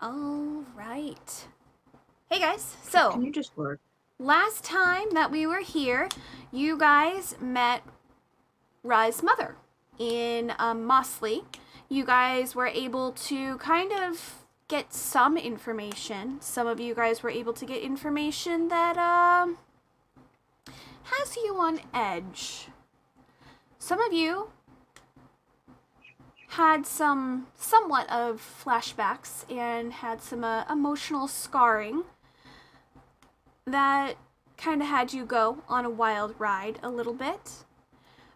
All right. Hey guys, so Can you just work? last time that we were here, you guys met Rye's mother in Mosley. You guys were able to kind of get some information. Some of you guys were able to get information that has you on edge. Some of you had some somewhat of flashbacks and had some emotional scarring that kind of had you go on a wild ride a little bit.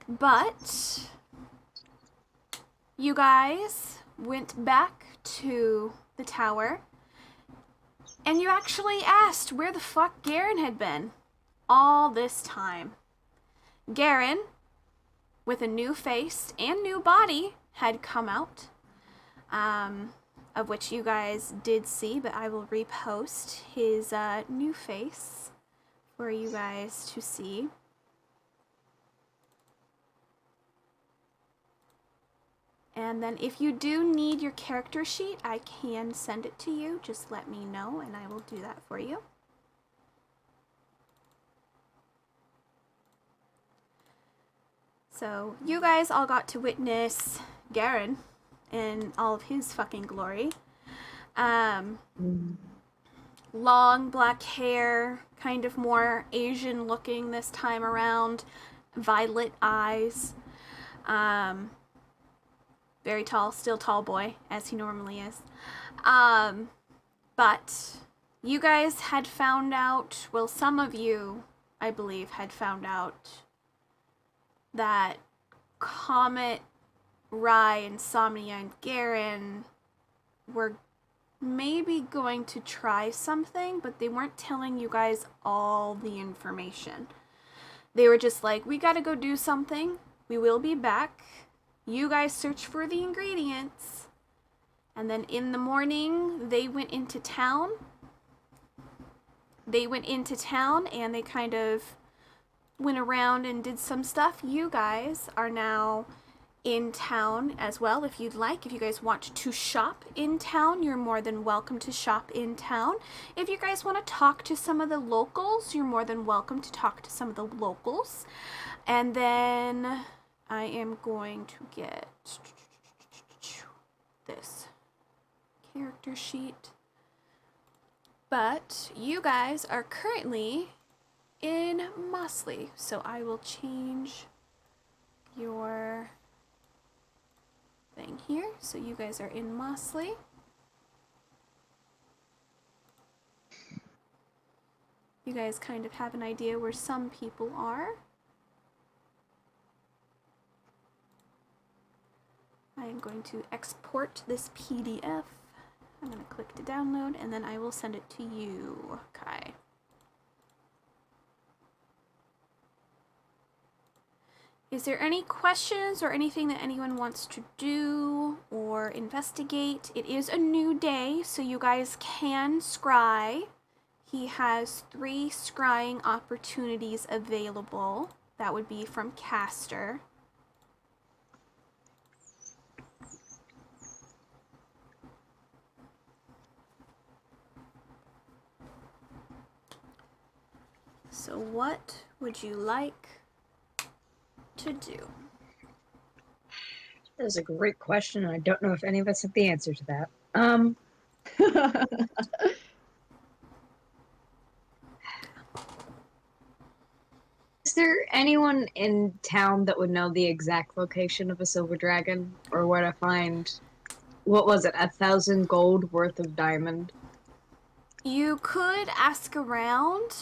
But you guys went back to the tower and you actually asked where the fuck Garen had been all this time. Garen, with a new face and new body, had come out, of which you guys did see, but I will repost his new face for you guys to see. And then if you do need your character sheet, I can send it to you. Just let me know and I will do that for you. So you guys all got to witness Garen in all of his fucking glory. Long black hair, kind of more Asian looking this time around, violet eyes. Very tall, still tall boy, as he normally is. But you guys had found out, well, some of you, I believe, had found out that Comet, Rye, Insomnia, and Garen were maybe going to try something, but they weren't telling you guys all the information. They were just like, we gotta go do something. We will be back. You guys search for the ingredients. And then in the morning, they went into town. And they kind of went around and did some stuff. You guys are now in town as well if you'd like. If you guys want to shop in town, you're more than welcome to shop in town. If you guys want to talk to some of the locals, you're more than welcome to talk to some of the locals. And then I am going to get this character sheet. But you guys are currently in Mosley, so I will change your thing here. So you guys are in Mosley. You guys kind of have an idea where some people are. I am going to export this PDF. I'm going to click to download and then I will send it to you, Kai. Is there any questions or anything that anyone wants to do or investigate? It is a new day, so you guys can scry. He has 3 scrying opportunities available. That would be from Caster. So what would you like to do? That is a great question, and I don't know if any of us have the answer to that. Is there anyone in town that would know the exact location of a silver dragon, or where to find, what was it, 1,000 gold worth of diamond? You could ask around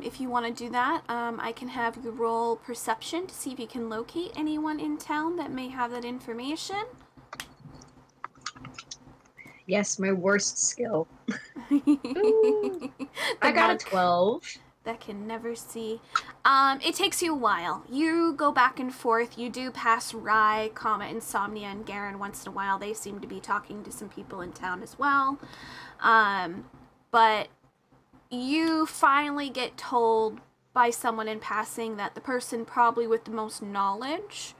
if you want to do that. I can have you roll perception to see if you can locate anyone in town that may have that information. Yes, my worst skill. I got a 12. That can never see. It takes you a while. You go back and forth. You do pass Rye, Comet, Insomnia, and Garen once in a while. They seem to be talking to some people in town as well. But you finally get told by someone in passing that the person probably with the most knowledge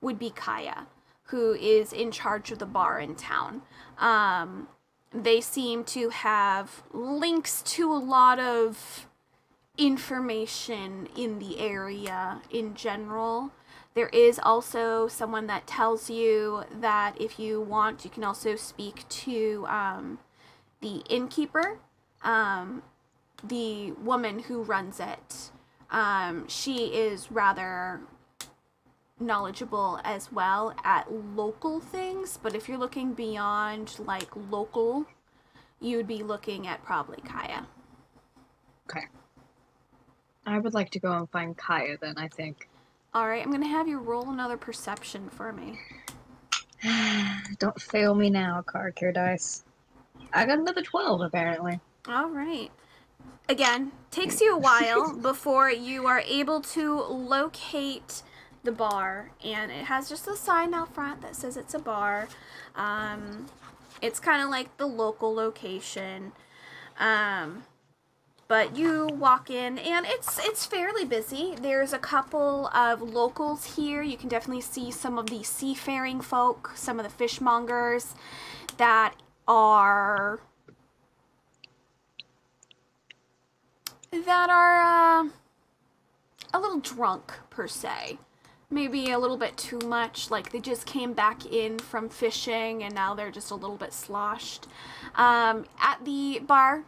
would be Kaya, who is in charge of the bar in town. They seem to have links to a lot of information in the area in general. There is also someone that tells you that if you want, you can also speak to the innkeeper, the woman who runs it. She is rather knowledgeable as well at local things, but if you're looking beyond like local, you'd be looking at probably Kaya. Okay. I would like to go and find Kaya then, I think. Alright, I'm gonna have you roll another perception for me. Don't fail me now, card care dice. I got another 12, apparently. Alright. Again, takes you a while before you are able to locate the bar, and it has just a sign out front that says it's a bar. It's kind of like the local location. But you walk in, and it's fairly busy. There's a couple of locals here. You can definitely see some of the seafaring folk, some of the fishmongers that are a little drunk per se. Maybe a little bit too much, like they just came back in from fishing and now they're just a little bit sloshed. At the bar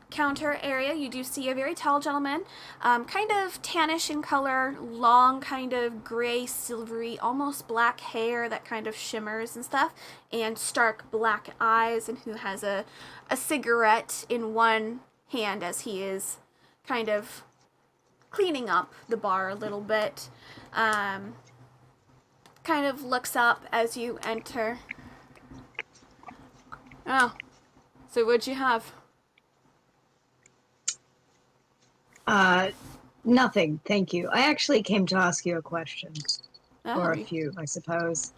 counter area, you do see a very tall gentleman, kind of tannish in color, long kind of gray, silvery, almost black hair that kind of shimmers and stuff, and stark black eyes, and who has a cigarette in one hand as he is kind of cleaning up the bar a little bit. Kind of looks up as you enter. Oh, so what'd you have? Nothing, thank you. I actually came to ask you a question. Oh, Or a few, I suppose.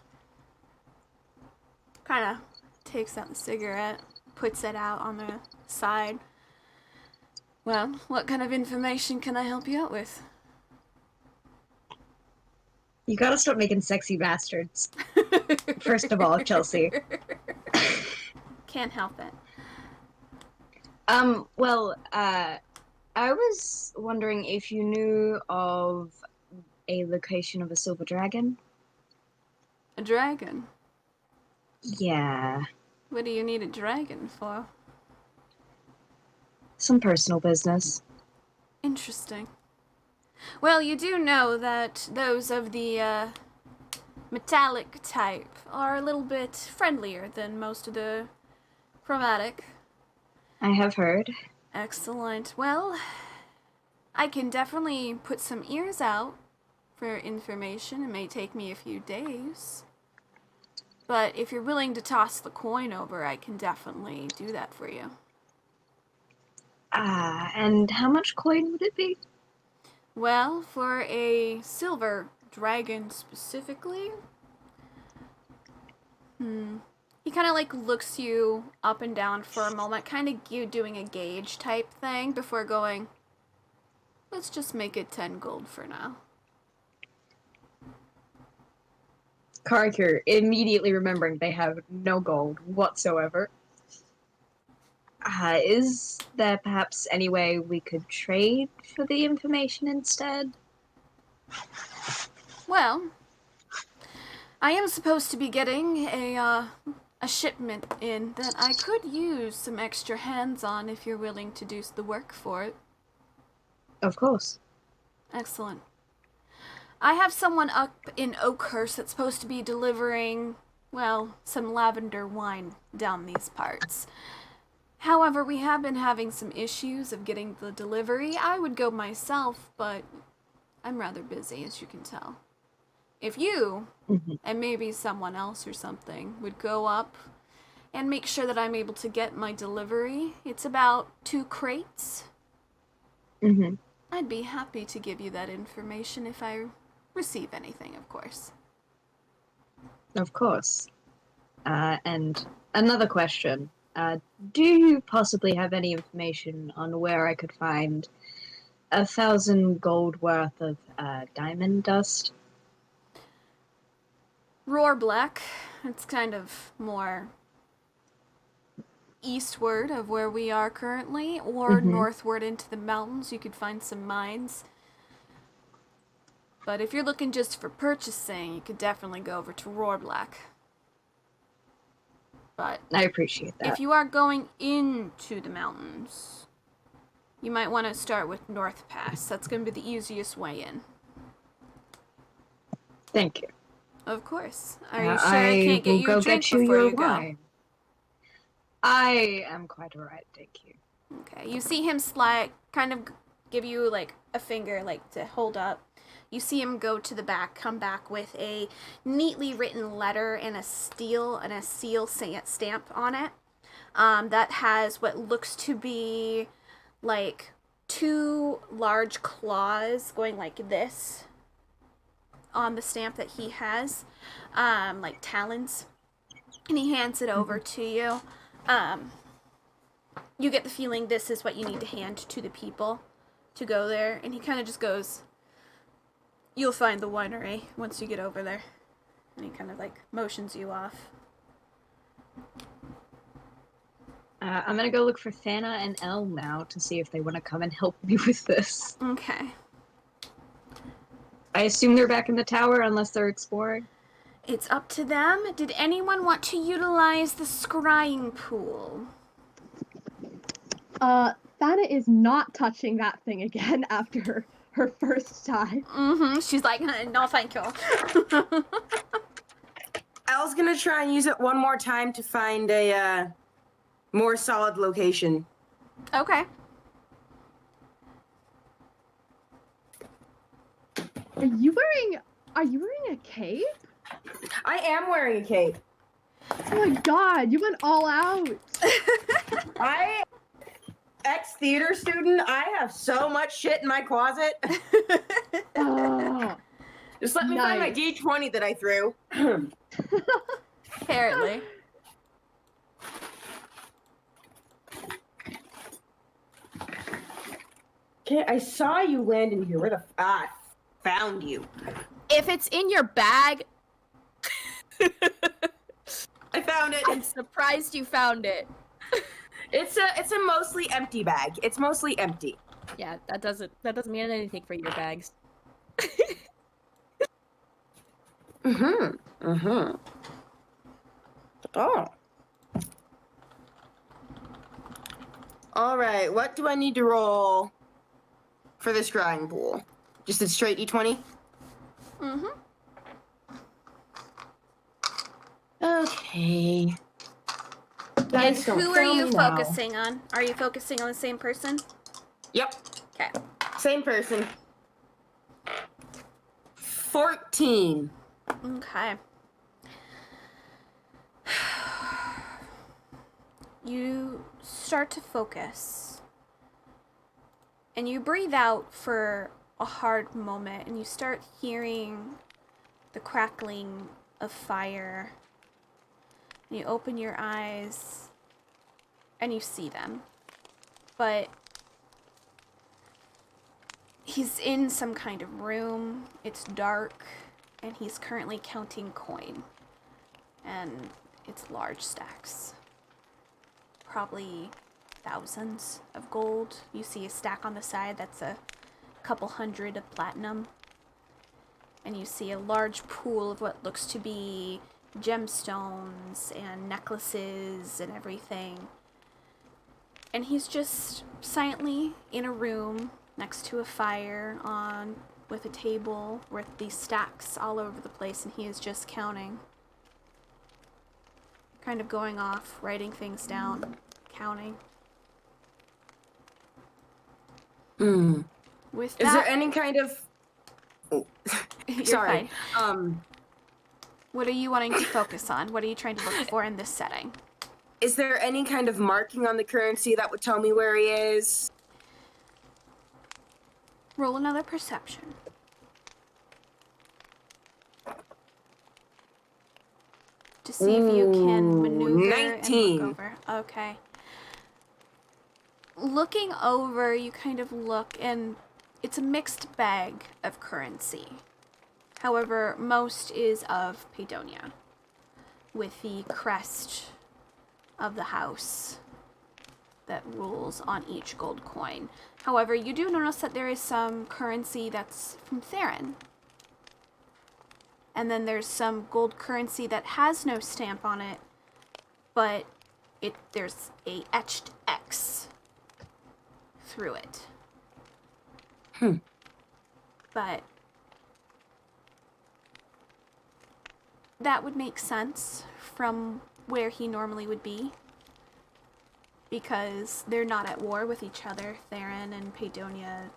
kind of takes out the cigarette, puts it out on the side. Well, what kind of information can I help you out with? You gotta stop making sexy bastards. First of all, Chelsea. Can't help it. I was wondering if you knew of a location of a silver dragon. A dragon? Yeah. What do you need a dragon for? Some personal business. Interesting. Well, you do know that those of the metallic type are a little bit friendlier than most of the chromatic. I have heard. Excellent. Well, I can definitely put some ears out for information. It may take me a few days. But if you're willing to toss the coin over, I can definitely do that for you. And how much coin would it be? Well, for a silver dragon specifically, he kind of like looks you up and down for a moment, kind of you doing a gauge type thing before going, let's just make it 10 gold for now. Karkur, immediately remembering they have no gold whatsoever. Is there perhaps any way we could trade for the information instead? Well, I am supposed to be getting a shipment in that I could use some extra hands on if you're willing to do the work for it. Of course. Excellent. I have someone up in Oakhurst that's supposed to be delivering, well, some lavender wine down these parts. However, we have been having some issues of getting the delivery. I would go myself, but I'm rather busy, as you can tell. If you, and maybe someone else or something, would go up and make sure that I'm able to get my delivery, it's about 2 crates. I'd be happy to give you that information if I receive anything, of course. Of course. And another question. Do you possibly have any information on where I could find 1,000 gold worth of diamond dust? Roar Black, it's kind of more eastward of where we are currently, or northward into the mountains. You could find some mines. But if you're looking just for purchasing, you could definitely go over to Roarblack. But I appreciate that. if you are going into the mountains, you might want to start with North Pass. That's going to be the easiest way in. Thank you. Of course. Are you sure I can't get you a drink before you go? Wine. I am quite alright, thank you. Okay. You see him kind of give you like a finger, like to hold up. You see him go to the back, come back with a neatly written letter and a seal stamp on it. That has what looks to be like 2 large claws going like this on the stamp that he has, like talons, and he hands it over to you. You get the feeling this is what you need to hand to the people to go there, and he kind of just goes, "You'll find the winery once you get over there," and he kind of like motions you off. I'm gonna go look for Thana and Elle now to see if they want to come and help me with this. Okay. I assume they're back in the tower unless they're exploring. It's up to them. Did anyone want to utilize the scrying pool? Thana is not touching that thing again after her first time. She's like, no, thank you. Elle's gonna try and use it one more time to find a more solid location. Okay. Are you wearing a cape? I am wearing a cape. Oh my god, you went all out. Ex-theater student, I have so much shit in my closet. Oh, Just let me find my D20 that I threw. Apparently. Okay, I saw you land in here. Where the I found you. If it's in your bag, I found it. I'm surprised you found it. It's a mostly empty bag. It's mostly empty. Yeah, that doesn't mean anything for your bags. Oh. All right. What do I need to roll for this scrying pool? Just a straight D20? Okay. And who are you focusing on? Are you focusing on the same person? Yep. Okay. Same person. 14. Okay. You start to focus. And you breathe out for a hard moment, and you start hearing the crackling of fire. And you open your eyes, and you see them. But he's in some kind of room. It's dark, and he's currently counting coin. And it's large stacks. Probably thousands of gold. You see a stack on the side that's a couple hundred of platinum. And you see a large pool of what looks to be gemstones and necklaces and everything. And he's just silently in a room next to a fire with a table with these stacks all over the place, and he is just counting. Kind of going off, writing things down, counting. With that, Is there any kind of... Oh. you're Sorry. fine. What are you wanting to focus on? What are you trying to look for in this setting? Is there any kind of marking on the currency that would tell me where he is? Roll another perception. To see if you can maneuver 19. and look over. Okay. Looking over, you kind of look, and it's a mixed bag of currency. However, most is of Paedonia, with the crest of the house that rules on each gold coin. However, you do notice that there is some currency that's from Theron. And then there's some gold currency that has no stamp on it, but there's a etched X through it. But that would make sense from where he normally would be, because they're not at war with each other. Theron and Paydonia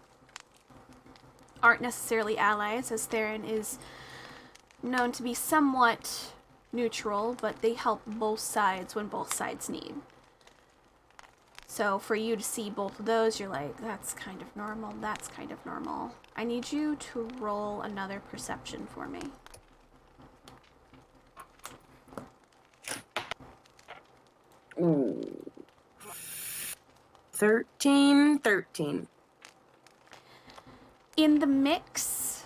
aren't necessarily allies, as Theron is known to be somewhat neutral, but they help both sides when both sides need. So for you to see both of those, you're like, that's kind of normal, that's kind of normal. I need you to roll another perception for me. Ooh. 13. In the mix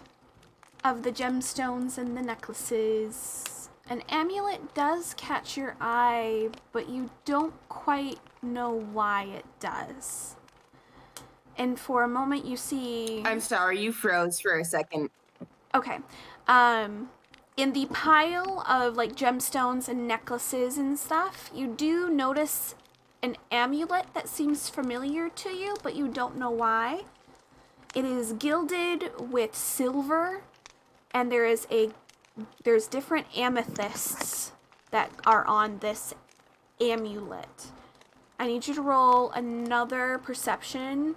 of the gemstones and the necklaces, an amulet does catch your eye, but you don't quite know why it does. And for a moment you see... I'm sorry, you froze for a second. Okay. In the pile of like gemstones and necklaces and stuff, you do notice an amulet that seems familiar to you, but you don't know why. It is gilded with silver, and there's different amethysts that are on this amulet. I need you to roll another perception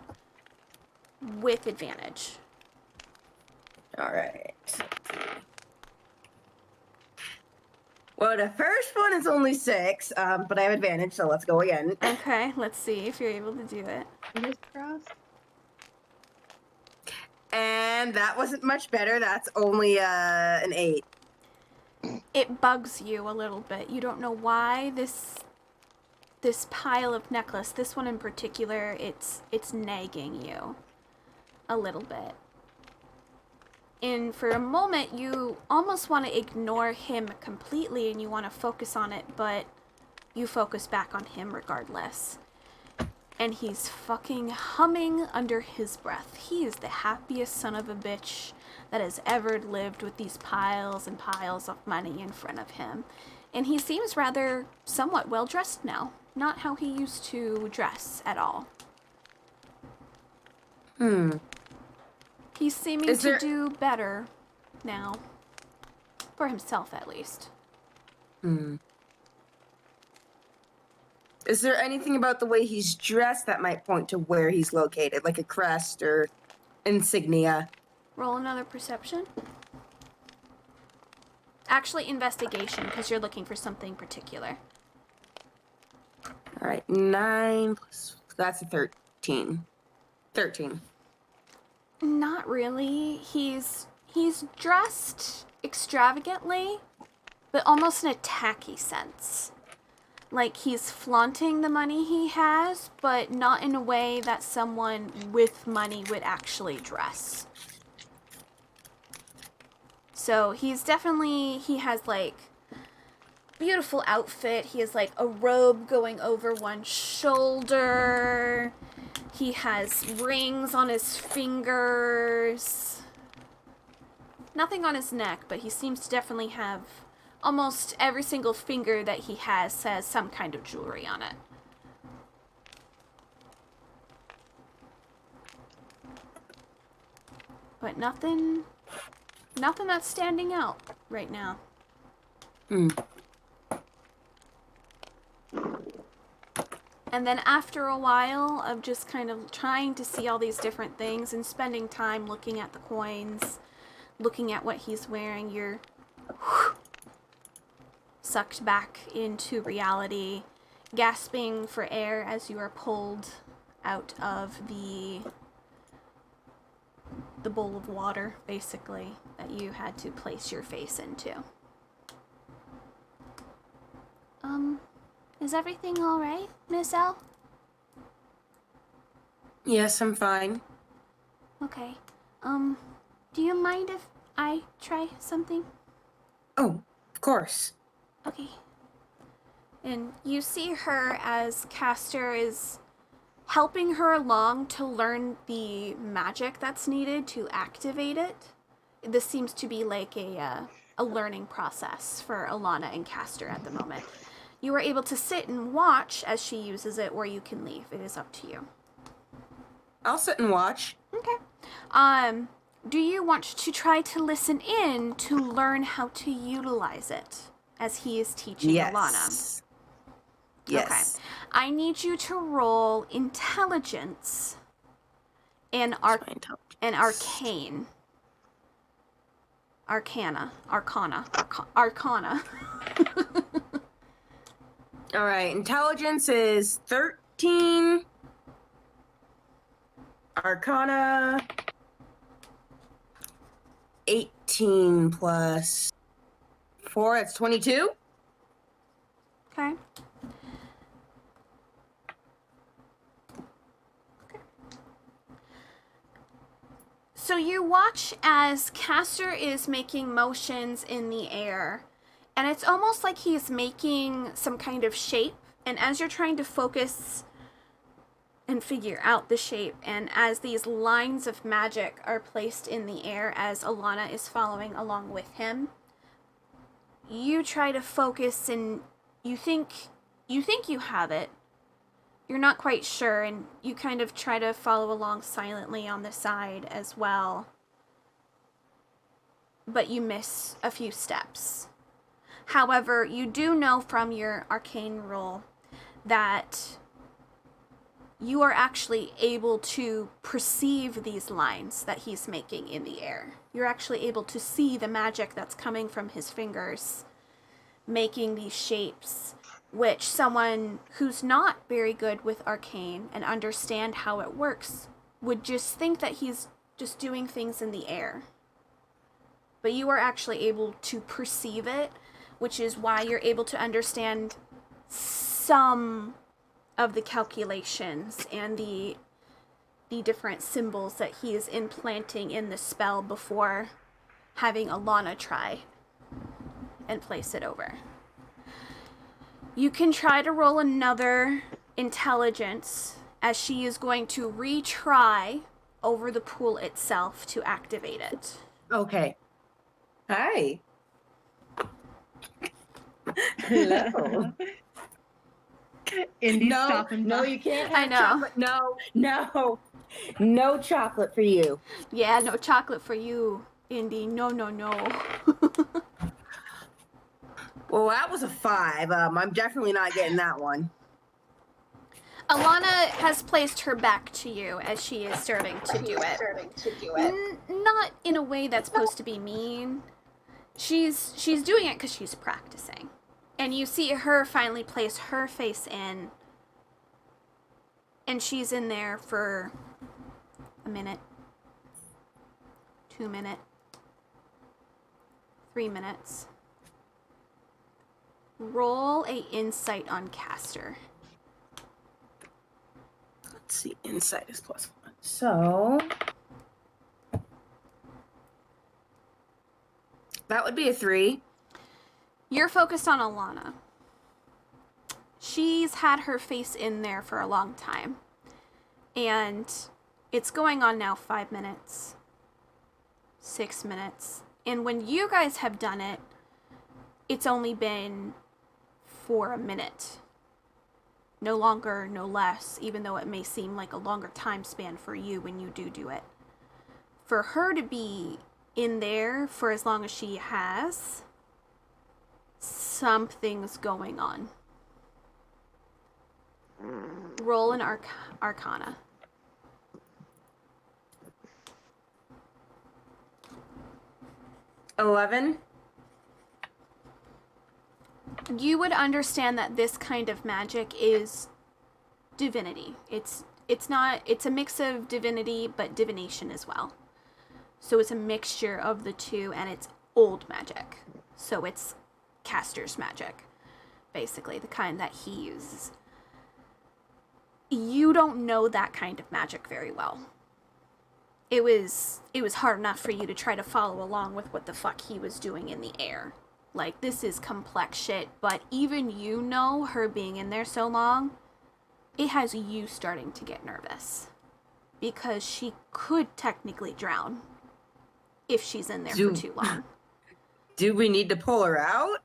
with advantage. All right. Well, the first one is only 6, but I have advantage, so let's go again. Okay, let's see if you're able to do it. Fingers crossed. And that wasn't much better. That's only an 8. It bugs you a little bit. You don't know why this pile of necklace, this one in particular, it's nagging you a little bit. And for a moment, you almost want to ignore him completely and you want to focus on it, but you focus back on him regardless. And he's fucking humming under his breath. He is the happiest son of a bitch that has ever lived with these piles and piles of money in front of him. And he seems rather somewhat well dressed now. Not how he used to dress at all. He's seeming to do better now. For himself, at least. Is there anything about the way he's dressed that might point to where he's located, like a crest or insignia? Roll another perception. Actually, investigation, because you're looking for something particular. All right, 9 plus... That's a 13. 13. Not really. He's dressed extravagantly, but almost in a tacky sense. Like he's flaunting the money he has, but not in a way that someone with money would actually dress. So he has like beautiful outfit. He has like a robe going over one shoulder. He has rings on his fingers. Nothing on his neck, but he seems to definitely have almost every single finger that he has some kind of jewelry on it. But nothing that's standing out right now. And then after a while of just kind of trying to see all these different things and spending time looking at the coins, looking at what he's wearing, you're sucked back into reality, gasping for air as you are pulled out of the bowl of water, basically, that you had to place your face into. Is everything alright, Miss L? Yes, I'm fine. Okay. Do you mind if I try something? Oh, of course. Okay. And you see her as Castor is helping her along to learn the magic that's needed to activate it. This seems to be like a learning process for Alana and Castor at the moment. You are able to sit and watch as she uses it, or you can leave. It is up to you. I'll sit and watch. Okay. Do you want to try to listen in to learn how to utilize it as he is teaching Alana? Yes. Okay. I need you to roll intelligence and arcane. Arcana. All right. Intelligence is 13. Arcana 18 plus 4. That's 22. Okay. So you watch as Castor is making motions in the air, and it's almost like he's making some kind of shape, and as you're trying to focus and figure out the shape, and as these lines of magic are placed in the air as Alana is following along with him, you try to focus and you think you have it. You're not quite sure, and you kind of try to follow along silently on the side as well. But you miss a few steps. However, you do know from your arcane roll that you are actually able to perceive these lines that he's making in the air. You're actually able to see the magic that's coming from his fingers, making these shapes, which someone who's not very good with arcane and understand how it works would just think that he's just doing things in the air. But you are actually able to perceive it, which is why you're able to understand some of the calculations and the different symbols that he is implanting in the spell before having Alana try and place it over. You can try to roll another intelligence as she is going to retry over the pool itself to activate it. Okay. Hi. Hello. Indy No, stopping no, by. you can't I have know. chocolate. No chocolate for you. Yeah, no chocolate for you, Indy. No. Well, that was a 5. I'm definitely not getting that one. Alana has placed her back to you as she is starting to do it. Not in a way that's supposed to be mean. She's doing it because she's practicing. And you see her finally place her face in. And she's in there for a minute, 2 minutes, 3 minutes. Roll a insight on Castor. Let's see. Insight is +1. So that would be a 3. You're focused on Alana. She's had her face in there for a long time. And it's going on now 5 minutes, 6 minutes. And when you guys have done it, it's only been for a minute. No longer, no less, even though it may seem like a longer time span for you when you do it. For her to be in there for as long as she has, something's going on. Roll an Arcana. $11. You would understand that this kind of magic is divinity. It's a mix of divinity but divination as well. So it's a mixture of the two, and it's old magic. So it's Castor's magic, basically, the kind that he uses. You don't know that kind of magic very well. It was hard enough for you to try to follow along with what the fuck he was doing in the air. Like, this is complex shit, but even you know, her being in there so long, it has you starting to get nervous. Because she could technically drown if she's in there for too long. Do we need to pull her out?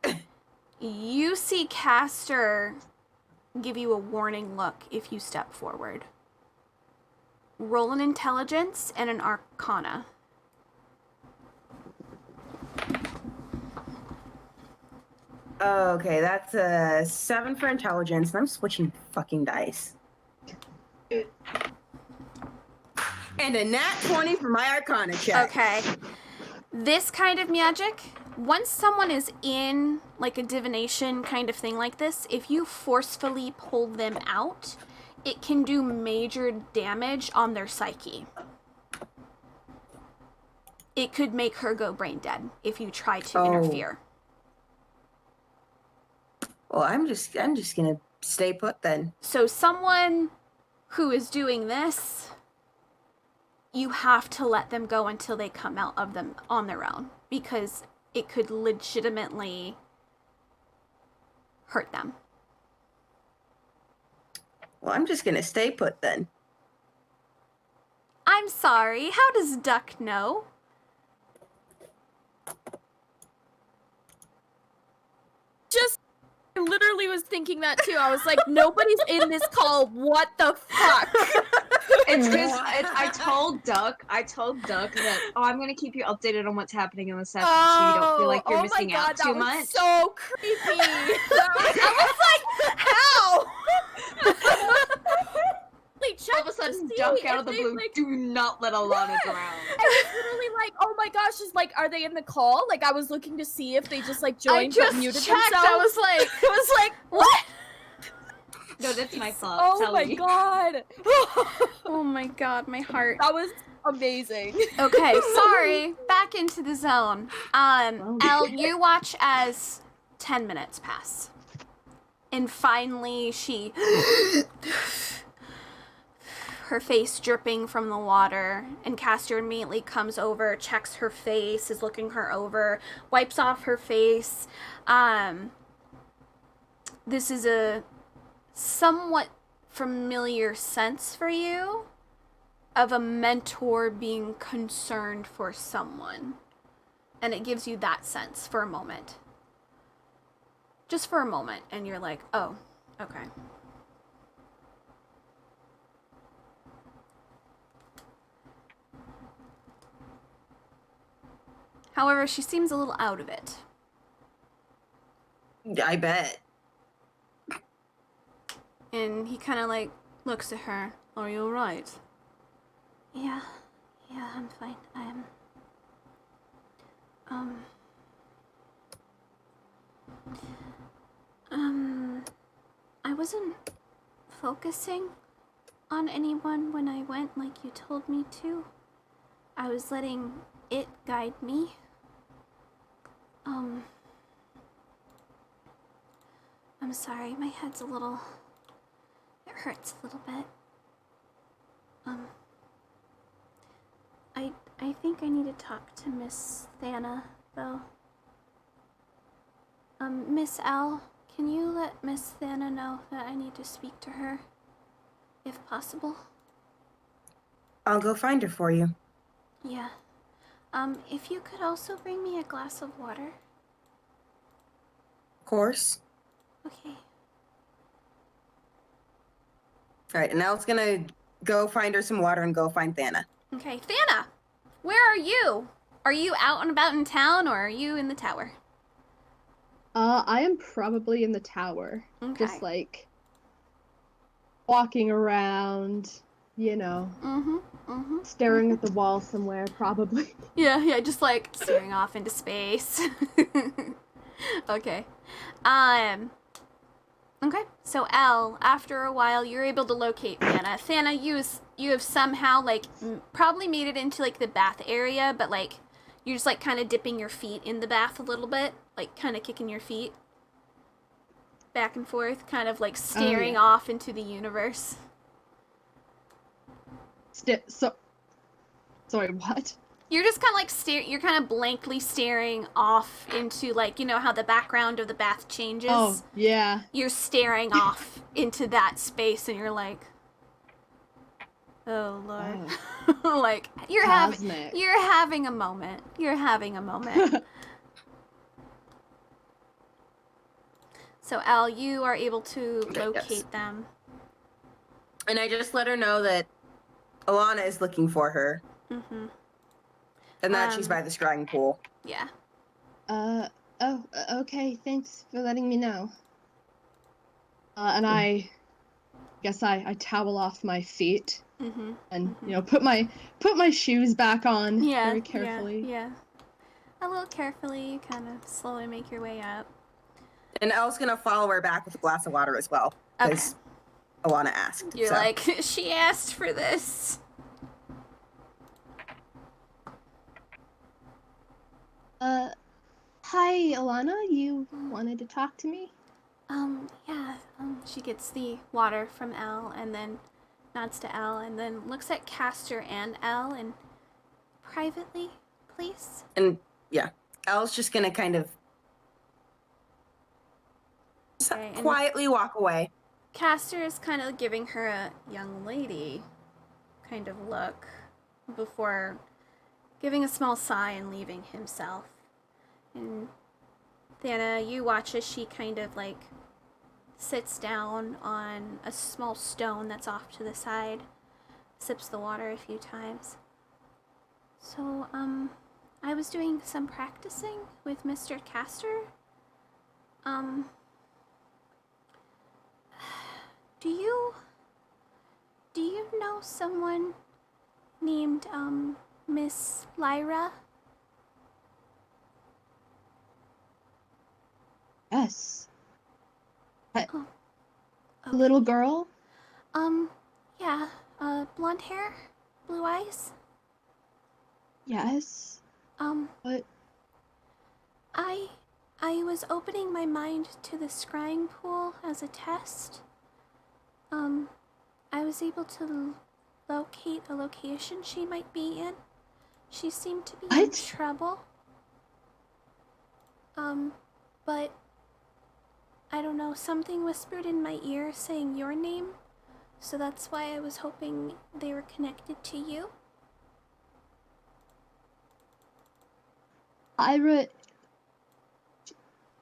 You see Castor give you a warning look if you step forward. Roll an intelligence and an arcana. Okay, that's a 7 for intelligence, and I'm switching fucking dice. And a nat 20 for my arcana check. Okay. This kind of magic, once someone is in like a divination kind of thing like this, if you forcefully pull them out, it can do major damage on their psyche. It could make her go brain dead if you try to interfere. Well, I'm just gonna stay put then. So someone who is doing this, you have to let them go until they come out of them on their own, because it could legitimately hurt them. Well, I'm just gonna stay put then. I'm sorry, how does Duck know? Just, I literally was thinking that too. I was like, nobody's in this call. What the fuck? It's because I told Duck that, I'm going to keep you updated on what's happening in the session so you don't feel like you're missing out too much. That was so creepy. I was like, how? All of a sudden, Duck out of the blue, do not let Alana drown. I was literally like, oh my gosh, is like, are they in the call? Like, I was looking to see if they just like joined I just but muted checked. themselves. I was like, what? No, that's my fault. Oh my god. Oh my god, my heart. That was amazing. Okay, sorry. Back into the zone. Elle, you watch as 10 minutes pass. And finally she... her face dripping from the water, and Castor immediately comes over, checks her face, is looking her over, wipes off her face. This is a somewhat familiar sense for you of a mentor being concerned for someone. And it gives you that sense for a moment. Just for a moment, and you're like, oh, okay. However, she seems a little out of it. I bet. And he kind of like looks at her. Are you alright? Yeah, I'm fine. I wasn't focusing on anyone when I went like you told me to. I was letting it guide me. I'm sorry, my head's a little... It hurts a little bit. I think I need to talk to Miss Thana, though. Miss Al, can you let Miss Thana know that I need to speak to her, if possible? I'll go find her for you. Yeah. If you could also bring me a glass of water. Of course. Okay. Alright, and Elle's gonna go find her some water and go find Thana. Okay, Thana, where are you? Are you out and about in town, or are you in the tower? I am probably in the tower. Okay. Just like walking around, you know. Staring at the wall somewhere, probably. Yeah, just like staring off into space. Okay. Okay, so Elle, after a while, you're able to locate Thana. Thana, you have somehow, like, probably made it into, like, the bath area, but, like, you're just, like, kind of dipping your feet in the bath a little bit, like, kind of kicking your feet back and forth, kind of, like, staring off into the universe. Sorry, what? You're just kind of like you're kind of blankly staring off into, like, you know how the background of the bath changes? Oh, yeah. You're staring off into that space and you're like, oh Lord. Like you're having a moment. You're having a moment. So Al, you are able to locate them. And I just let her know that Alana is looking for her. Mm-hmm. And that she's by the scrying pool. Yeah. Okay, thanks for letting me know. And I guess I towel off my feet. Mm-hmm. And, you know, put my shoes back on very carefully. Yeah. A little carefully, you kind of slowly make your way up. And Elle's gonna follow her back with a glass of water as well. Because Alana asked. You're like, she asked for this. Hi, Alana, you wanted to talk to me? Yeah. She gets the water from Al and then nods to Al and then looks at Castor and Al and privately, please. And yeah, Elle's just gonna kind of quietly walk away. Castor is kind of giving her a young lady kind of look before giving a small sigh and leaving himself. And Thana, you watch as she kind of like sits down on a small stone that's off to the side, sips the water a few times. So, I was doing some practicing with Mr. Castor. Do you know someone named, Miss Lyra? Yes. A little girl? Yeah, blonde hair, blue eyes. Yes. What? I was opening my mind to the scrying pool as a test. I was able to locate a location she might be in. She seemed to be in trouble. But I don't know, something whispered in my ear saying your name, so that's why I was hoping they were connected to you. Ira,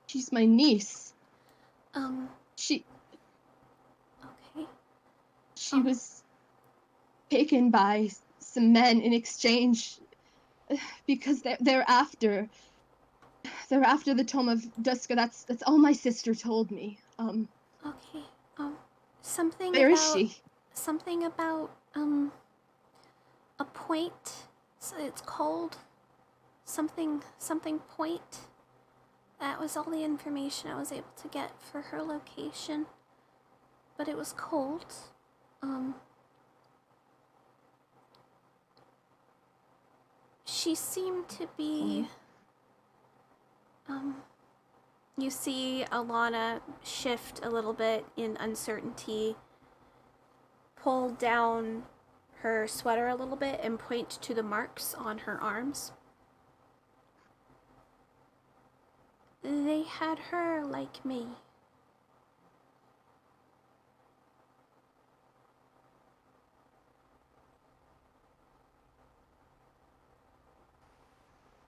she's my niece. She was taken by some men in exchange because they're after the Tome of Duska. That's all my sister told me. Okay. Something Where about, is she? Something about, a point. So it's called something point. That was all the information I was able to get for her location. But it was cold. She seemed to be, you see Alana shift a little bit in uncertainty, pull down her sweater a little bit and point to the marks on her arms. They had her like me.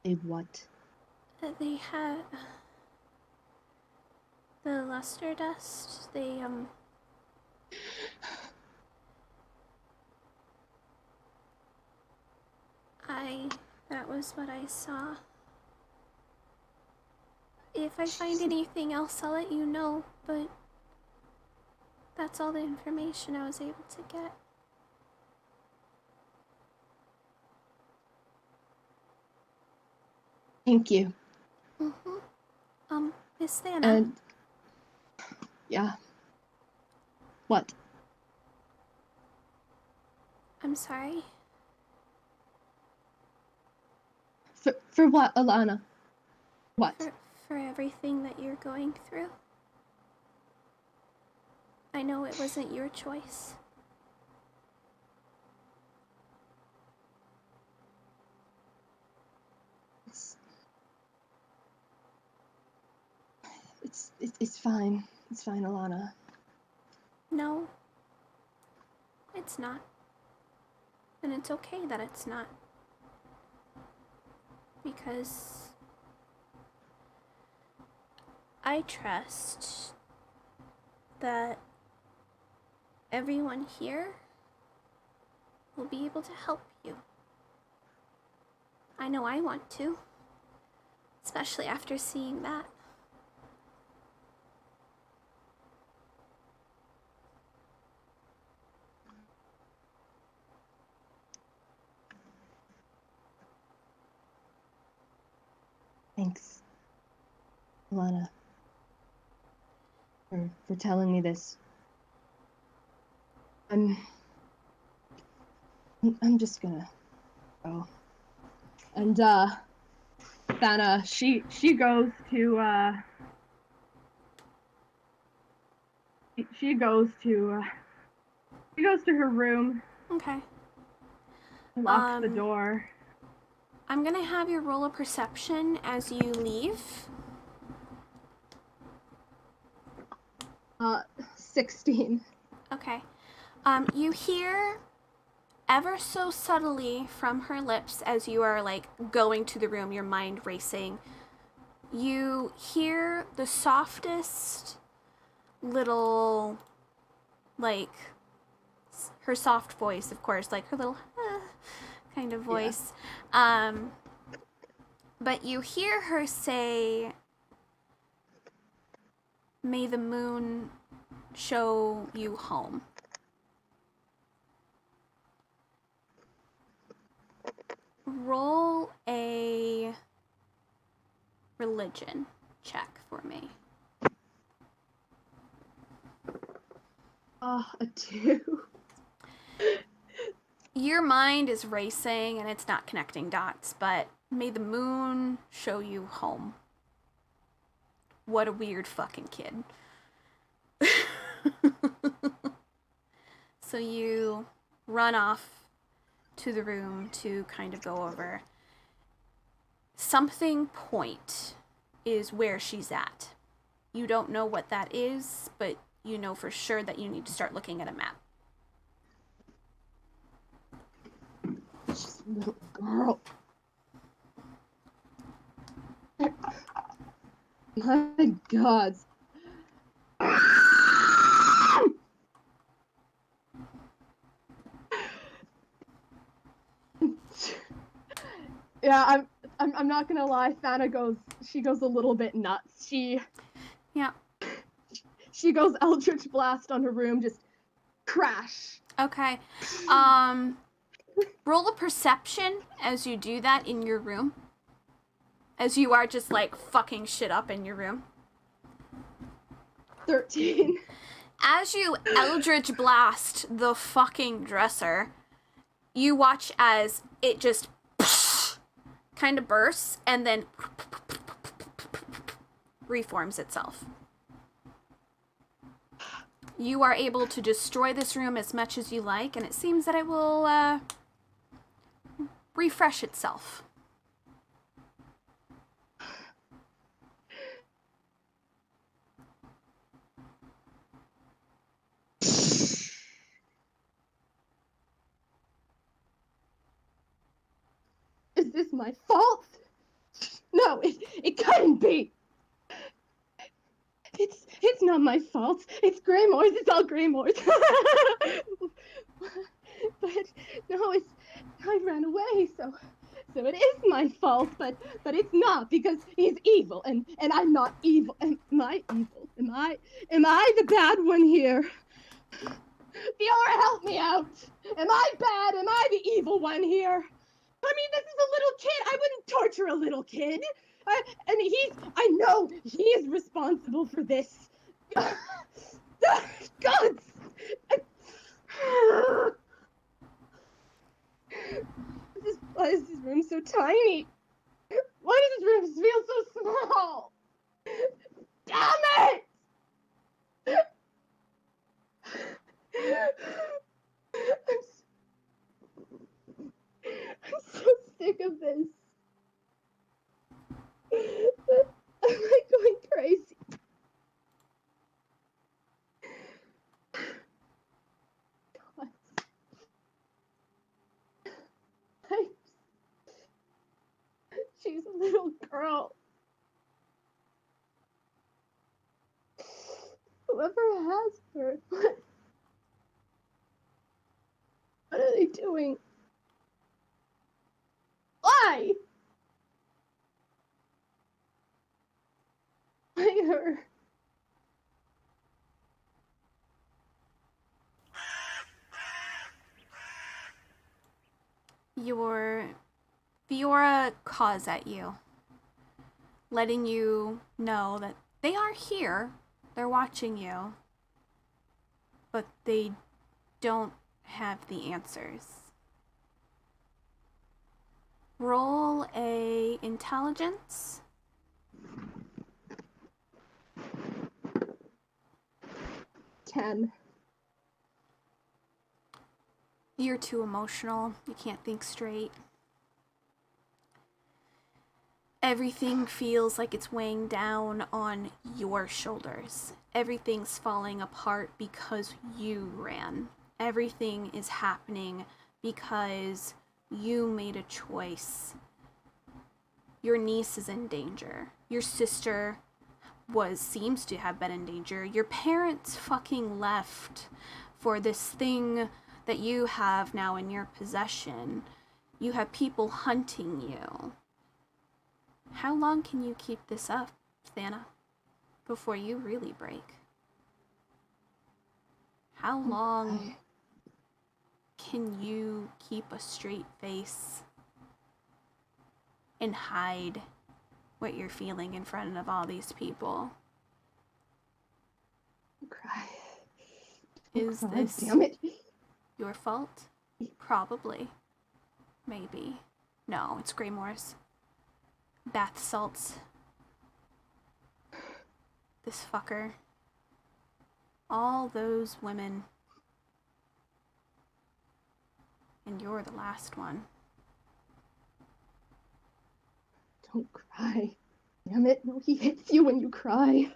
They what? They had the luster dust. That was what I saw. If I find anything else, I'll let you know, but that's all the information I was able to get. Thank you. Miss Thana. Yeah. What? I'm sorry. For what, Alana? What? For everything that you're going through. I know it wasn't your choice. It's fine. It's fine, Alana. No, it's not. And it's okay that it's not. Because I trust that everyone here will be able to help you. I know I want to, especially after seeing that. Thanks, Alana, for telling me this. I'm just gonna go. And Thana, she goes to she goes to her room, Okay. locks the door. I'm gonna have you roll a perception as you leave. 16. Okay. You hear ever so subtly from her lips as you are like going to the room, your mind racing. You hear the softest little, like, her soft voice, of course, like her little kind of voice. Yeah. But you hear her say, "May the moon show you home." Roll a religion check for me. A 2. Your mind is racing and it's not connecting dots, but may the moon show you home. What a weird fucking kid. So you run off to the room to kind of go over. Something point is where she's at. You don't know what that is, but you know for sure that you need to start looking at a map. She's a little girl. My God. Yeah, I'm not gonna lie. Thana goes a little bit nuts. She goes Eldritch Blast on her room, just crash. Okay. Roll a perception as you do that in your room. As you are just like fucking shit up in your room. 13. As you Eldritch Blast the fucking dresser, you watch as it just kind of bursts and then reforms itself. You are able to destroy this room as much as you like, and it seems that it will refresh itself. Is this my fault? No, it couldn't be. It's not my fault. It's Greymore's. It's all Greymore's. But no, I ran away, so it is my fault. But it's not, because he's evil, and I'm not evil. Am I evil? Am I the bad one here? Fay're, help me out. Am I bad? Am I the evil one here? I mean, this is a little kid. I wouldn't torture a little kid. And I know he is responsible for this. God! Why is this room so tiny? Why does this room feel so small? Damn it! I'm so sick of this. Am I going crazy? She's a little girl. Whoever has her, what are they doing? Why? Why her? Your Fiora caws at you, letting you know that they are here, they're watching you, but they don't have the answers. Roll a intelligence. 10. You're too emotional. You can't think straight. Everything feels like it's weighing down on your shoulders. Everything's falling apart because you ran. Everything is happening because you made a choice. Your niece is in danger. Your sister seems to have been in danger. Your parents fucking left for this thing that you have now in your possession. You have people hunting you. How long can you keep this up, Thana, before you really break? How long can you keep a straight face and hide what you're feeling in front of all these people? Cry. Is Cry, this damn it. your fault? Probably. Maybe. No, it's Greymoor's. Bath salts. This fucker. All those women. And you're the last one. Don't cry. Damn it. No, he hits you when you cry.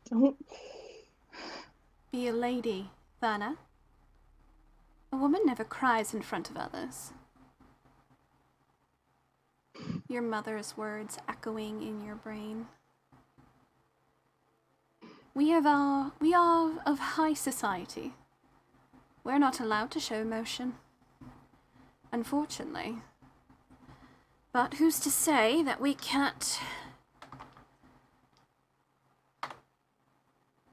Don't. Be a lady, Thana. A woman never cries in front of others. Your mother's words echoing in your brain. We are of high society. We're not allowed to show emotion. Unfortunately. But who's to say that we can't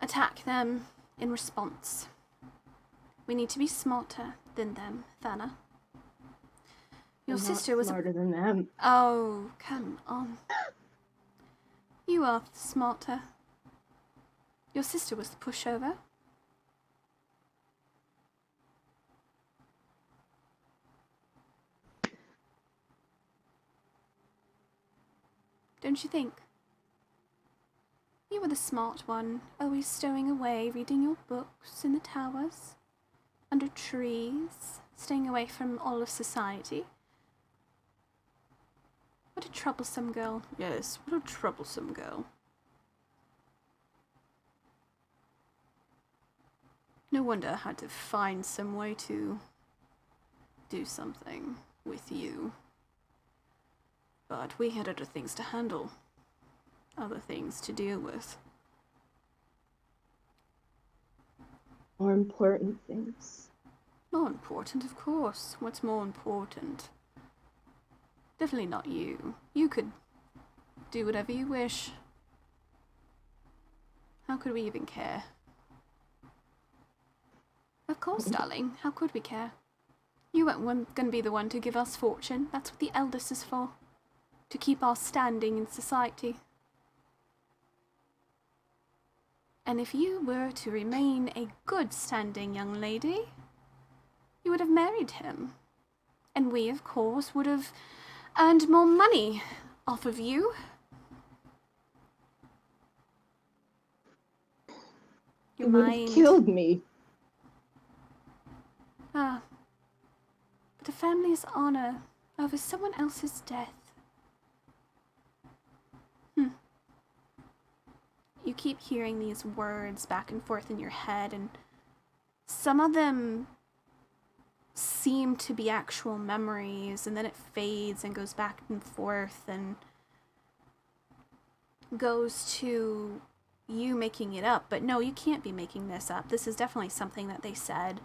attack them in response? We need to be smarter than them, Thana. Your I'm sister not was smarter than them. Oh, come on. You are smarter. Your sister was the pushover. Don't you think? You were the smart one, always stowing away, reading your books in the towers, under trees, staying away from all of society. What a troublesome girl. Yes, what a troublesome girl. No wonder I had to find some way to do something with you. But we had other things to handle. Other things to deal with. More important things. More important, of course. What's more important? Definitely not you. You could do whatever you wish. How could we even care? Of course, darling. How could we care? You weren't going to be the one to give us fortune. That's what the eldest is for. To keep our standing in society. And if you were to remain a good standing young lady, you would have married him. And we, of course, would have earned more money off of you. Your You would mind. have killed me. Ah. But a family's honor over someone else's death. You keep hearing these words back and forth in your head, and some of them seem to be actual memories, and then it fades and goes back and forth and goes to you making it up. But no, you can't be making this up. This is definitely something that they said.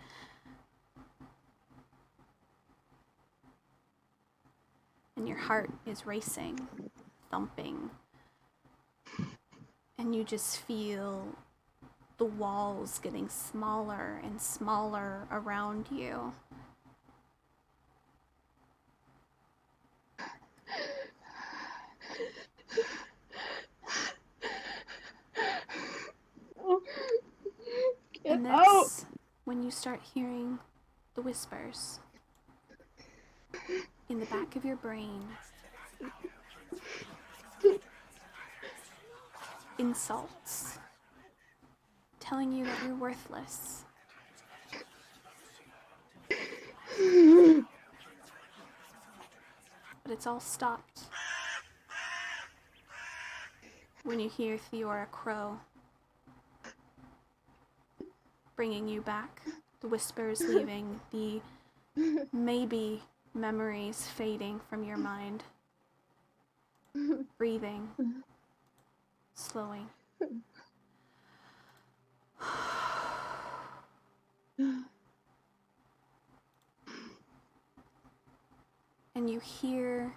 And your heart is racing, thumping. And you just feel the walls getting smaller and smaller around you. And that's when you start hearing the whispers in the back of your brain. Insults. Telling you that you're worthless. But it's all stopped when you hear Theora crow, bringing you back, the whispers leaving, the maybe memories fading from your mind, breathing, slowing. And you hear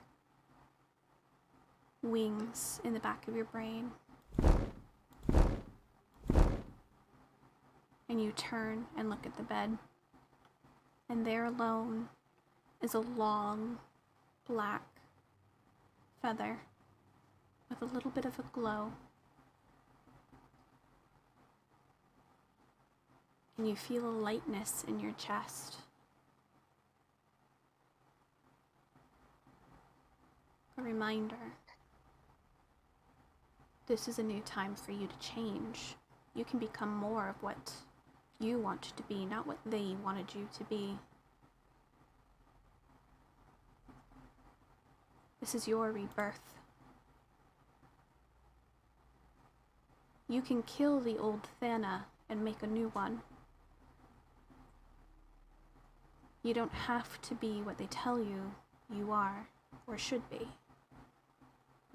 wings in the back of your brain. And you turn and look at the bed. And there alone is a long black feather with a little bit of a glow. And you feel a lightness in your chest. A reminder. This is a new time for you to change. You can become more of what you want to be, not what they wanted you to be. This is your rebirth. You can kill the old Thana and make a new one. You don't have to be what they tell you you are or should be.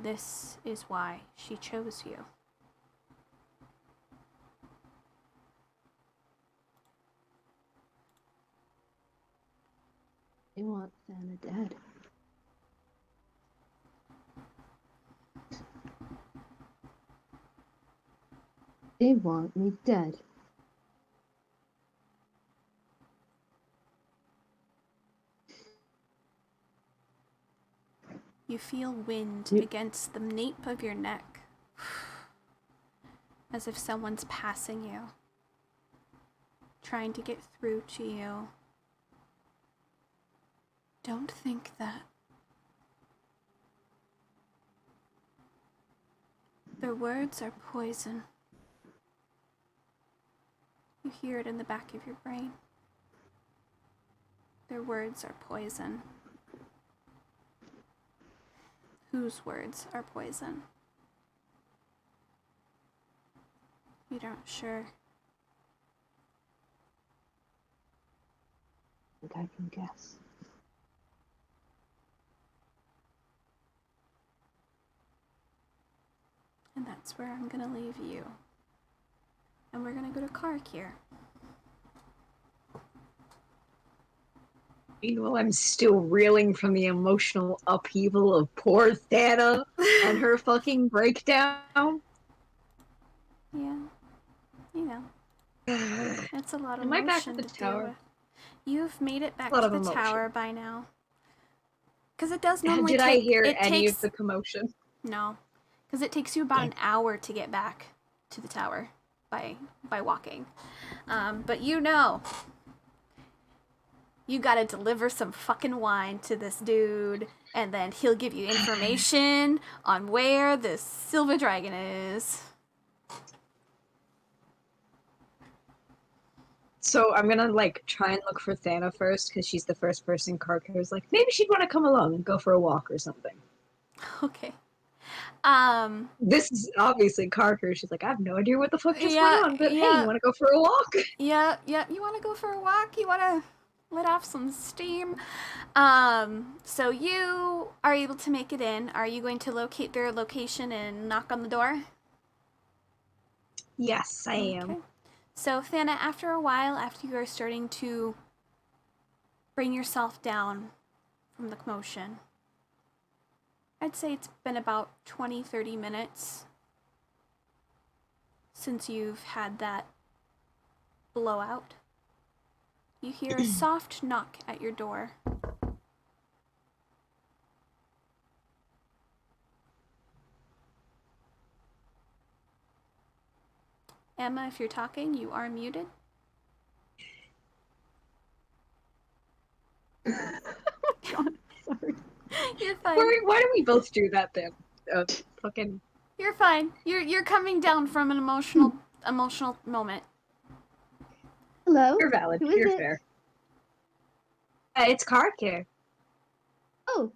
This is why she chose you. They want Thana dead. They want me dead. You feel wind Yep. against the nape of your neck, as if someone's passing you, trying to get through to you. Don't think that. Their words are poison. You hear it in the back of your brain. Their words are poison. Whose words are poison? You aren't sure. I think I can guess. And that's where I'm gonna leave you. And we're gonna go to Kark here. Meanwhile, I'm still reeling from the emotional upheaval of poor Thana and her fucking breakdown. Yeah. You know, it's a lot of Am I back emotion at the to deal tower? with. You've made it back A lot to of the emotion. tower by now. Because it does normally Did take... I hear it any takes, of the commotion? No. Because it takes you about an hour to get back to the tower by walking. But you know... You gotta deliver some fucking wine to this dude, and then he'll give you information on where this silver dragon is. So I'm gonna like try and look for Thana first because she's the first person Carker's like, maybe she'd want to come along and go for a walk or something. Okay. This is obviously Carker. She's like, I have no idea what the fuck just Yeah, went on, but hey, yeah. you want to go for a walk? Yeah, you wanna go for a walk? You wanna let off some steam. So you are able to make it in. Are you going to locate their location and knock on the door? Yes, I am. Okay. So, Thana, after a while, after you are starting to bring yourself down from the commotion, I'd say it's been about 20-30 minutes since you've had that blowout. You hear a soft knock at your door. Emma, if you're talking, you are muted. God, sorry. You're fine. Why do we both do that then? Fucking. You're fine. You're coming down from an emotional moment. Hello? You're valid. Who is You're it? fair. It's Kark here. Oh,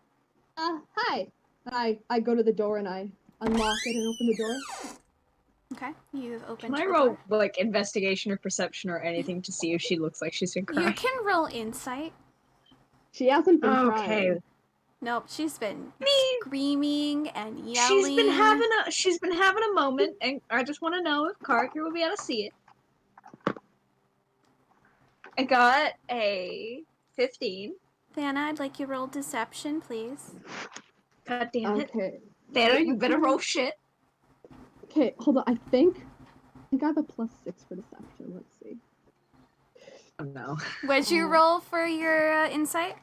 hi. I go to the door and I unlock it and open the door. Okay, you've opened Can I the roll door. like investigation or perception or anything to see if she looks like she's been crying? You can roll insight. She hasn't been Okay. crying. Nope, she's been screaming and yelling. She's been having a moment, and I just want to know if Kark here will be able to see it. I got a 15. Thana, I'd like you to roll deception, please. God damn it. Okay. Thana, you What's better my- roll shit. Okay, hold on. I think I have a +6 for deception. Let's see. Oh no. What'd you roll for your insight?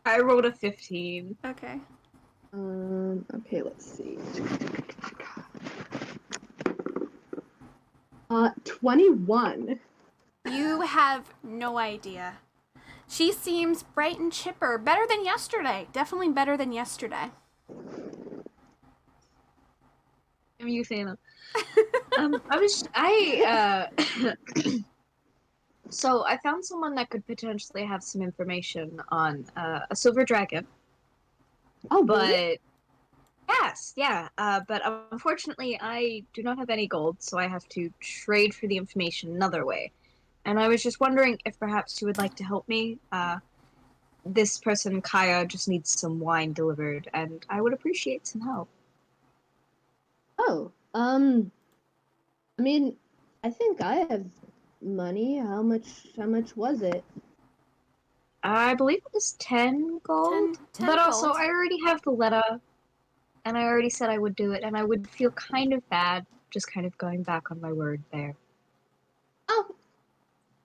I rolled a 15. Okay. Okay, let's see. 21. You have no idea. She seems bright and chipper. Better than yesterday. Definitely better than yesterday. I'm you, Thana. So I found someone that could potentially have some information on a silver dragon. Oh, But really? yes, yeah. But unfortunately, I do not have any gold, so I have to trade for the information another way. And I was just wondering if perhaps you would like to help me. This person, Kaya, just needs some wine delivered, and I would appreciate some help. Oh, I mean, I think I have money. How much was it? I believe it was 10 gold. 10 but also, gold. I already have the letter, and I already said I would do it, and I would feel kind of bad just kind of going back on my word there.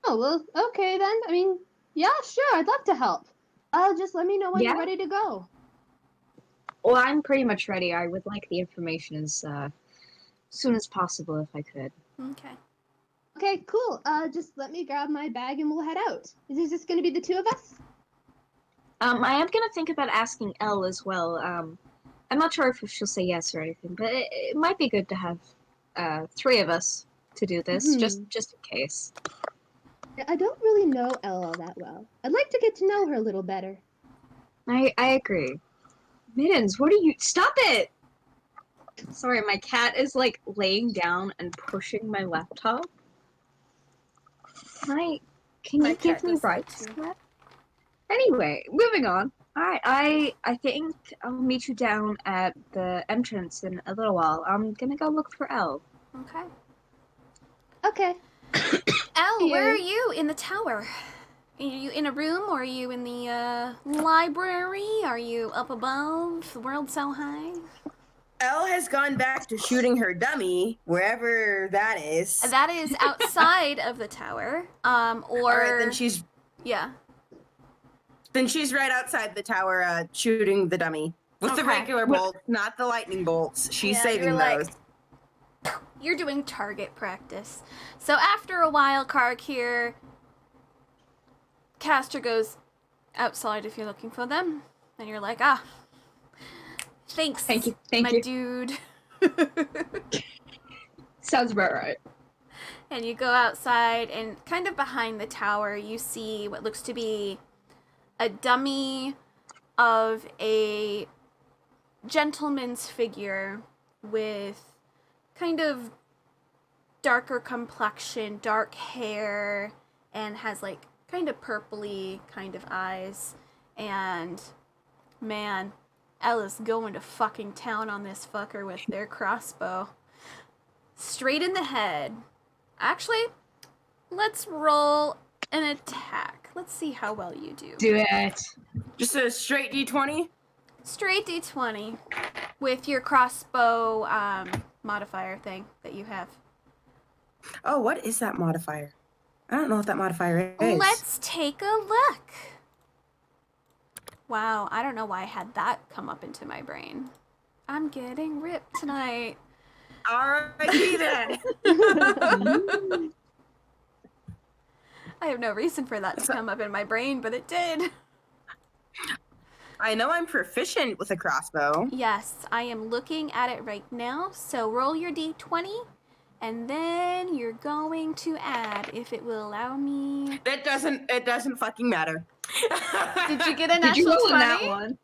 Oh, well, okay then. I mean, yeah, sure, I'd love to help. Just let me know when Yeah? you're ready to go. Well, I'm pretty much ready. I would like the information as soon as possible if I could. Okay. Okay, cool. Just let me grab my bag and we'll head out. Is this just gonna be the two of us? I am gonna think about asking Elle as well. I'm not sure if she'll say yes or anything, but it might be good to have 3 of us to do this, just in case. I don't really know Elle all that well. I'd like to get to know her a little better. I agree. Mittens, what are you? Stop it! Sorry, my cat is like laying down and pushing my laptop. Can My you cat give me does that rights too. to that? Anyway, moving on. Alright, I think I'll meet you down at the entrance in a little while. I'm gonna go look for Elle. Okay. Okay. Elle, where are Yeah. you in the tower? Are you in a room or are you in the library? Are you up above? The world's so high. Elle has gone back to shooting her dummy, wherever that is. That is outside of the tower. Or Alright, then she's yeah. right outside the tower, shooting the dummy. With the Okay. regular bolts, not the lightning bolts. She's Yeah, saving you're like- those. You're doing target practice. So after a while, Kark here, Castor goes outside if you're looking for them. And you're like, thanks, Thank you. my dude. Sounds about right. And you go outside, and kind of behind the tower, you see what looks to be a dummy of a gentleman's figure with kind of darker complexion, dark hair, and has like kind of purpley kind of eyes. And man, Ella's going to fucking town on this fucker with their crossbow. Straight in the head. Actually, let's roll an attack. Let's see how well you do. Do it. Just a straight D20? Straight d20 with your crossbow modifier thing that you have. Oh, what is that modifier? I don't know what that modifier is. Let's take a look. Wow, I don't know why I had that come up into my brain. I'm getting ripped tonight. Alrighty then. I have no reason for that to come up in my brain, but it did. I know I'm proficient with a crossbow. Yes, I am looking at it right now. So roll your d20, and then you're going to add, if it will allow me. It doesn't fucking matter. Did you get a Did you natural roll in 20? that one?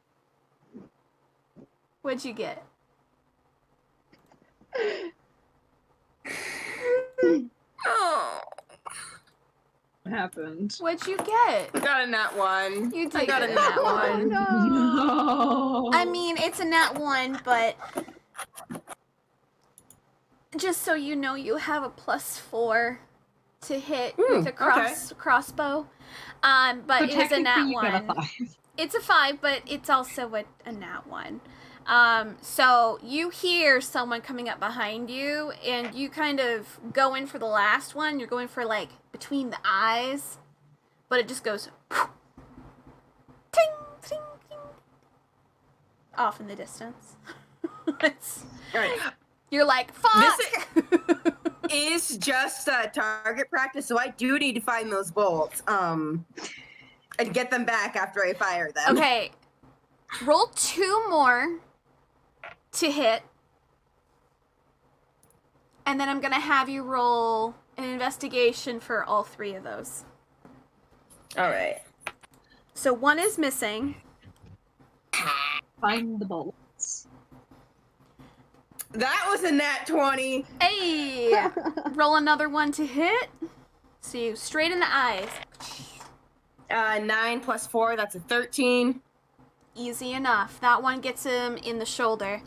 What'd you get? Oh, What happened? What'd you get? I got a nat 1. You I did got get a a nat nat 1. No. I mean, it's a nat 1, but just so you know, you have a +4 to hit with a crossbow. But it is a nat technically you got a 1. 5. It's a 5, but it's also a nat 1. So you hear someone coming up behind you, and you kind of go in for the last one. You're going for like between the eyes, but it just goes ting, ting, ting, off in the distance. Alright. You're like, fuck! Is just target practice, so I do need to find those bolts. And get them back after I fire them. Okay. Roll 2 more to hit. And then I'm going to have you roll an investigation for all 3 of those. Alright. So 1 is missing. Find the bolts. That was a nat 20. Hey! Roll another 1 to hit. So you straight in the eyes. 9 plus 4, that's a 13. Easy enough. That one gets him in the shoulder.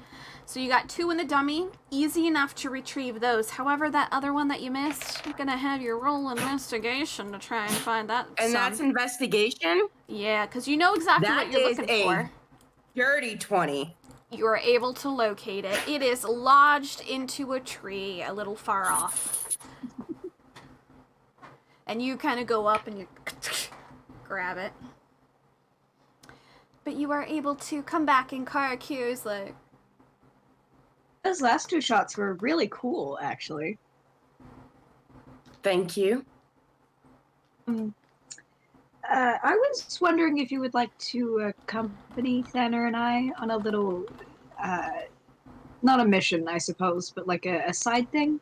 So you got 2 in the dummy. Easy enough to retrieve those. However, that other one that you missed, I'm gonna have you roll investigation to try and find that. And that's investigation? Yeah, because you know exactly That what you're is looking a for. dirty 20. You are able to locate it. It is lodged into a tree a little far off. And you kind of go up and you grab it. But you are able to come back, and Karaku's like, Those last 2 shots were really cool, actually. Thank you. I was wondering if you would like to accompany Thanner and I on a little, not a mission, I suppose, but like a side thing.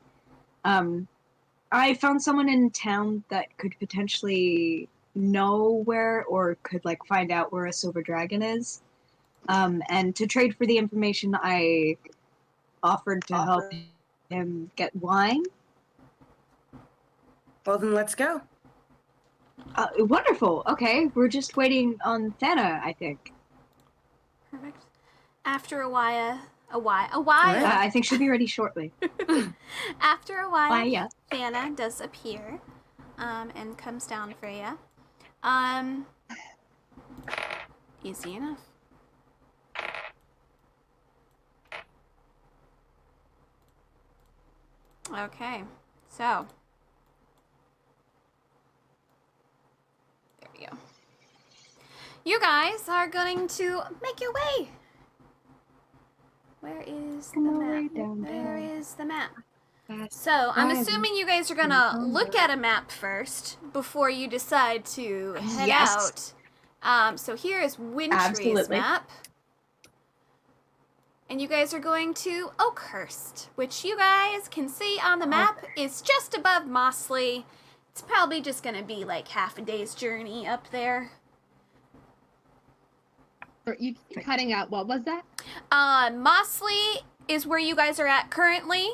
I found someone in town that could potentially know where, or could like find out where a silver dragon is. And to trade for the information, I offered to help him get wine. Well, then let's go. Wonderful. Okay, we're just waiting on Thana, I think. perfect. After a while, I think she'll be ready shortly. after a while, Yeah. Fana does appear, and comes down for you. Easy enough. Okay, so there we go. You guys are going to make your way. Where is the map? Where is the map? So I'm assuming you guys are gonna look at a map first before you decide to head Yes. out. So here is Wintry's Absolutely. map. And you guys are going to Oakhurst, which you guys can see on the map is just above Mossley. It's probably just gonna be like half a day's journey up there. Or you cutting out, what was that? Mossley is where you guys are at currently.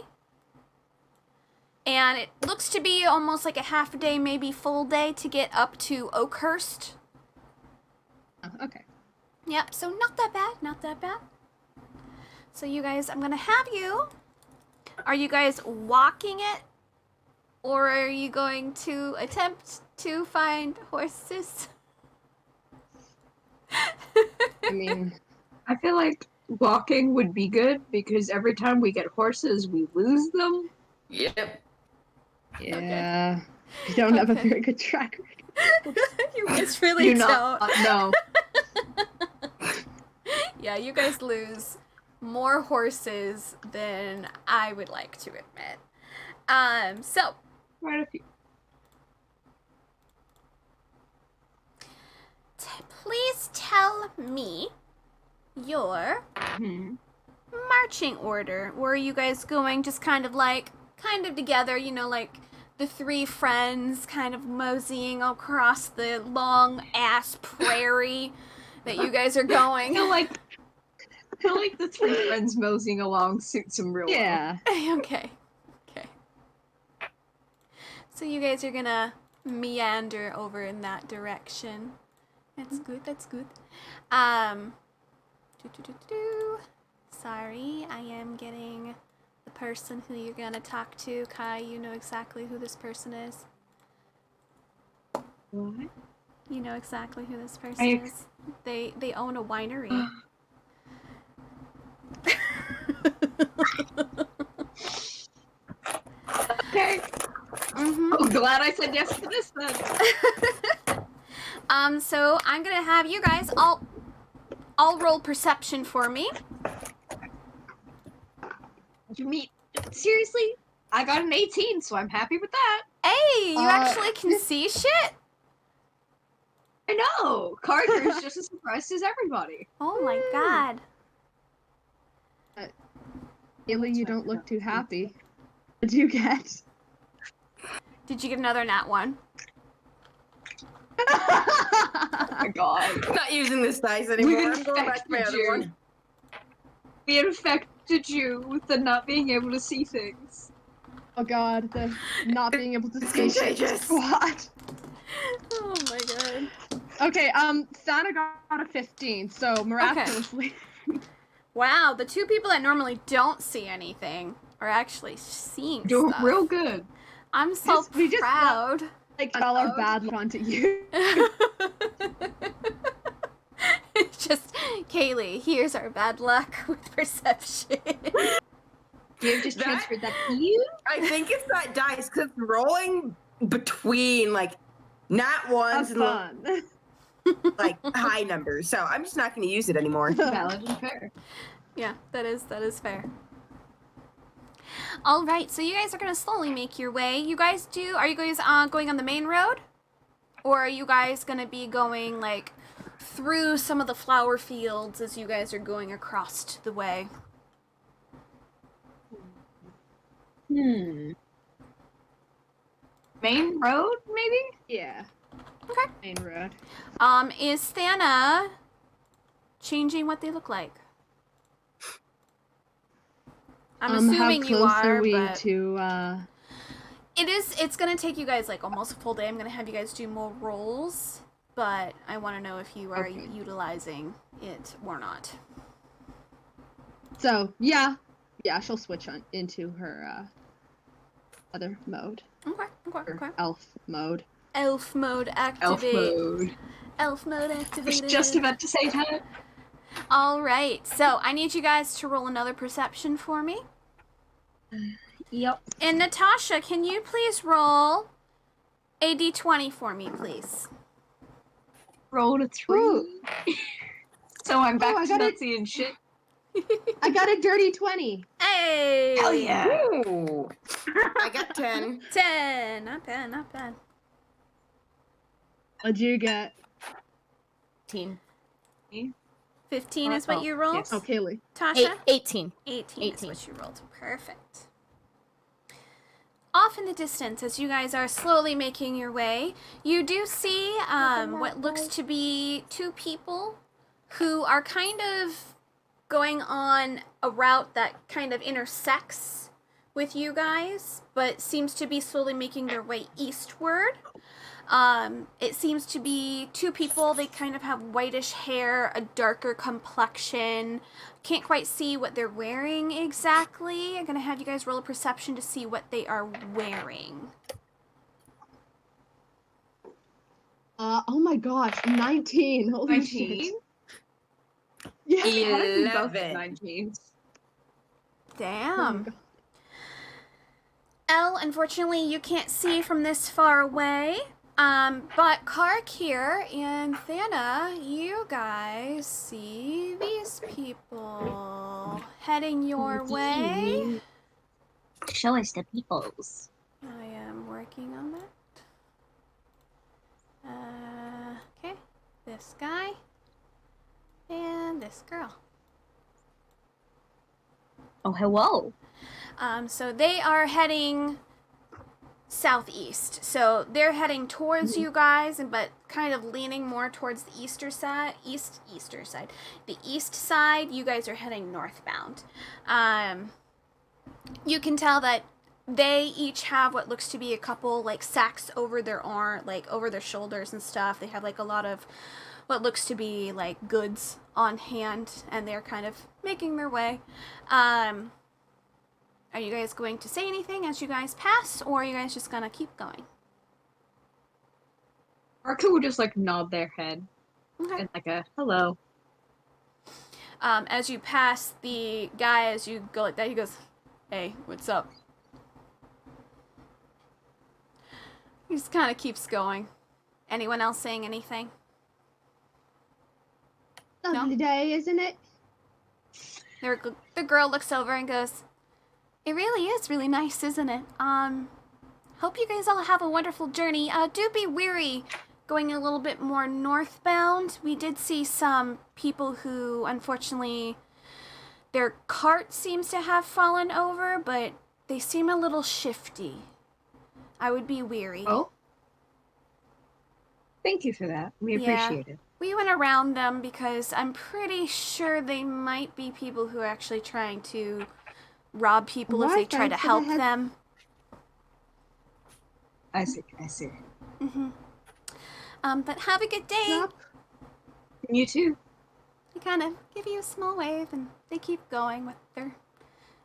And it looks to be almost like a half a day, maybe full day to get up to Oakhurst. Oh, okay. Yep, so not that bad, not that bad. So you guys, I'm gonna have you. Are you guys walking it? Or are you going to attempt to find horses? I mean, I feel like walking would be good because every time we get horses, we lose them. Yep. yeah. You don't have a Okay. very good track record. You guys really Do don't. not know. Yeah, you guys lose more horses than I would like to admit. So Quite a few. please tell me your marching order. Were you guys going just kind of together, you know, like the three friends kind of moseying across the long ass prairie that you guys are going? I feel like the three friends moseying along suits him real well. Yeah. Okay. So you guys are gonna meander over in that direction. That's good, that's good. Sorry, I am getting the person who you're gonna talk to. Kai, you know exactly who this person is. What? You know exactly who this person is. They own a winery. Okay. Mm-hmm. Oh, glad I said yes to this then. So I'm gonna have you guys all roll perception for me. You mean seriously? I got an 18, so I'm happy with that. Hey, you actually can see shit? I know. Carter is just as surprised as everybody. Oh my god. Haley, you don't look too happy. What did you get? Did you get another nat one? Oh my god. I'm not using this dice anymore. We I'm going back to my infected other you. one. We infected you with the not being able to see things. Oh god, the not being able to see shit contagious. squad. Oh my god. Okay, Santa got a 15, so miraculously. Wow, the two people that normally don't see anything are actually seeing Doing stuff. real good. I'm so We just proud. Like, all our bad luck onto you. It's just, Kaylee, here's our bad luck with perception. You just That- transferred that to you? I think it's that dice because rolling between like nat ones Have and fun. like high numbers. So I'm just not going to use it anymore. Valid and fair. Yeah, that is fair. All right, so you guys are gonna slowly make your way. You guys are you guys going on the main road, or are you guys gonna be going like through some of the flower fields as you guys are going across the way? Main road, maybe? Yeah. Okay. Main road. Is Thana changing what they look like? I'm assuming how you close are, we but to, it's gonna take you guys like almost a full day. I'm gonna have you guys do more rolls, but I want to know if you are Okay. utilizing it or not. So, yeah, she'll switch on into her, other mode. Okay. Elf mode. Elf mode Elf activate. mode. Elf mode I was activated. just about to say that. All right, so I need you guys to roll another perception for me. Yep. And Natasha, can you please roll a d20 for me, please? Rolled a 3. Ooh. So I'm back Oh, I to got not it. seeing shit. I got a dirty 20. Hey! Hell yeah. Ooh. I got 10. 10. Not bad, not bad. What'd you get? 15 is what Oh, you rolled? yes. Oh, Kaylee. Tasha? 18. 18 is 18. what you rolled. Perfect. Off in the distance, as you guys are slowly making your way, you do see what looks to be two people who are kind of going on a route that kind of intersects with you guys, but seems to be slowly making their way eastward. It seems to be two people. They kind of have whitish hair, a darker complexion. Can't quite see what they're wearing exactly. I'm gonna have you guys roll a perception to see what they are wearing. Oh my gosh, 19. Holy 19? shit. Yeah. How did we both 11. get 19s? Oh my Damn. god. Elle, unfortunately, you can't see from this far away. But Kark here and Thana, you guys see these people heading your way. Show us the peoples. I am working on that. Okay. This guy. And this girl. Oh, hello. So they are heading southeast. So they're heading towards you guys, but kind of leaning more towards the eastern side. The east side, you guys are heading northbound. You can tell that they each have what looks to be a couple like sacks over their arm, like over their shoulders and stuff. They have like a lot of what looks to be like goods on hand, and they're kind of making their way. Are you guys going to say anything as you guys pass, or are you guys just gonna keep going? Arca would just like nod their head Okay. and like a hello. As you pass the guy, as you go like that, he goes, "Hey, what's up?" He just kind of keeps going. Anyone else saying anything? Lovely day, isn't it? The girl looks over and goes, "It really is really nice, isn't it? Hope you guys all have a wonderful journey. Do be wary going a little bit more northbound. We did see some people who, unfortunately, their cart seems to have fallen over, but they seem a little shifty. I would be weary." Oh. Thank you for that. We Yeah. appreciate it. We went around them because I'm pretty sure they might be people who are actually trying to rob people if they Right, try to thanks for the help heads- them. I see. But have a good day. Yep. You too. They kind of give you a small wave, and they keep going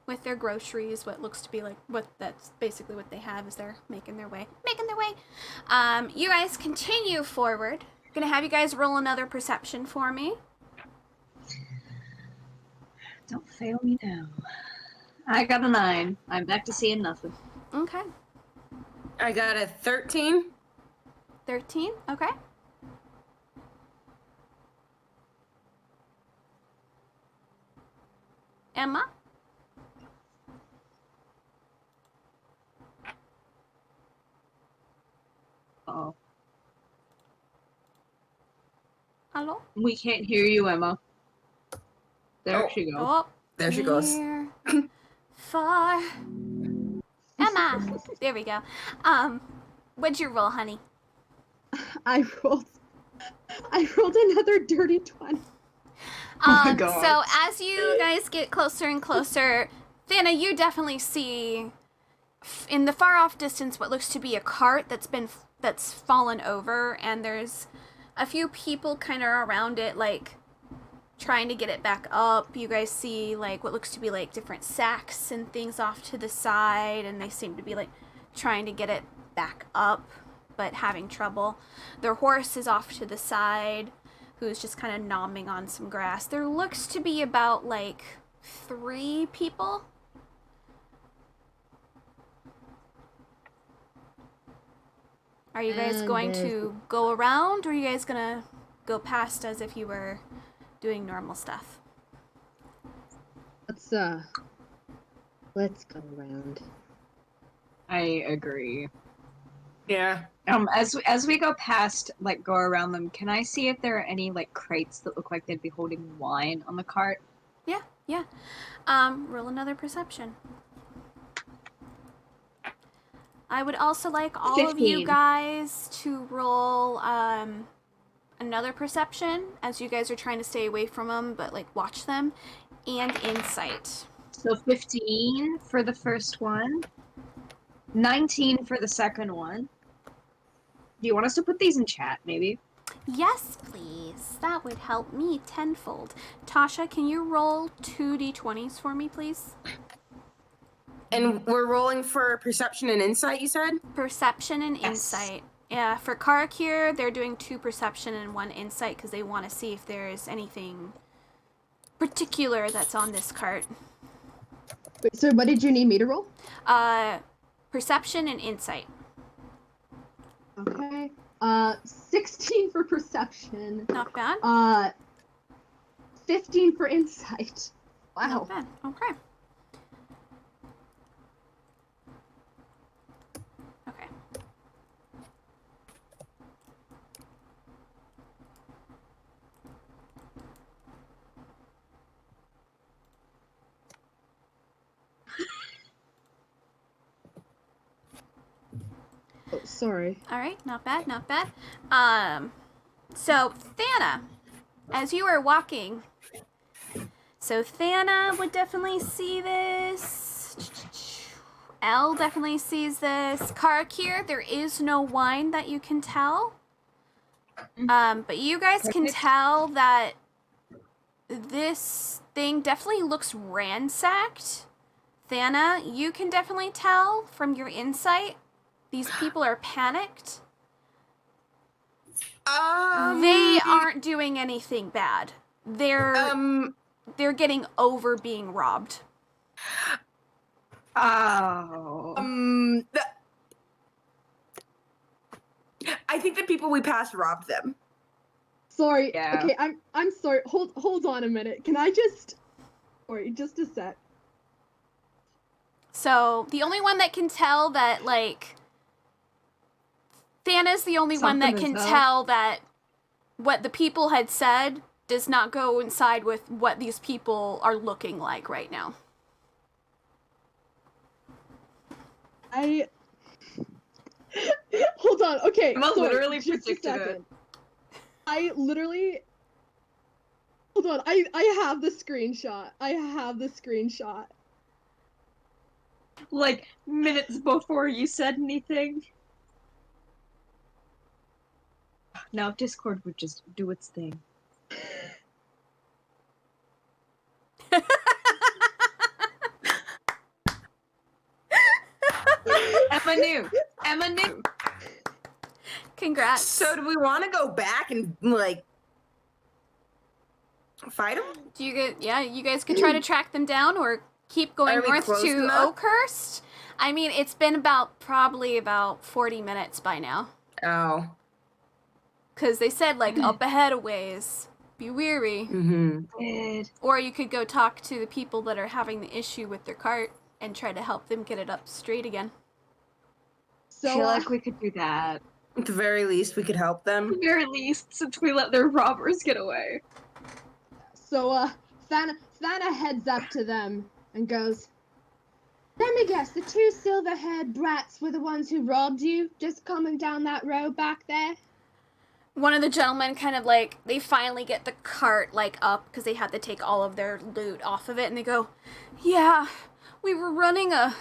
with their groceries. What looks to be like that's basically what they have is they're making their way. You guys continue forward. Gonna have you guys roll another perception for me. Don't fail me now. I got a 9. I'm back to seeing nothing. Okay. I got a 13. 13. Okay. Emma. Oh, Hello. we can't hear you, Emma. There Oh. she goes. Oh, There she goes. near, far. Emma. There we go. What'd you roll, honey? I rolled another dirty 20. Oh my God. So as you guys get closer and closer, Thana, you definitely see in the far off distance what looks to be a cart that's fallen over, and there's a few people kind of around it, like trying to get it back up. You guys see like what looks to be like different sacks and things off to the side, and they seem to be like trying to get it back up, but having trouble. Their horse is off to the side, who's just kind of nomming on some grass. There looks to be about like 3 people. Are you guys And going there's- to go around, or are you guys gonna go past as if you were doing normal stuff? Let's go around. I agree. Yeah. As we go past, like go around them, can I see if there are any like crates that look like they'd be holding wine on the cart? Yeah. Roll another perception. I would also like all of you 15. guys to roll another perception as you guys are trying to stay away from them, but like watch them, and insight. So 15 for the first one, 19 for the second one. Do you want us to put these in chat, maybe? Yes, please. That would help me tenfold. Tasha, can you roll 2d20s for me, please? And we're rolling for perception and insight, you said? Perception and Yes. insight. Yeah, for Karakir, they're doing 2 perception and 1 insight because they want to see if there's anything particular that's on this cart. Wait, so what did you need me to roll? Perception and insight. Okay. 16 for perception. Not bad. 15 for insight. Wow. Not bad. Okay. Okay. Oh, sorry. All right, not bad, not bad. So Thana, as you are walking, so Thana would definitely see this. Elle definitely sees this. Karakir, there is no wine that you can tell. But you guys can Perfect. tell that this thing definitely looks ransacked. Thana, you can definitely tell from your insight. These people are panicked. They aren't doing anything bad. They're getting over being robbed. Oh. I think the people we passed robbed them. Sorry. Yeah. Okay, I'm sorry. Hold on a minute. Can I just Sorry, just a sec. So the only one that can tell that, like, Thana's the only one that Something can is up. tell that what the people had said does not go inside with what these people are looking like right now. I Hold on. Okay. Emma sorry, literally just a predicted it. second. I literally Hold on. I have the screenshot. I have the screenshot. Like, minutes before you said anything. Now, if Discord would just do its thing. Emma knew. Emma knew. Congrats. So do we want to go back and, like, fight them? Do you get? Yeah, you guys could try to track them down or keep going Are we north close to enough? Oakhurst. I mean, it's been probably about 40 minutes by now. Oh. Because they said, like, up ahead a ways. Be weary. Mm-hmm. Or you could go talk to the people that are having the issue with their cart and try to help them get it up straight again. I So feel like we could do that. At the very least, we could help At them. the very least, since we let their robbers get away. Thana heads up to them and goes, "Let me guess, the 2 silver-haired brats were the ones who robbed you, just coming down that road back there?" One of the gentlemen kind of, like, they finally get the cart, like, up because they had to take all of their loot off of it, and they go, "Yeah, we were running a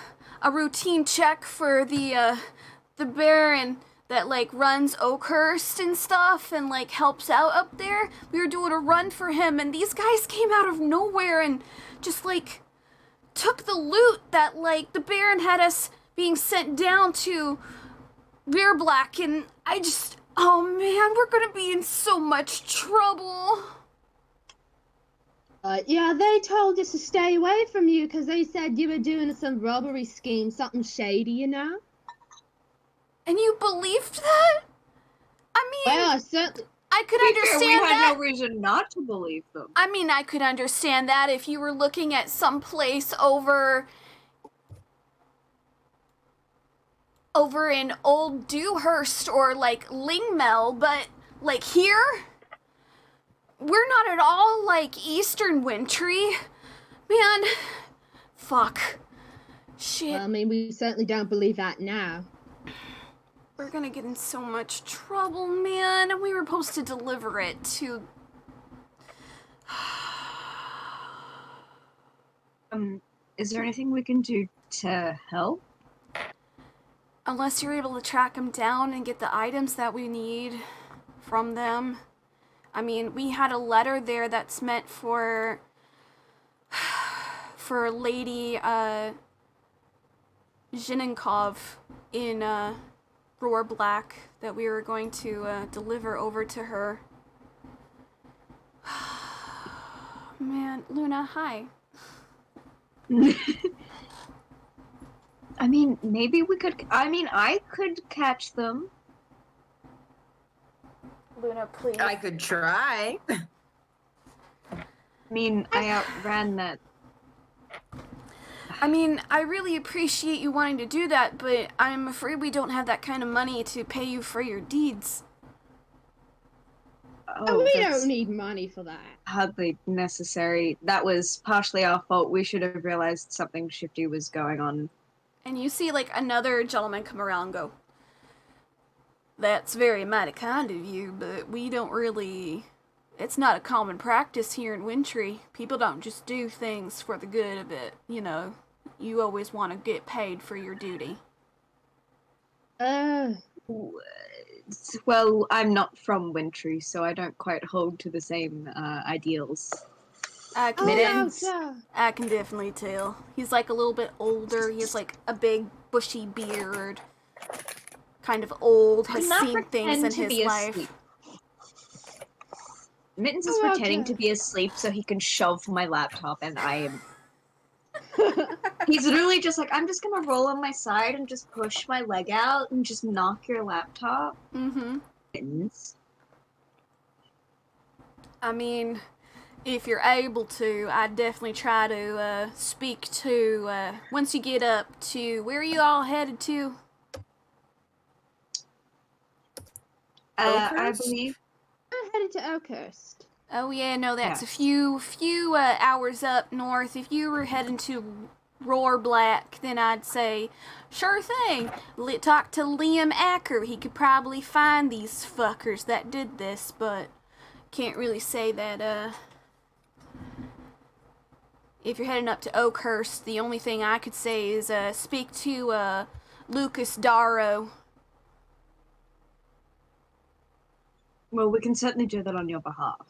routine check for the Baron that, like, runs Oakhurst and stuff and, like, helps out up there. We were doing a run for him, and these guys came out of nowhere and just, like, took the loot that, like, the Baron had us being sent down to Beer Black, and I just, oh man, we're gonna be in so much trouble." Yeah, they told us to stay away from you because they said you were doing some robbery scheme, something shady, you know? And you believed that? I mean, Well, certainly. I could We understand had that. no reason not to believe them. I mean, I could understand that if you were looking at some place over in Old Dewhurst or, like, Lingmel, but, like, here, we're not at all like Eastern Wintry. Man, fuck. Shit. Well, I mean, we certainly don't believe that now. We're gonna get in so much trouble, man. And we were supposed to deliver it to... Is there anything we can do to help? Unless you're able to track them down and get the items that we need from them. I mean, we had a letter there that's meant for Lady Zhininkov in Roar Black that we were going to deliver over to her. Man, Luna, hi. I mean, maybe we could. I could catch them. Luna, please. I could try. I mean, I outran that. I mean, I really appreciate you wanting to do that, but I'm afraid we don't have that kind of money to pay you for your deeds. Oh, we that's don't need money for that. hardly necessary. That was partially our fault. We should have realized something shifty was going on. And you see, like, another gentleman come around and go, "That's very mighty kind of you, but we don't really... It's not a common practice here in Wintry. People don't just do things for the good of it, you know. You always want to get paid for your duty." Well, I'm not from Wintry, so I don't quite hold to the same ideals. I can, Mittens? I can definitely tell. He's like a little bit older. He has like a big bushy beard. Kind of old, has seen things in his life. Mittens is pretending to be asleep so he can shove my laptop, and I am... He's literally just like, I'm just gonna roll on my side and just push my leg out and just knock your laptop. Mm-hmm. Mittens. I mean, if you're able to, I'd definitely try to speak to, once you get up to, where are you all headed to? I believe... I'm headed to Oakhurst. Oh yeah, no, that's Yes. a few hours up north. If you were heading to Roar Black, then I'd say, sure thing. Talk to Liam Acker. He could probably find these fuckers that did this, but can't really say that, if you're heading up to Oakhurst, the only thing I could say is, speak to, Lucas Darrow. Well, we can certainly do that on your behalf.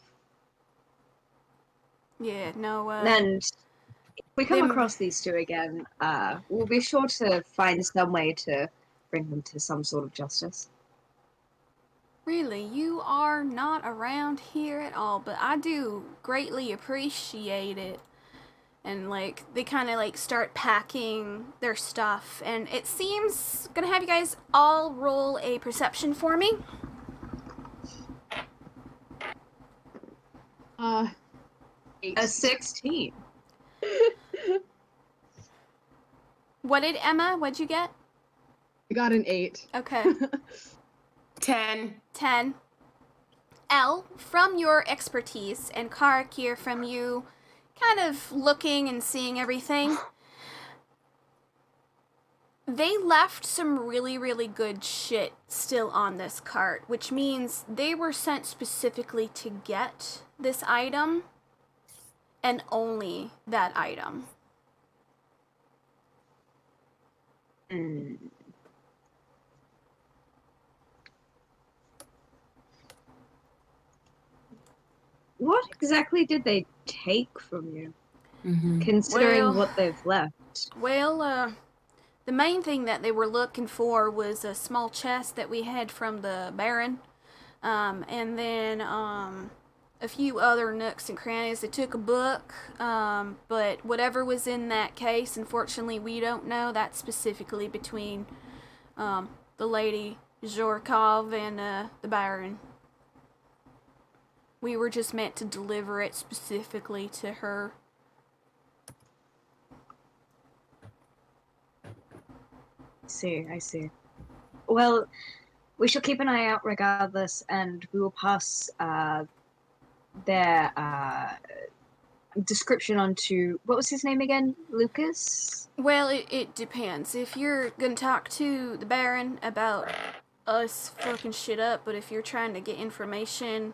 Yeah, no, And if we come across these two again, we'll be sure to find some way to bring them to some sort of justice. Really, you are not around here at all, but I do greatly appreciate it. And, like, they kind of, like, start packing their stuff. And it seems... Gonna have you guys all roll a perception for me. A 16. What did Emma? What'd you get? I got an 8. Okay. 10. 10. Elle, from your expertise, and Karakir, from you kind of looking and seeing everything, they left some really, really good shit still on this cart, which means they were sent specifically to get this item, and only that item. Mm. What exactly did they take from you, considering Well- what they've left? Well, the main thing that they were looking for was a small chest that we had from the Baron, and then, a few other nooks and crannies. They took a book, but whatever was in that case, unfortunately, we don't know. That's specifically between, the Lady Zhorkov and, the Baron. We were just meant to deliver it specifically to her. I see. Well, we shall keep an eye out regardless, and we will pass their description onto... What was his name again? Lucas? Well, it depends. If you're gonna talk to the Baron about us fucking shit up, but if you're trying to get information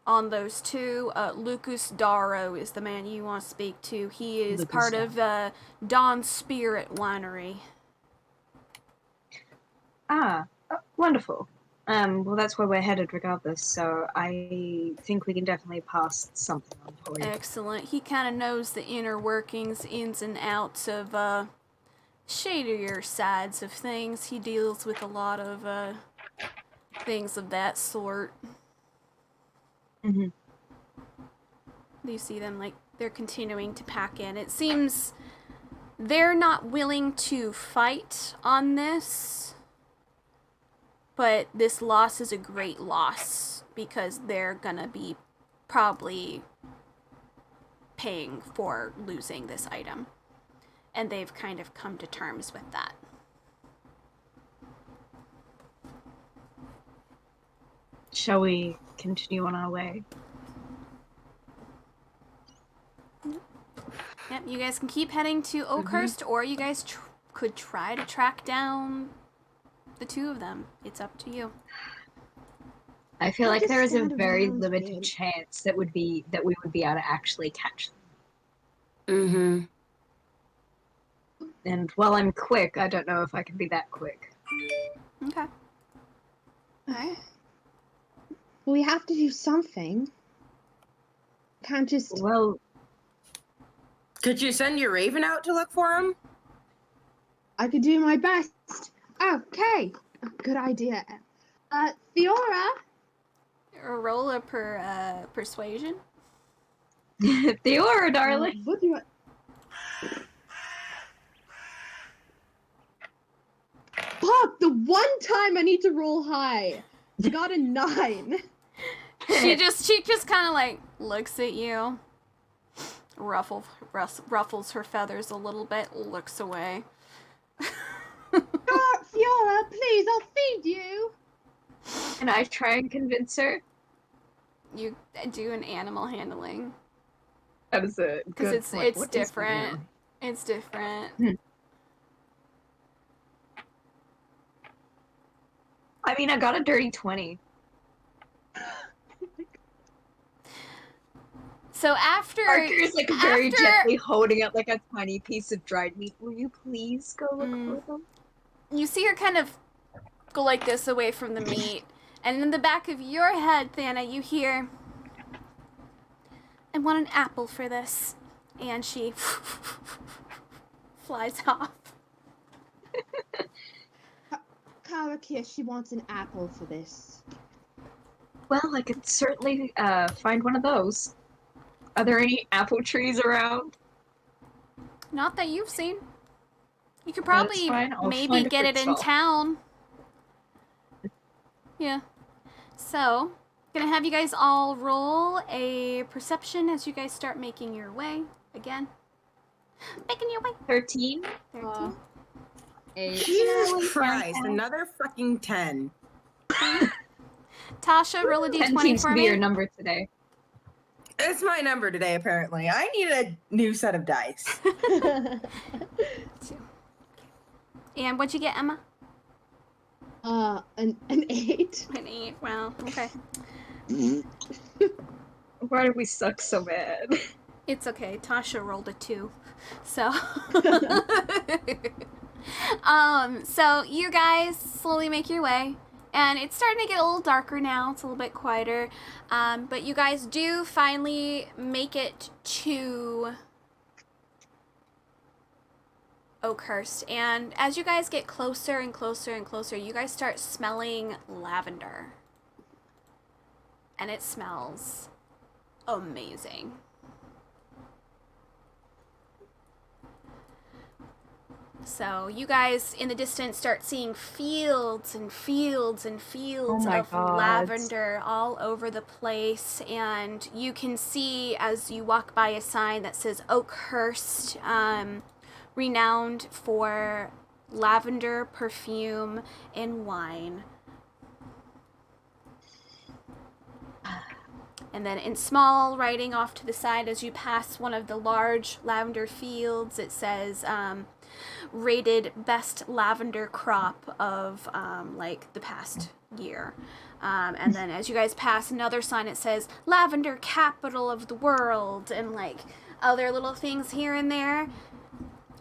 on those two. Lucas Darrow is the man you want to speak to. He is Lucas part of Dawn Spirit Winery. Wonderful. Well, that's where we're headed regardless, so I think we can definitely pass something on for you. Excellent. He kind of knows the inner workings, ins and outs of shadier sides of things. He deals with a lot of things of that sort. Mm-hmm. You see them, like, they're continuing to pack in. It seems they're not willing to fight on this, but this loss is a great loss because they're gonna be probably paying for losing this item. And they've kind of come to terms with that. Shall we continue on our way? Yep, you guys can keep heading to Oakhurst, or you guys could try to track down the two of them. It's up to you. I feel I'll like just there is a stand very around limited it. chance that we would be able to actually catch them. Mm-hmm. And while I'm quick, I don't know if I can be that quick. Okay. Alright. We have to do something. Can't just. Well, Could you send your raven out to look for him? I could do my best. Okay. Good idea. Fiora. Roll a persuasion. Theora, darling. What do you want? Fuck! The one time I need to roll high. I got a 9. She just kind of like looks at you, ruffles her feathers a little bit, looks away. Fiora, please, I'll feed you. And I try and convince her. You do an animal handling That is a because good it's point. it's What is different. now? It's different. I mean, I got a dirty 20. So after Parker is like very after- gently holding up like a tiny piece of dried meat. Will you please go look for them? you see her kind of go like this away from the meat, and in the back of your head, Thana, you hear, "I want an apple for this," and she flies off. Karakia, she wants an apple for this. Well, I could certainly find one of those. Are there any apple trees around? Not that you've seen. You could That's probably fine. I'll maybe find a get fruit it in stall. town. Yeah. So, gonna have you guys all roll a perception as you guys start making your way again. Making your way. 13? 13. 8. Jesus Christ, another fucking 10. Tasha, roll a 10 d20 seems for to be me. your number today. It's my number today, apparently. I need a new set of dice. And what'd you get, Emma? An 8. An 8. Wow. Okay. Why do we suck so bad? It's okay. Tasha rolled a 2. So. So you guys slowly make your way. And it's starting to get a little darker now. It's a little bit quieter. But you guys do finally make it to Oakhurst. And as you guys get closer and closer and closer, you guys start smelling lavender. And it smells amazing. So you guys in the distance start seeing fields and fields and fields my of God. lavender all over the place, and you can see as you walk by a sign that says Oakhurst, renowned for lavender perfume and wine. And then in small writing off to the side as you pass one of the large lavender fields, it says, rated best lavender crop of like the past year. And then as you guys pass another sign, it says lavender capital of the world, and like other little things here and there.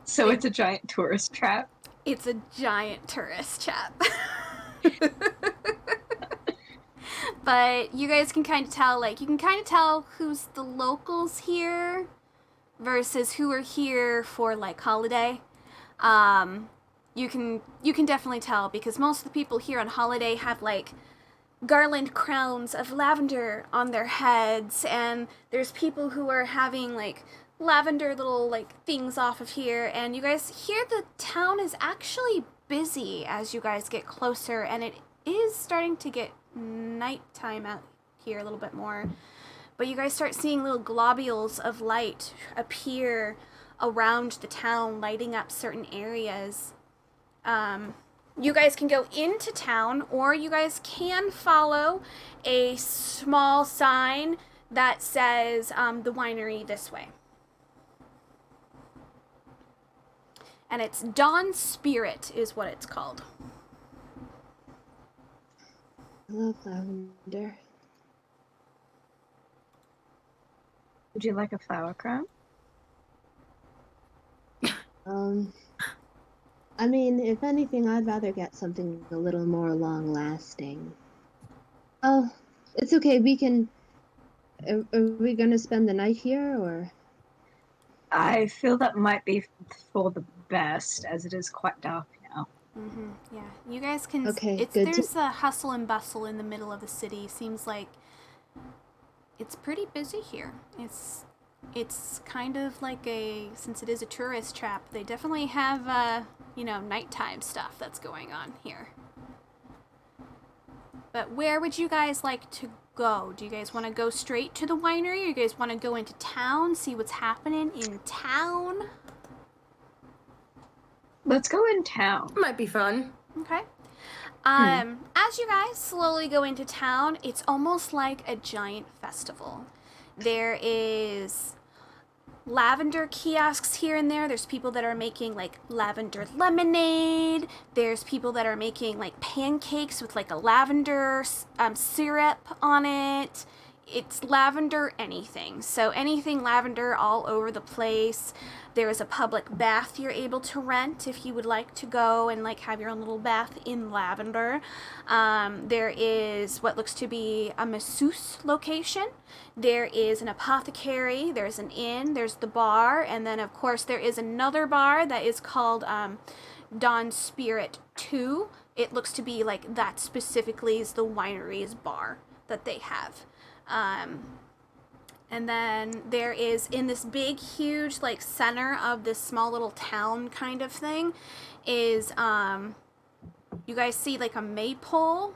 So it's a giant tourist trap. It's a giant tourist trap. But you guys can kind of tell, like, you can kind of tell who's the locals here versus who are here for, like, holiday. You can definitely tell, because most of the people here on holiday have, like, garland crowns of lavender on their heads, and there's people who are having, like, lavender little, like, things off of here, and you guys hear the town is actually busy as you guys get closer, and it is starting to get nighttime out here a little bit more. But you guys start seeing little globules of light appear around the town, lighting up certain areas. You guys can go into town, or you guys can follow a small sign that says the winery this way. And it's Dawn Spirit is what it's called. I love lavender. Would you like a flower crown? I mean, if anything, I'd rather get something a little more long-lasting. Oh, it's okay. We can. Are we gonna spend the night here, or? I feel that might be for the best, as it is quite dark now. Mm-hmm. Yeah, you guys can. Okay, good There's a hustle and bustle in the middle of the city. Seems like it's pretty busy here. It's kind of like since it is a tourist trap, they definitely have nighttime stuff that's going on here. But where would you guys like to go? Do you guys want to go straight to the winery, or you guys want to go into town, see what's happening in town? Let's go in town. Might be fun. Okay. As you guys slowly go into town, it's almost like a giant festival. There is lavender kiosks here and there. There's people that are making like lavender lemonade. There's people that are making like pancakes with like a lavender syrup on it. It's lavender anything. So anything lavender all over the place. There is a public bath you're able to rent if you would like to go and like have your own little bath in lavender. There is what looks to be a masseuse location. There is an apothecary. There's an inn. There's the bar. And then, of course, there is another bar that is called Dawn Spirit 2. It looks to be like that specifically is the winery's bar that they have. And then there is, in this big, huge, like, center of this small little town kind of thing, is, you guys see, like, a maypole,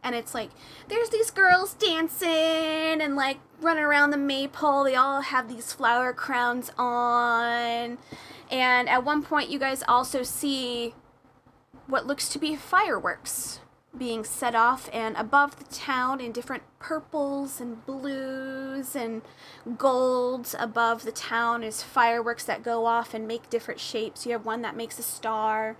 and it's, like, there's these girls dancing and, like, running around the maypole. They all have these flower crowns on, and at one point you guys also see what looks to be fireworks being set off, and above the town in different purples and blues and golds above the town is fireworks that go off and make different shapes. You have one that makes a star,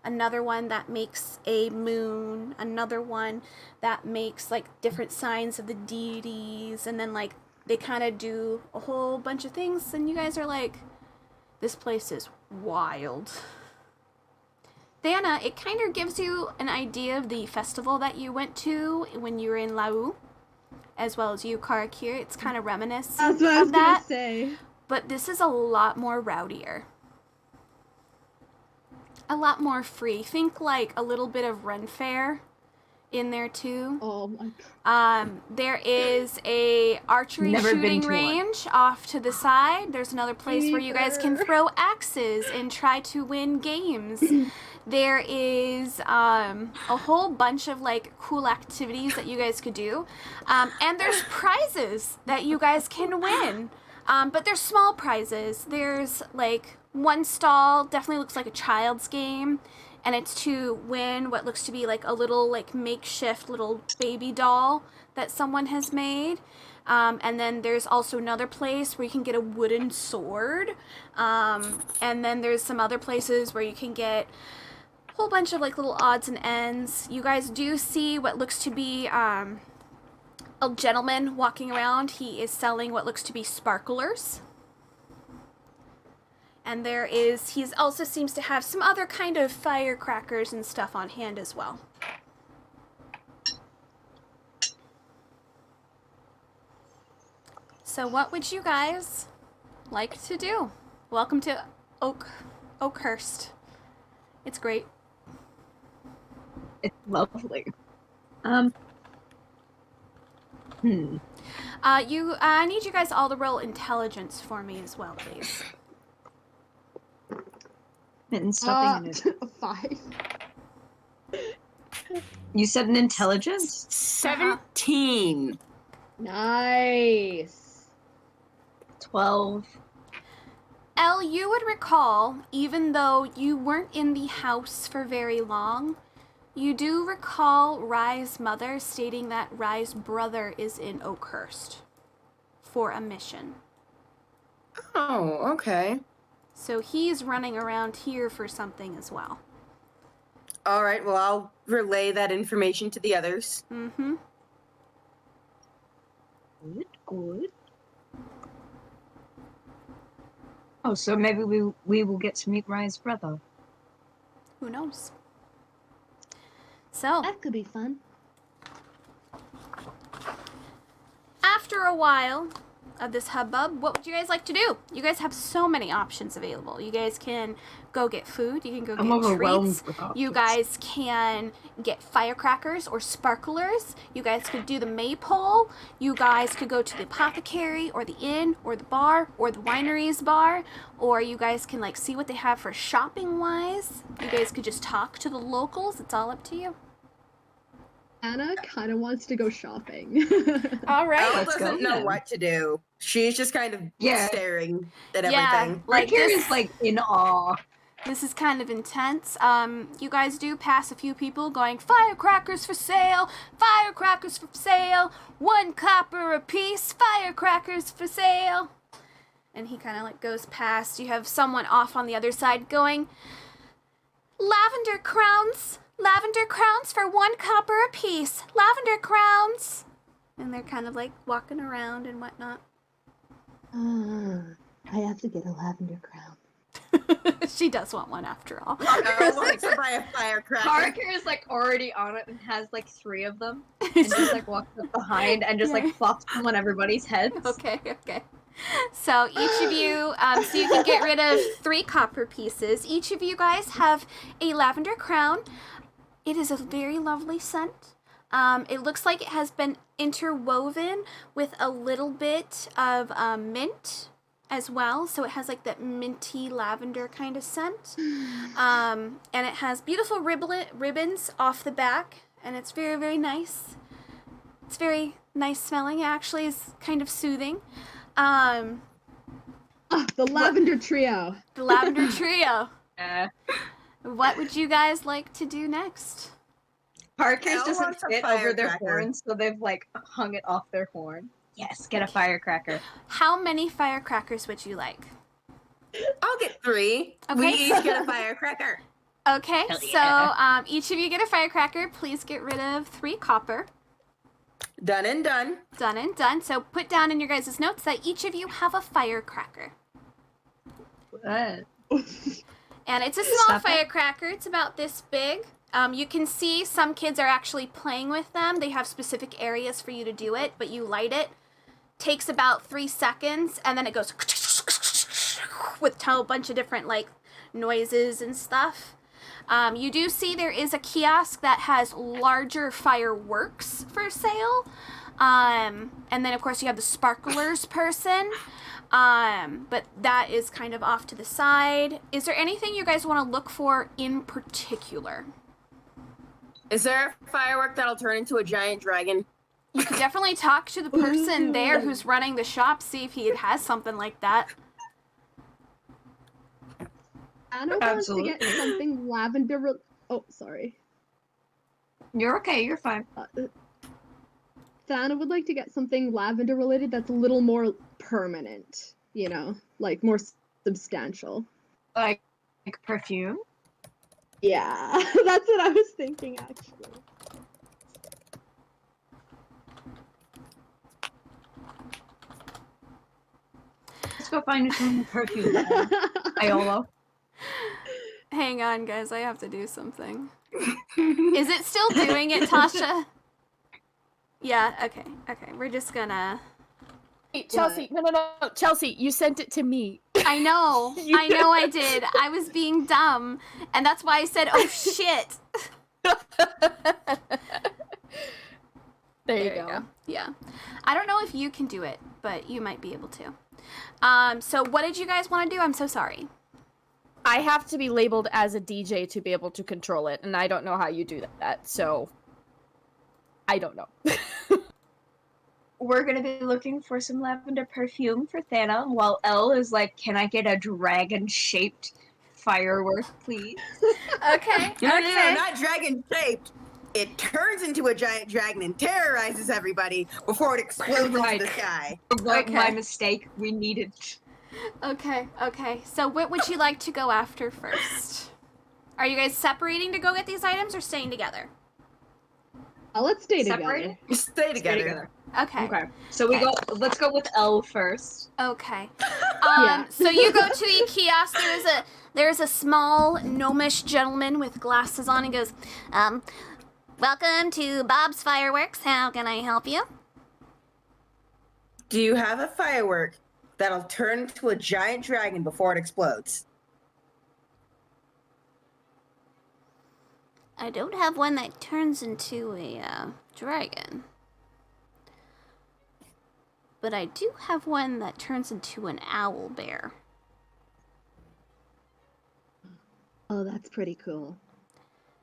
another one that makes a moon, another one that makes like different signs of the deities, and then like they kind of do a whole bunch of things, and you guys are like, this place is wild. Dana, it kind of gives you an idea of the festival that you went to when you were in Lau, as well as you, Karakir. It's kind of reminiscent That's what I was of that, gonna say. but this is a lot more rowdier. A lot more free. Think like a little bit of Ren Fair in there too. Oh my god. There is a archery Never been shooting to one. range off to the side. There's another place where you guys can throw axes and try to win games. There is a whole bunch of like cool activities that you guys could do, and there's prizes that you guys can win, but they're small prizes. There's like one stall, definitely looks like a child's game. and it's to win what looks to be like a little like makeshift little baby doll that someone has made. And then there's also another place where you can get a wooden sword. And then there's some other places where you can get a whole bunch of like little odds and ends. You guys do see what looks to be a gentleman walking around. He is selling what looks to be sparklers. And he also seems to have some other kind of firecrackers and stuff on hand as well. So what would you guys like to do? Welcome to Oakhurst. It's great. It's lovely. I need you guys all to roll intelligence for me as well, please. And something in it. 5. You said an intelligence? 17. Nice. 12. Elle, you would recall, even though you weren't in the house for very long, you do recall Rye's mother stating that Rye's brother is in Oakhurst for a mission. Oh, okay. So he's running around here for something as well. All right, well, I'll relay that information to the others. Mm-hmm. Good. Oh, so maybe we will get to meet Ryan's brother. Who knows? So, That could be fun. after a while of this hubbub, what would you guys like to do? You guys have so many options available. You guys can go get food. You can go I'm get overwhelmed treats. with options. You guys can get firecrackers or sparklers. You guys could do the maypole. You guys could go to the apothecary or the inn or the bar or the winery's bar. Or you guys can like see what they have for shopping wise. You guys could just talk to the locals. It's all up to you. Anna kind of wants to go shopping. All right. Elle Let's go doesn't know then. what to do. She's just kind of Yeah. staring at Yeah, everything. like Here this, is like in awe. this is kind of intense. You guys do pass a few people going, firecrackers for sale, firecrackers for sale, 1 copper a piece, firecrackers for sale. And he kind of like goes past. You have someone off on the other side going, lavender crowns for 1 copper a piece, lavender crowns. And they're kind of like walking around and whatnot. I have to get a lavender crown. She does want one after all. Elle wants to buy a firecracker. Parker is like already on it and has like 3 of them, and just like walks up behind and just like flops them on everybody's heads. Okay. So each of you, so you can get rid of 3 copper pieces. Each of you guys have a lavender crown. It is a very lovely scent. It looks like it has been interwoven with a little bit of mint as well. So it has like that minty lavender kind of scent. And it has beautiful ribbons off the back. And it's very, very nice. It's very nice smelling. It actually is kind of soothing. The lavender trio. The lavender trio. What? What would you guys like to do next? Parker's Elle doesn't wants a fit over their firecracker. horns, so they've like hung it off their horn. Yes, get a firecracker. How many firecrackers would you like? I'll get 3. Okay. We each get a firecracker. Okay, Hell so yeah. each of you get a firecracker. Please get rid of 3 copper. Done and done. Done and done. So put down in your guys' notes that each of you have a firecracker. What? And it's a small Stop it. firecracker. It's about this big. You can see some kids are actually playing with them. They have specific areas for you to do it, but you light it. Takes about 3 seconds, and then it goes with a whole bunch of different like noises and stuff. You do see there is a kiosk that has larger fireworks for sale. And then, of course, you have the sparklers person. But that is kind of off to the side. Is there anything you guys want to look for in particular? Is there a firework that'll turn into a giant dragon? You could definitely talk to the person there who's running the shop, see if he has something like that. Anna wants to Absolutely. get something lavender Oh, sorry. You're okay. You're fine. Thana would like to get something lavender related that's a little more permanent, like more substantial. Like perfume. Yeah, that's what I was thinking actually. Let's go find some perfume. Iolo. Hang on, guys. I have to do something. Is it still doing it, Tasha? Yeah, okay. Okay, we're just gonna... Wait, Chelsea, no. Chelsea, you sent it to me. I know. I know I did. I was being dumb. And that's why I said, oh, shit. There you go. Yeah. I don't know if you can do it, but you might be able to. So what did you guys want to do? I'm so sorry. I have to be labeled as a DJ to be able to control it, and I don't know how you do that, so I don't know. We're gonna be looking for some lavender perfume for Thana, while Elle is like, "Can I get a dragon-shaped firework, please?" Okay. No, not dragon shaped. It turns into a giant dragon and terrorizes everybody before it explodes Right. into the sky. Okay. My mistake. We needed. Okay. So what would you like to go after first? Are you guys separating to go get these items or staying together? Let's stay Separated? together. Stay together. Okay. Okay. So we go. Let's go with Elle first. Okay. Yeah. So you go to the kiosk. There's a small gnomish gentleman with glasses on. He goes, welcome to Bob's Fireworks. How can I help you? Do you have a firework that'll turn into a giant dragon before it explodes? I don't have one that turns into a dragon. But I do have one that turns into an owl bear. Oh, that's pretty cool.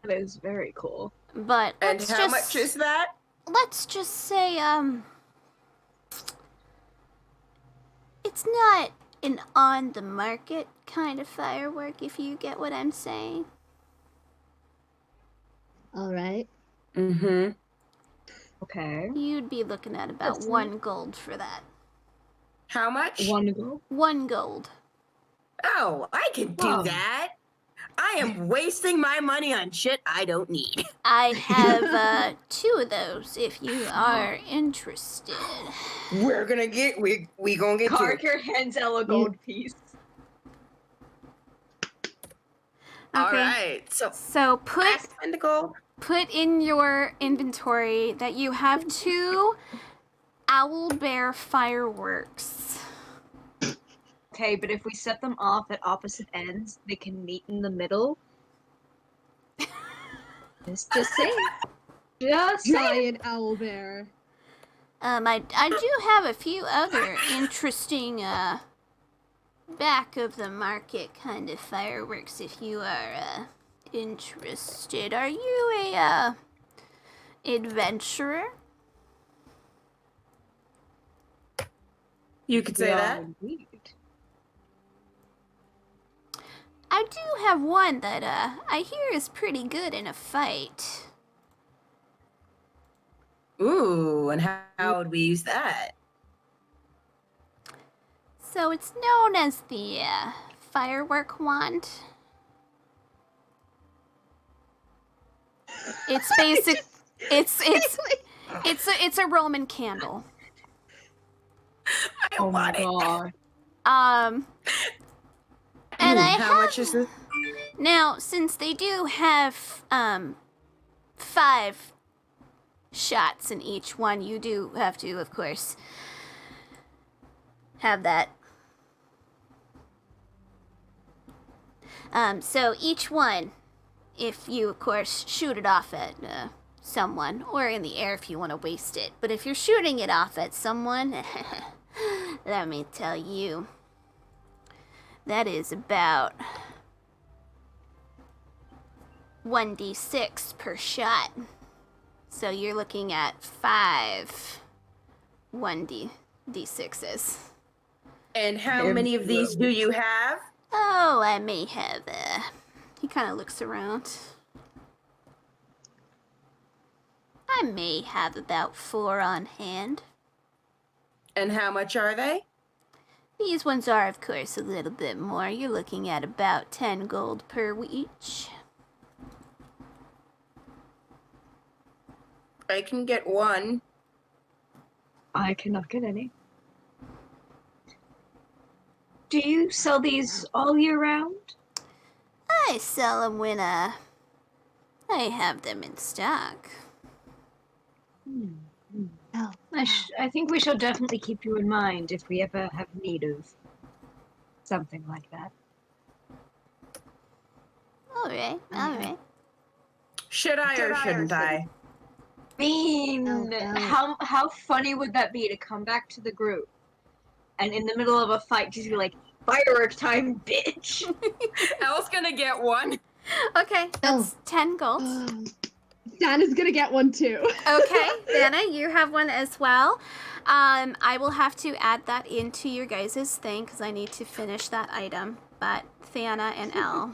That is very cool. But And how much is that? let's just say, it's not an on-the-market kind of firework, if you get what I'm saying. All right. Mm-hmm. Okay. You'd be looking at about That's 1 gold for that. How much? One to go. 1 gold. Oh, I can do Whoa. that. I am wasting my money on shit I don't need. I have 2 of those if you are interested. We're gonna get we gonna get Parker hands Elle a gold piece. All Okay. right. So So put in your inventory that you have 2 owl bear fireworks. Okay, but if we set them off at opposite ends, they can meet in the middle. Just say. Just say. Giant owl bear. I do have a few other interesting back of the market kind of fireworks if you are interested. Are you a adventurer? you could say that. Indeed. I do have one that I hear is pretty good in a fight. Ooh, and how would we use that? So it's known as the firework wand. It's basic. It's a Roman candle. I Oh my want it. god. And I How have, much is this? now, since they do have 5 shots in each one, you do have to, of course, have that. So each one, if you, of course, shoot it off at someone, or in the air if you want to waste it. But if you're shooting it off at someone, let me tell you, that is about 1d6 per shot. So you're looking at 5 1d6s. And how many of these do you have? Oh, I may have, he kind of looks around. I may have about 4 on hand. And how much are they? These ones are, of course, a little bit more. You're looking at about 10 gold per each. I can get one. I cannot get any. Do you sell these all year round? I sell them when, I have them in stock. Oh, I think we shall definitely keep you in mind if we ever have need of something like that. Alright, alright. Should I or shouldn't I? How funny would that be to come back to the group and in the middle of a fight just be like, firework time, bitch! Elle's gonna get one. Okay, that's 10 gold. Dana's gonna get one too. Okay, Vanna, you have one as well. I will have to add that into your guys' thing because I need to finish that item. But Thana and Elle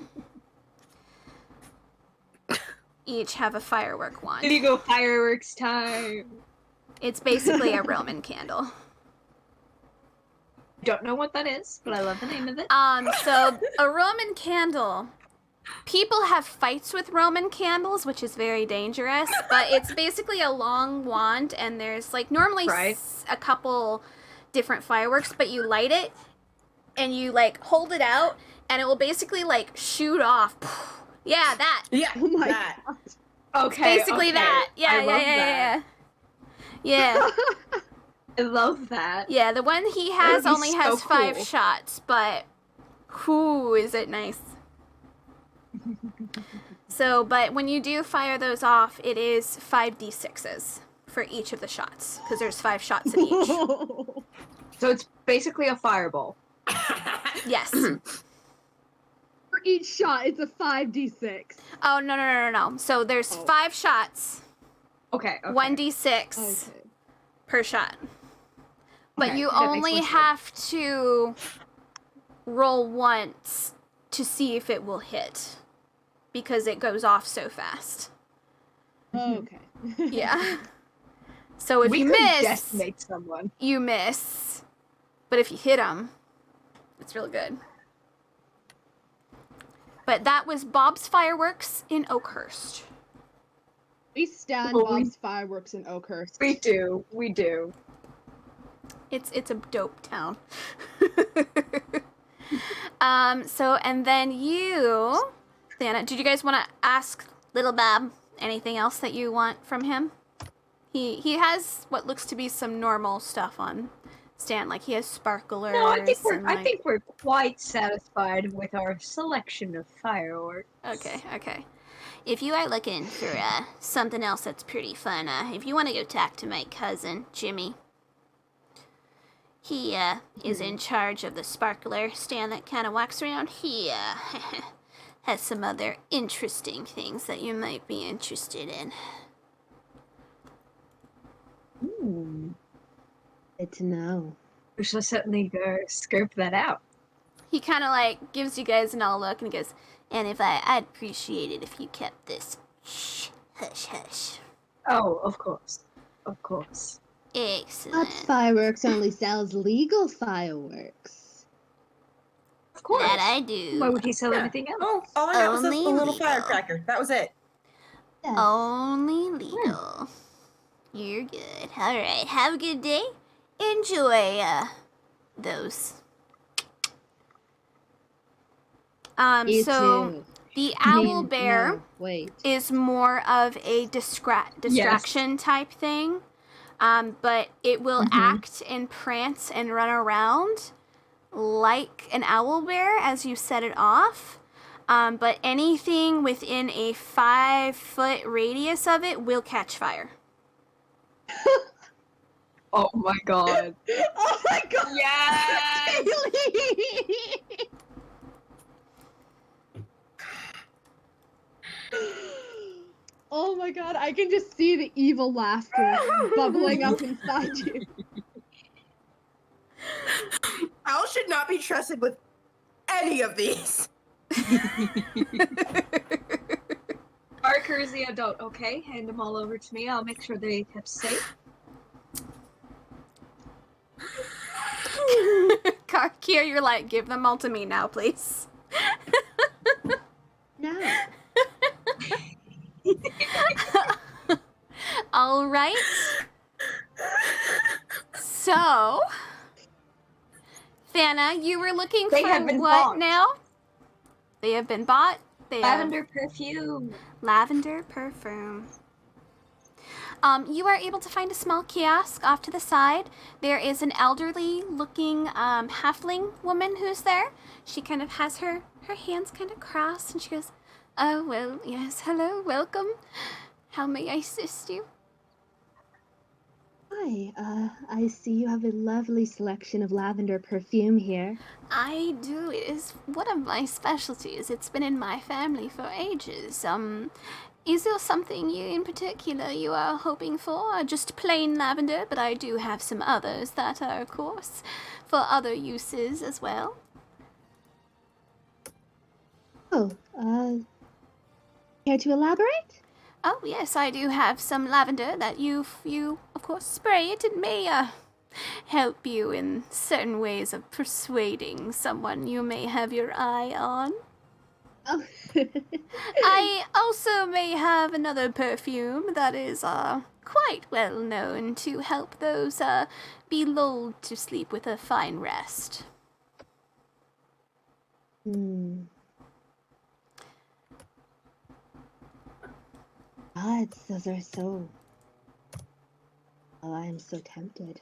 each have a firework Here wand. you go, fireworks time! It's basically a Roman candle. Don't know what that is, but I love the name of it. So a Roman candle. People have fights with Roman candles, which is very dangerous, but it's basically a long wand, and there's like normally Right. a couple different fireworks, but you light it and you like hold it out, and it will basically like shoot off. Yeah, that. Yeah. Oh my that. god. Okay, Basically okay. that. Yeah, I yeah, love yeah, that. yeah, yeah. I love that. Yeah, the one he That has would be only has so 5 cool. shots, but whoo, is it nice. So, but when you do fire those off, it is 5d6s for each of the shots, because there's 5 shots in each. For So it's basically a fireball. Yes. each shot, it's a 5d6. Oh, no. So there's 5 shots, Okay, okay. 1d6 Okay. per shot. But Okay, you that makes only more sense. have to roll once to see if it will hit, because it goes off so fast. Okay. Yeah. So if we you could miss, decimate someone. you miss. But if you hit them, it's real good. But that was Bob's Fireworks in Oakhurst. We stand Well, we- Bob's fireworks in Oakhurst. We do. It's a dope town. So, and then you, Thana, did you guys want to ask Little Bob anything else that you want from him? He has what looks to be some normal stuff on stand, like he has sparklers. No, I think and, like... we're quite satisfied with our selection of fireworks. Okay. If you are looking for something else that's pretty fun, if you want to go talk to my cousin Jimmy, he is in charge of the sparkler stand that kind of walks around. He has some other interesting things that you might be interested in. Good to know. We shall certainly go scope that out. He kind of like gives you guys an all look and he goes, and I'd appreciate it if you kept this hush hush. Oh, of course. Of course. Excellent. Bob's Fireworks only sells legal fireworks. Of course. That I do. Why would he sell Yeah. anything else? Oh, all I got was a Only little legal. firecracker. That was it. Yes. Only legal. You're good. Alright, have a good day. Enjoy those. You So too. the owl Mean- bear no, wait. is more of a distraction type thing. But it will act and prance and run around like an owl bear as you set it off. But anything within a 5-foot radius of it will catch fire. Oh my god. Oh my god! Yes! Haley! Oh my god, I can just see the evil laughter bubbling up inside you. Al should not be trusted with any of these. Parker's the adult. Okay, hand them all over to me. I'll make sure they're kept safe. Kier, you're like, give them all to me now, please. No. All right. So, Fana, you were looking They for have been what bought. now? They have been bought. They Lavender perfume. have lavender perfume. You are able to find a small kiosk off to the side. There is an elderly-looking halfling woman who's there. She kind of has her hands kind of crossed, and she goes, "Oh, well, yes, hello, welcome. How may I assist you?" Hi, I see you have a lovely selection of lavender perfume here. I do. It is one of my specialties. It's been in my family for ages. Is there something in particular you are hoping for? Just plain lavender, but I do have some others that are, of course, for other uses as well. Oh, care to elaborate? Oh, yes, I do have some lavender that you of course, spray it. It may, help you in certain ways of persuading someone you may have your eye on. Oh. I also may have another perfume that is, quite well known to help those, be lulled to sleep with a fine rest. Gods, those are so... Oh, I am so tempted.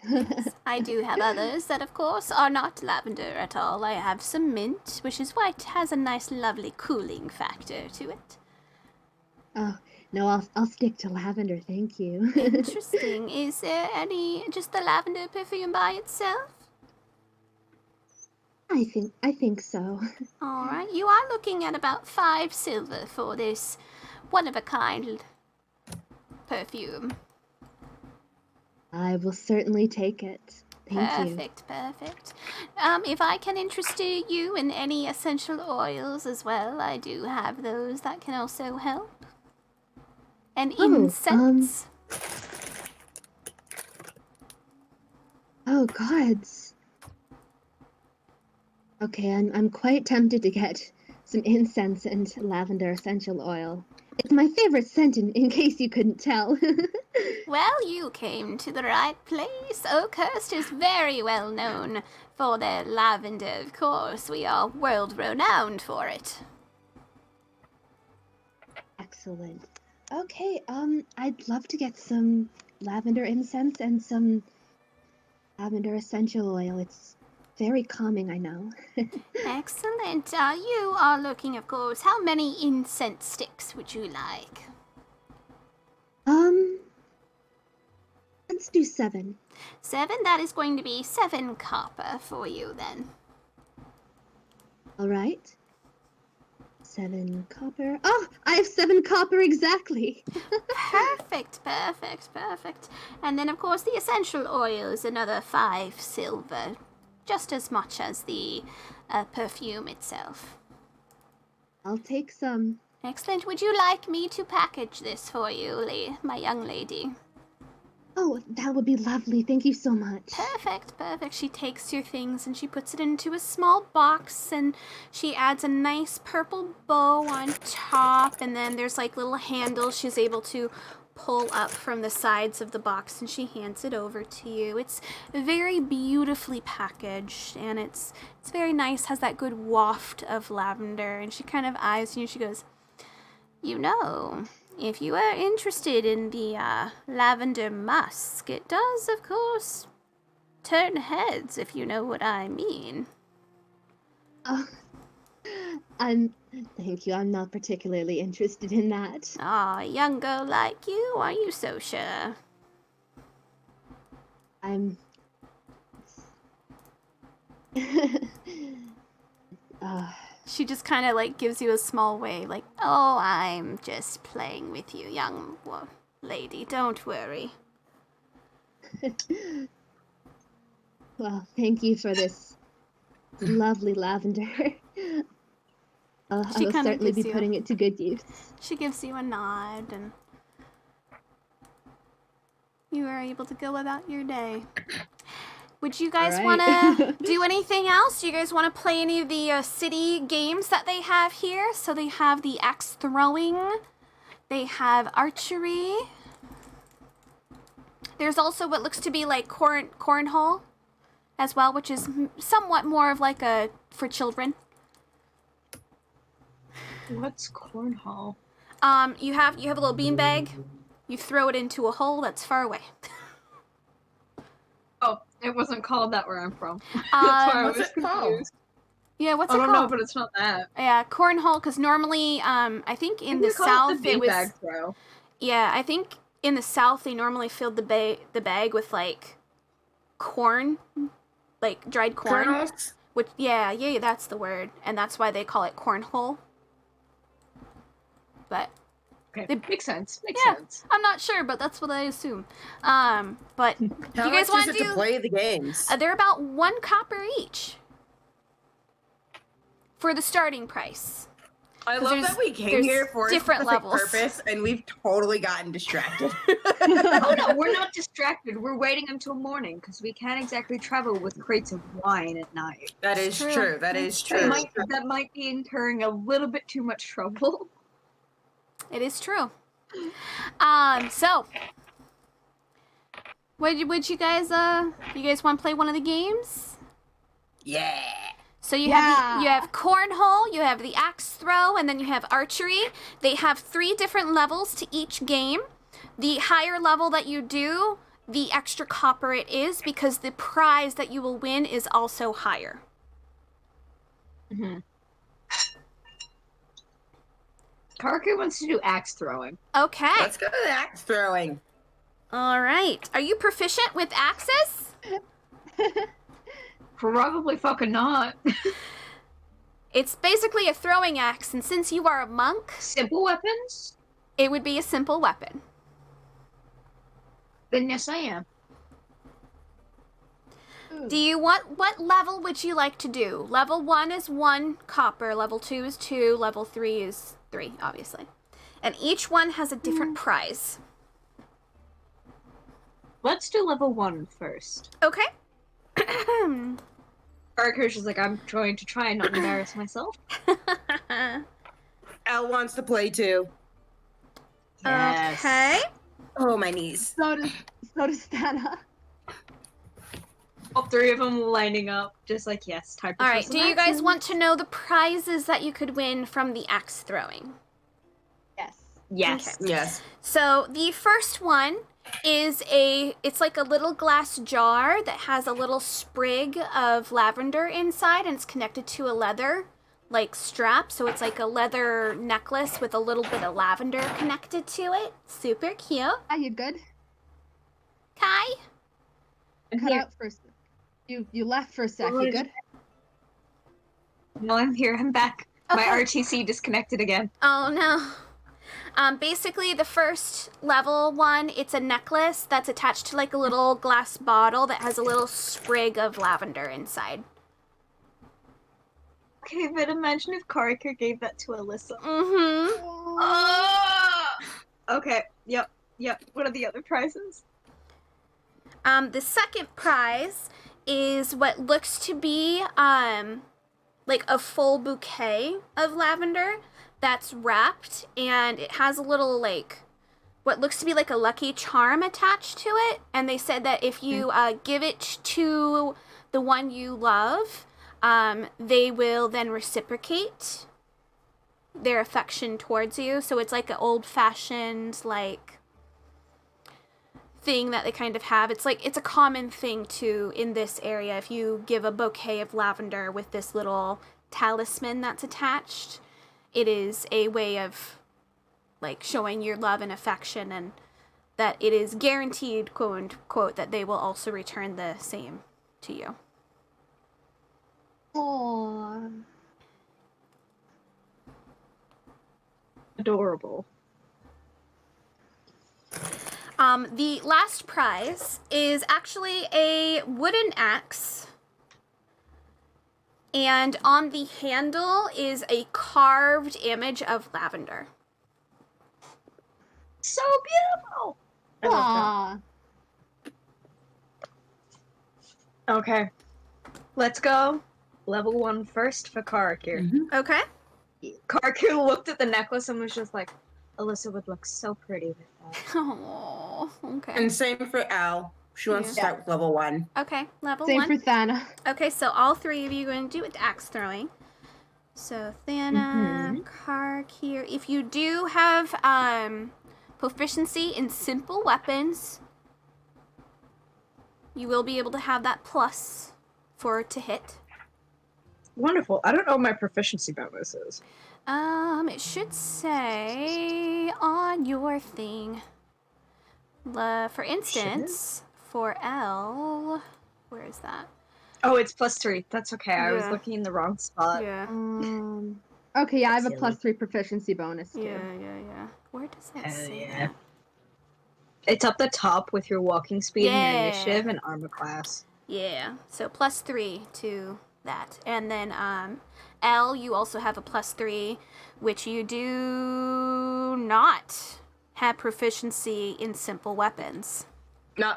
I do have others that, of course, are not lavender at all. I have some mint, which is why it has a nice, lovely cooling factor to it. Oh, no, I'll stick to lavender, thank you. Interesting. Is there just the lavender perfume by itself? I think so. All right. You are looking at about 5 silver for this one-of-a-kind perfume. I will certainly take it. Thank you. Perfect. If I can interest you in any essential oils as well, I do have those that can also help. And incense. Oh, gods. Okay, I'm quite tempted to get some incense and lavender essential oil. It's my favorite scent, in case you couldn't tell. Well, you came to the right place. Oakhurst is very well known for their lavender, of course. We are world renowned for it. Excellent. Okay, I'd love to get some lavender incense and some lavender essential oil. It's very calming, I know. Excellent. You are looking, of course. How many incense sticks would you like? Let's do 7. 7? That is going to be 7 copper for you then. All right. 7 copper. Oh, I have 7 copper exactly. Perfect. And then, of course, the essential oil is another 5 silver, just as much as the perfume itself. I'll take some. Excellent. Would you like me to package this for you, my young lady? Oh, that would be lovely. Thank you so much. Perfect. She takes your things and she puts it into a small box and she adds a nice purple bow on top, and then there's like little handles she's able to pull up from the sides of the box, and she hands it over to you. It's very beautifully packaged and it's very nice, has that good waft of lavender, and she kind of eyes you and she goes, "You know, if you are interested in the lavender musk, it does, of course, turn heads, if you know what I mean." Oh, thank you. I'm not particularly interested in that. Ah, a young girl like you, are you so sure? I'm... She just kind of like gives you a small wave, like, "Oh, I'm just playing with you, young lady, don't worry." Well, thank you for this lovely lavender. I She will kinda certainly be gives you- putting it to good use. She gives you a nod, and you are able to go about your day. Would you guys All want right. to do anything else? Do you guys want to play any of the city games that they have here? So they have the axe throwing. They have archery. There's also what looks to be like cornhole as well, which is somewhat more of like a for children. What's cornhole? You have a little beanbag. You throw it into a hole that's far away. Oh, it wasn't called that where I'm from. That's why I what's was it called? confused. Yeah, what's I it don't called? know, but it's not that. Yeah, cornhole. Because normally, I think in the We call south it the it was. beanbag throw. Yeah, I think in the south they normally filled the bag with like corn, like dried corn. Kernels? Which yeah, that's the word, and that's why they call it cornhole. But Okay, They- makes sense. Makes Yeah. sense. I'm not sure, but that's what I assume. But How you guys much want is to it do? to play the games? They're about 1 copper each for the starting price. I 'cause love there's- that we came there's here for a different specific levels. purpose, and we've totally gotten distracted. Oh no, we're not distracted. We're waiting until morning because we can't exactly travel with crates of wine at night. That It's is true. true. That It's is true. true. That might be incurring a little bit too much trouble. It is true. So would you guys want to play one of the games? Yeah. So you Yeah. have cornhole, you have the axe throw, and then you have archery. They have 3 different levels to each game. The higher level that you do, the extra copper it is, because the prize that you will win is also higher. Mm-hmm. Karku wants to do axe throwing. Okay. Let's go to the axe throwing. All right. Are you proficient with axes? Probably fucking not. It's basically a throwing axe, and since you are a monk, Simple weapons? it would be a simple weapon. Then yes, I am. Do you want, what level would you like to do? Level 1 is 1 copper, level 2 is 2, level 3 is 3, obviously. And each one has a different prize. Let's do level 1 first. Okay. Karku's just like, I'm going to try and not embarrass myself. Elle wants to play too. Okay. Oh, my knees. So does Stana. All 3 of them lining up, just like, yes, time for All right. some Do you guys axes. want to know the prizes that you could win from the axe throwing? Yes. Yes. Okay. Yes. So the first one is it's like a little glass jar that has a little sprig of lavender inside, and it's connected to a leather like strap. So it's like a leather necklace with a little bit of lavender connected to it. Super cute. Are you good? Kai? I'm Cut here. out for a sec. You left for a sec. What You is- good? No, I'm here. I'm back. My Okay. RTC disconnected again. Oh no. Basically, the first level one, it's a necklace that's attached to like a little glass bottle that has a little sprig of lavender inside. Okay, but imagine if Karika gave that to Alyssa. Mm-hmm. Okay, yep. What are the other prizes? The second prize is what looks to be like a full bouquet of lavender that's wrapped, and it has a little like what looks to be like a lucky charm attached to it. And they said that if you give it to the one you love, they will then reciprocate their affection towards you. So it's like an old-fashioned like thing that they kind of have. It's like it's a common thing too in this area. If you give a bouquet of lavender with this little talisman that's attached, it is a way of like showing your love and affection, and that it is guaranteed, quote unquote, that they will also return the same to you. Aww. Adorable. The last prize is actually a wooden axe. And on the handle is a carved image of Lavender. So beautiful. I love Aw. that. Okay. Let's go. Level 1 first for Karakir. Okay. Karakir looked at the necklace and was just like, Alyssa would look so pretty with that. Oh, okay. And same for Al. She wants to Yeah. start with level 1. Okay, level Same 1. for Thana. Okay, so all three of you are going to do with axe throwing. So Thana, Karakir. If you do have proficiency in simple weapons, you will be able to have that plus for to hit. Wonderful. I don't know what my proficiency bonus is. It should say on your thing. For instance, for L, where is that? Oh, it's +3. That's okay. I was Yeah. looking in the wrong spot. Yeah. Okay, yeah, I have a Silly. +3 proficiency bonus too. Yeah. Where does that Hell say yeah. that? It's up the top with your walking speed and Yeah. your initiative and armor class. Yeah. So +3 to that. And then L, you also have a +3, which you do not have proficiency in simple weapons. No.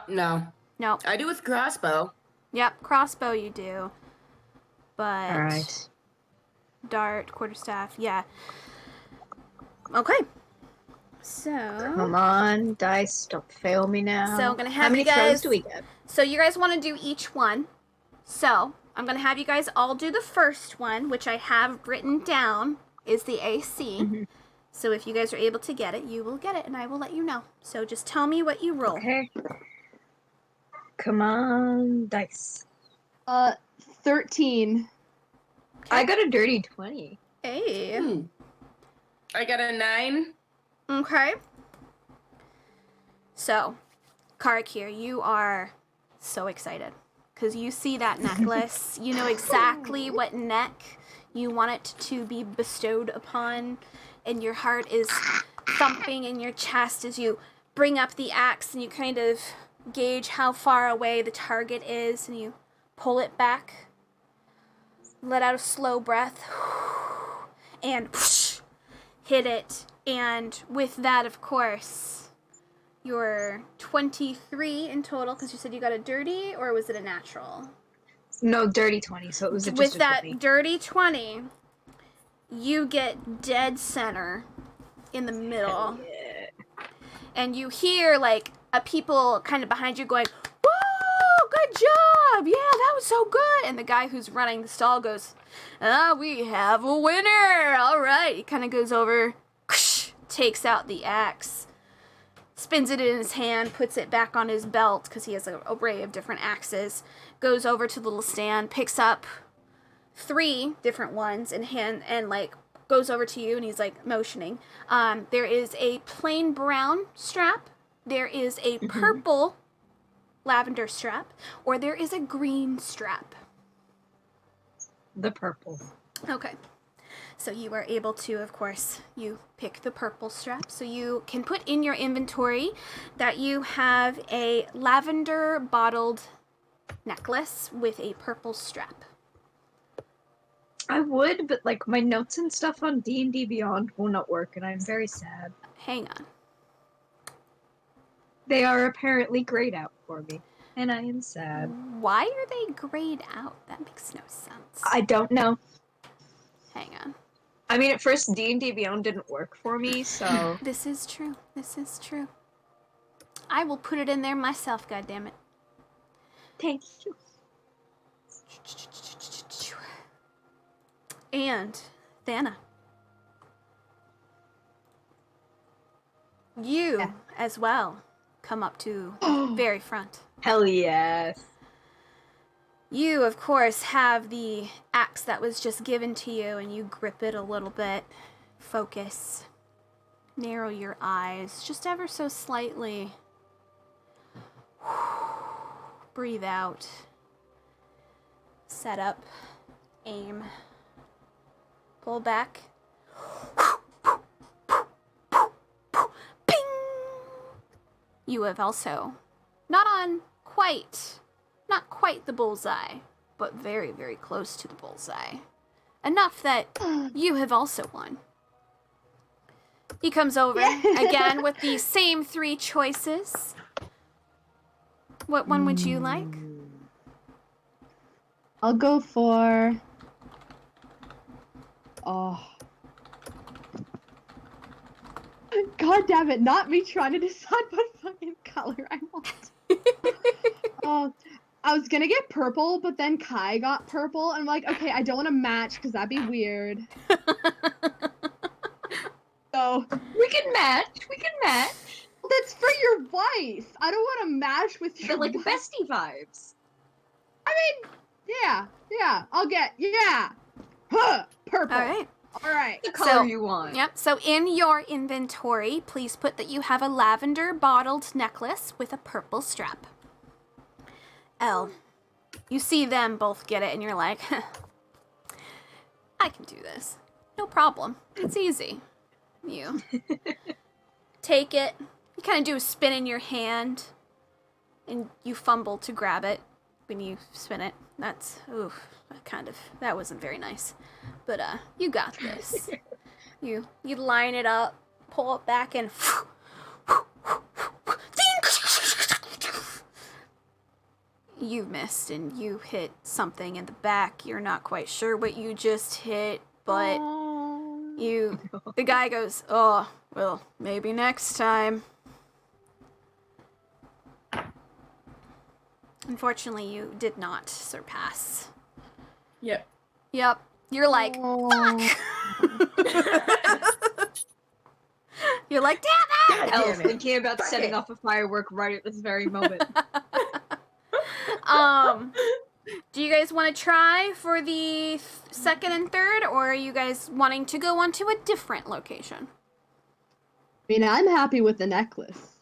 Nope. I do with crossbow. Yep, crossbow you do. But Alright. dart, quarterstaff, yeah. Okay. So Come on, dice, don't fail me now. So I'm gonna have How many you guys- throws do we get? So you guys want to do each one. So I'm going to have you guys all do the first one, which I have written down is the AC. Mhm. So if you guys are able to get it, you will get it, and I will let you know. So just tell me what you roll. Okay. Come on, dice. 13. I got a dirty 20. Hey. I got a 9. Okay. So, Karakir, you are so excited because you see that necklace. You know exactly what neck you want it to be bestowed upon, and your heart is thumping in your chest as you bring up the axe and you kind of gauge how far away the target is, and you pull it back, let out a slow breath, and hit it. And with that, of course, you're 23 in total, because you said you got a dirty, or was it a natural? No, dirty 20, so it was just With a that 20. dirty 20, you get dead center in the middle. Yeah. And you hear, like, people kind of behind you going, "Whoa, good job! Yeah, that was so good!" And the guy who's running the stall goes, "We have a winner! All right." He kind of goes over, takes out the axe, spins it in his hand, puts it back on his belt, because he has an array of different axes, goes over to the little stand, picks up 3 different ones and like goes over to you, and he's like motioning. There is a plain brown strap, there is a purple lavender strap, or there is a green strap. The purple. Okay. So you are able to, of course, you pick the purple strap. So you can put in your inventory that you have a lavender bottled necklace with a purple strap. I would, but like my notes and stuff on D&D Beyond will not work, and I'm very sad. Hang on. They are apparently grayed out for me, and I am sad. Why are they grayed out? That makes no sense. I don't know. Hang on. I mean, at first D&D Beyond didn't work for me, so This is true. This is true. I will put it in there myself, goddammit. thank you. And Thana. You Yeah. as well come up to the very front. Hell yes. You, of course, have the axe that was just given to you, and you grip it a little bit. Focus. Narrow your eyes just ever so slightly. Breathe out. Set up. Aim. Pull back. Bing! You have also, not quite the bullseye, but very, very close to the bullseye. Enough that you have also won. He comes over again with the same 3 choices. What one would you like? I'll go for... Oh. God damn it, not me trying to decide what fucking color I want. Oh, I was gonna get purple, but then Kai got purple, and I'm like, okay, I don't want to match, because that'd be weird. So, We can match. that's for your wife. I don't want to match with your But like wife. bestie vibes. I mean, yeah, I'll get, purple. All right. All right. The color you want. Yep. So in your inventory, please put that you have a lavender bottled necklace with a purple strap. Elle, you see them both get it, and you're like, I can do this. No problem. It's easy. You take it. You kind of do a spin in your hand, and you fumble to grab it when you spin it. That's, that wasn't very nice. But, you got this. You line it up, pull it back, and you missed, and you hit something in the back. You're not quite sure what you just hit, but the guy goes, oh, well, maybe next time. Unfortunately, you did not surpass. Yep. Yep. You're like, fuck! You're like, damn it! I was thinking about setting off a firework right at this very moment. Do you guys want to try for the second and third, or are you guys wanting to go on to a different location? I mean, I'm happy with the necklace.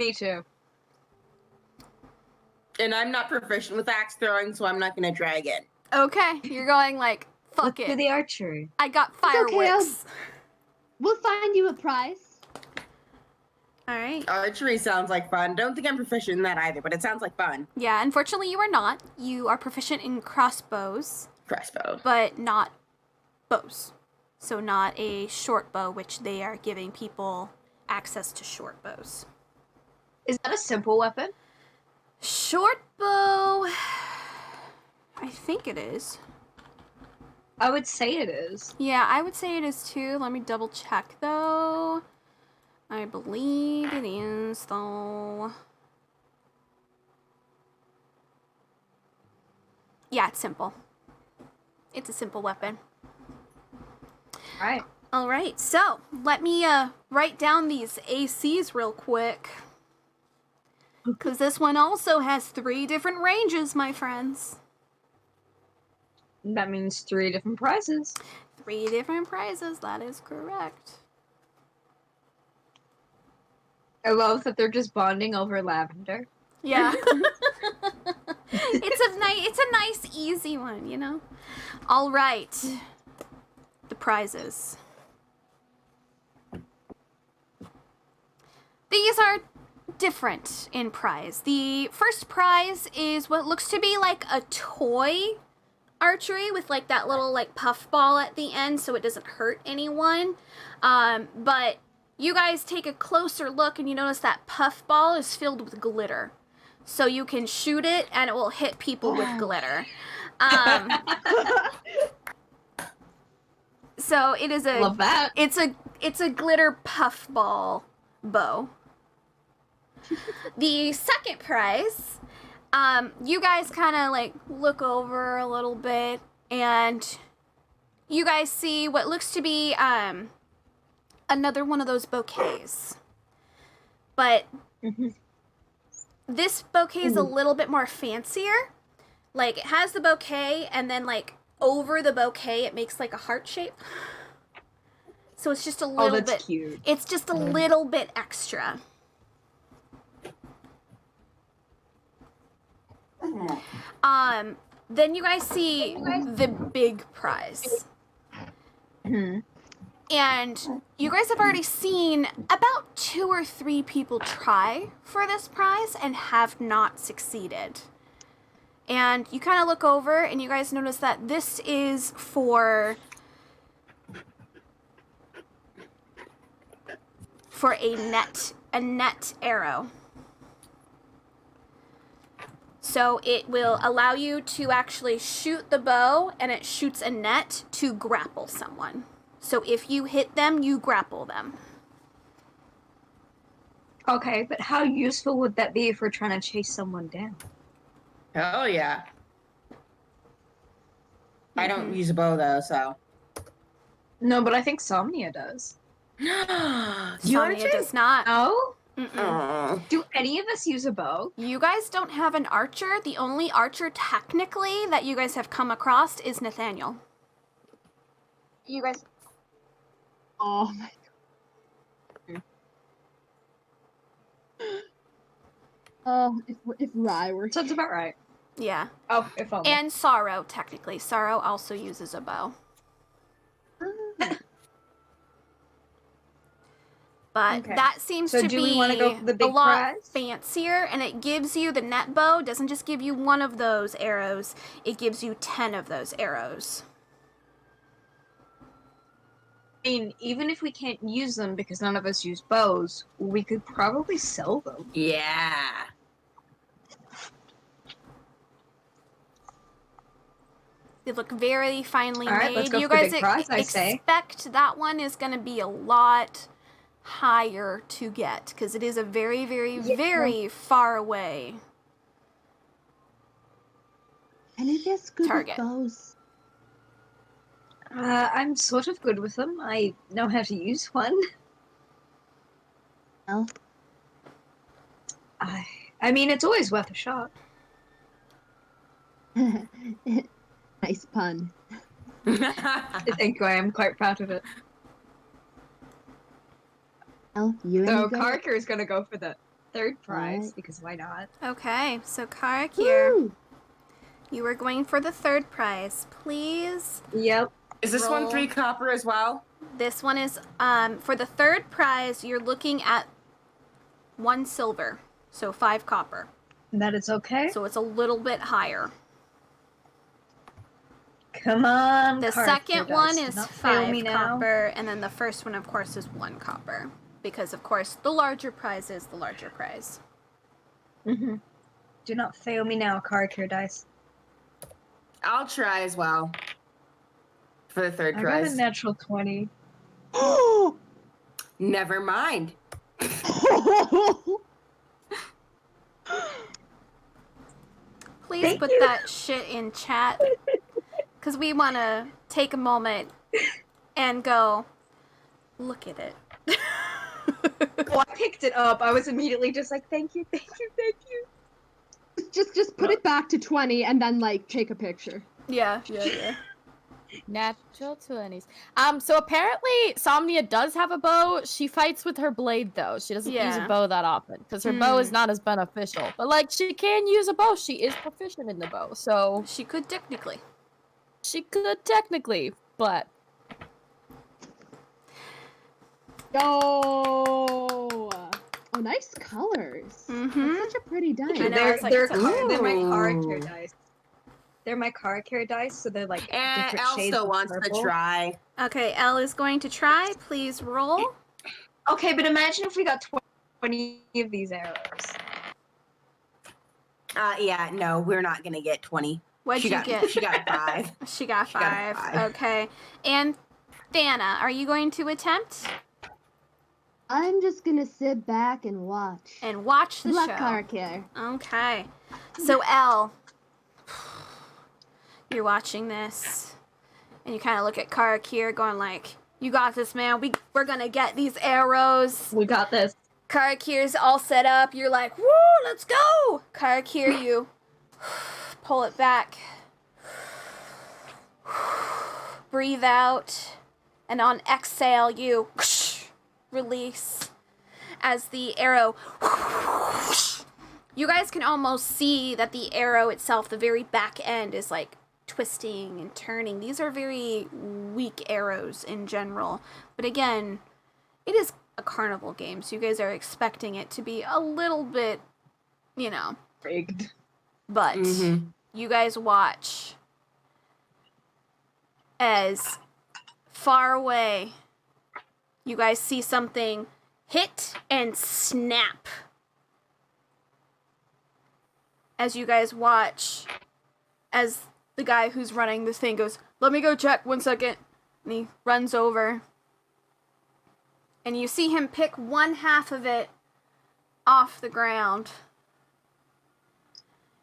Me too. And I'm not proficient with axe throwing, so I'm not gonna drag it. Okay, you're going like, fuck Let's do it. the archery. I got It's okay, fireworks. We'll find you a prize. Alright. Archery sounds like fun. Don't think I'm proficient in that either, but it sounds like fun. Yeah, unfortunately you are not. You are proficient in crossbows, Crossbow. but not bows. So not a short bow, which they are giving people access to short bows. Is that a simple weapon? Short bow... I think it is. I would say it is. Yeah, I would say it is too. Let me double check though. I believe it is though. Yeah, it's simple. It's a simple weapon. Alright. Alright, so let me write down these ACs real quick. Because this one also has 3 different ranges, my friends. That means 3 different prizes. 3 different prizes, that is correct. I love that they're just bonding over lavender. Yeah. It's a nice, easy one, you know? All right. The prizes. These are different in prize. The first prize is what looks to be like a toy archery with like that little like puff ball at the end so it doesn't hurt anyone. But you guys take a closer look and you notice that puff ball is filled with glitter. So you can shoot it and it will hit people with glitter. So it is Love that. it's a glitter puff ball bow. The second prize, you guys kind of like look over a little bit and you guys see what looks to be another one of those bouquets. But this bouquet is a little bit more fancier. Like it has the bouquet and then like over the bouquet it makes like a heart shape. So it's just a little bit cute. It's just a little bit extra. Then you guys see the big prize. And you guys have already seen about 2 or 3 people try for this prize and have not succeeded. And you kind of look over and you guys notice that this is for a net arrow. So it will allow you to actually shoot the bow, and it shoots a net to grapple someone. So if you hit them, you grapple them. Okay, but how useful would that be if we're trying to chase someone down? Hell yeah. I don't use a bow though, so. No, but I think Somnia does. Sonya does not. No? Oh. Do any of us use a bow? You guys don't have an archer. The only archer technically that you guys have come across is Nathaniel. You guys. Oh my god. Oh, if Rye were Sounds about right. Yeah. Oh, if only. And Sorrow, technically. Sorrow also uses a bow. But Okay. that seems So to do we be wanna go for the a big lot prize? fancier, and it gives you the net bow. Doesn't just give you one of those arrows, it gives you 10 of those arrows. I mean, even if we can't use them because none of us use bows, we could probably sell them. Yeah. They look very finely All right, made. let's go you for the guys big prize, I say. expect that one is going to be a lot higher to get, because it is a very, very, very far away And it is good target. with bows. I'm sort of good with them. I know how to use one. Well, I mean, it's always worth a shot. nice pun. Thank you, I am quite proud of it. Well, you So and me go. Karker is gonna go for the third prize, Alright. because why not? Okay, so Karak here, Woo! you are going for the third prize. Please. Yep. Is this Roll. one 3 copper as well? This one is, for the third prize, you're looking at 1 silver, so 5 copper. That is okay. So it's a little bit higher. Come on, The Karker second dice, one do is not fail 5 me now. copper, and then the first one, of course, is 1 copper. Because, of course, the larger prize is the larger prize. Mm-hmm. Do not fail me now, Karker dice. I'll try as well. For the third I got prize. a natural 20. Never mind. Please Thank put you. that shit in chat. Because we want to take a moment and go, look at it. Well, I picked it up. I was immediately just like, thank you, thank you, thank you. just put it back to 20 and then like take a picture. Yeah. Natural 20s. So apparently Somnia does have a bow. She fights with her blade though. She doesn't use a Yeah. bow that often because her bow is not as beneficial. But like she can use a bow. She is proficient in the bow, so She could technically. she could technically. But Yo! Oh, nice colors. Mm-hmm. That's such a pretty die. I know, I was like, they're it's a they're my Ooh. character dice. They're my character dice, so they're like And different Elle shades still of wants purple. to try. Okay, Elle is going to try. Please roll. Okay, but imagine if we got 20 of these arrows. Yeah, no, we're not gonna get 20. What'd you get? She got 5. She got She got a 5. 5. Okay. And Thana, are you going to attempt I'm just gonna sit back and watch. and watch the Black show? car care. Okay. So Elle, you're watching this, and you kind of look at Karak here, going like, "You got this, man. We're gonna get these arrows." We got this. Karak here's all set up. You're like, "Woo, let's go!" Karak here, you pull it back, breathe out, and on exhale, you release as the arrow. You guys can almost see that the arrow itself, the very back end, is like twisting and turning. These are very weak arrows in general. But again, it is a carnival game, so you guys are expecting it to be a little bit, Rigged. but you guys watch as far away you guys see something hit and snap. As you guys watch as the guy who's running this thing goes, "Let me go check 1 second." And he runs over. And you see him pick one half of it off the ground.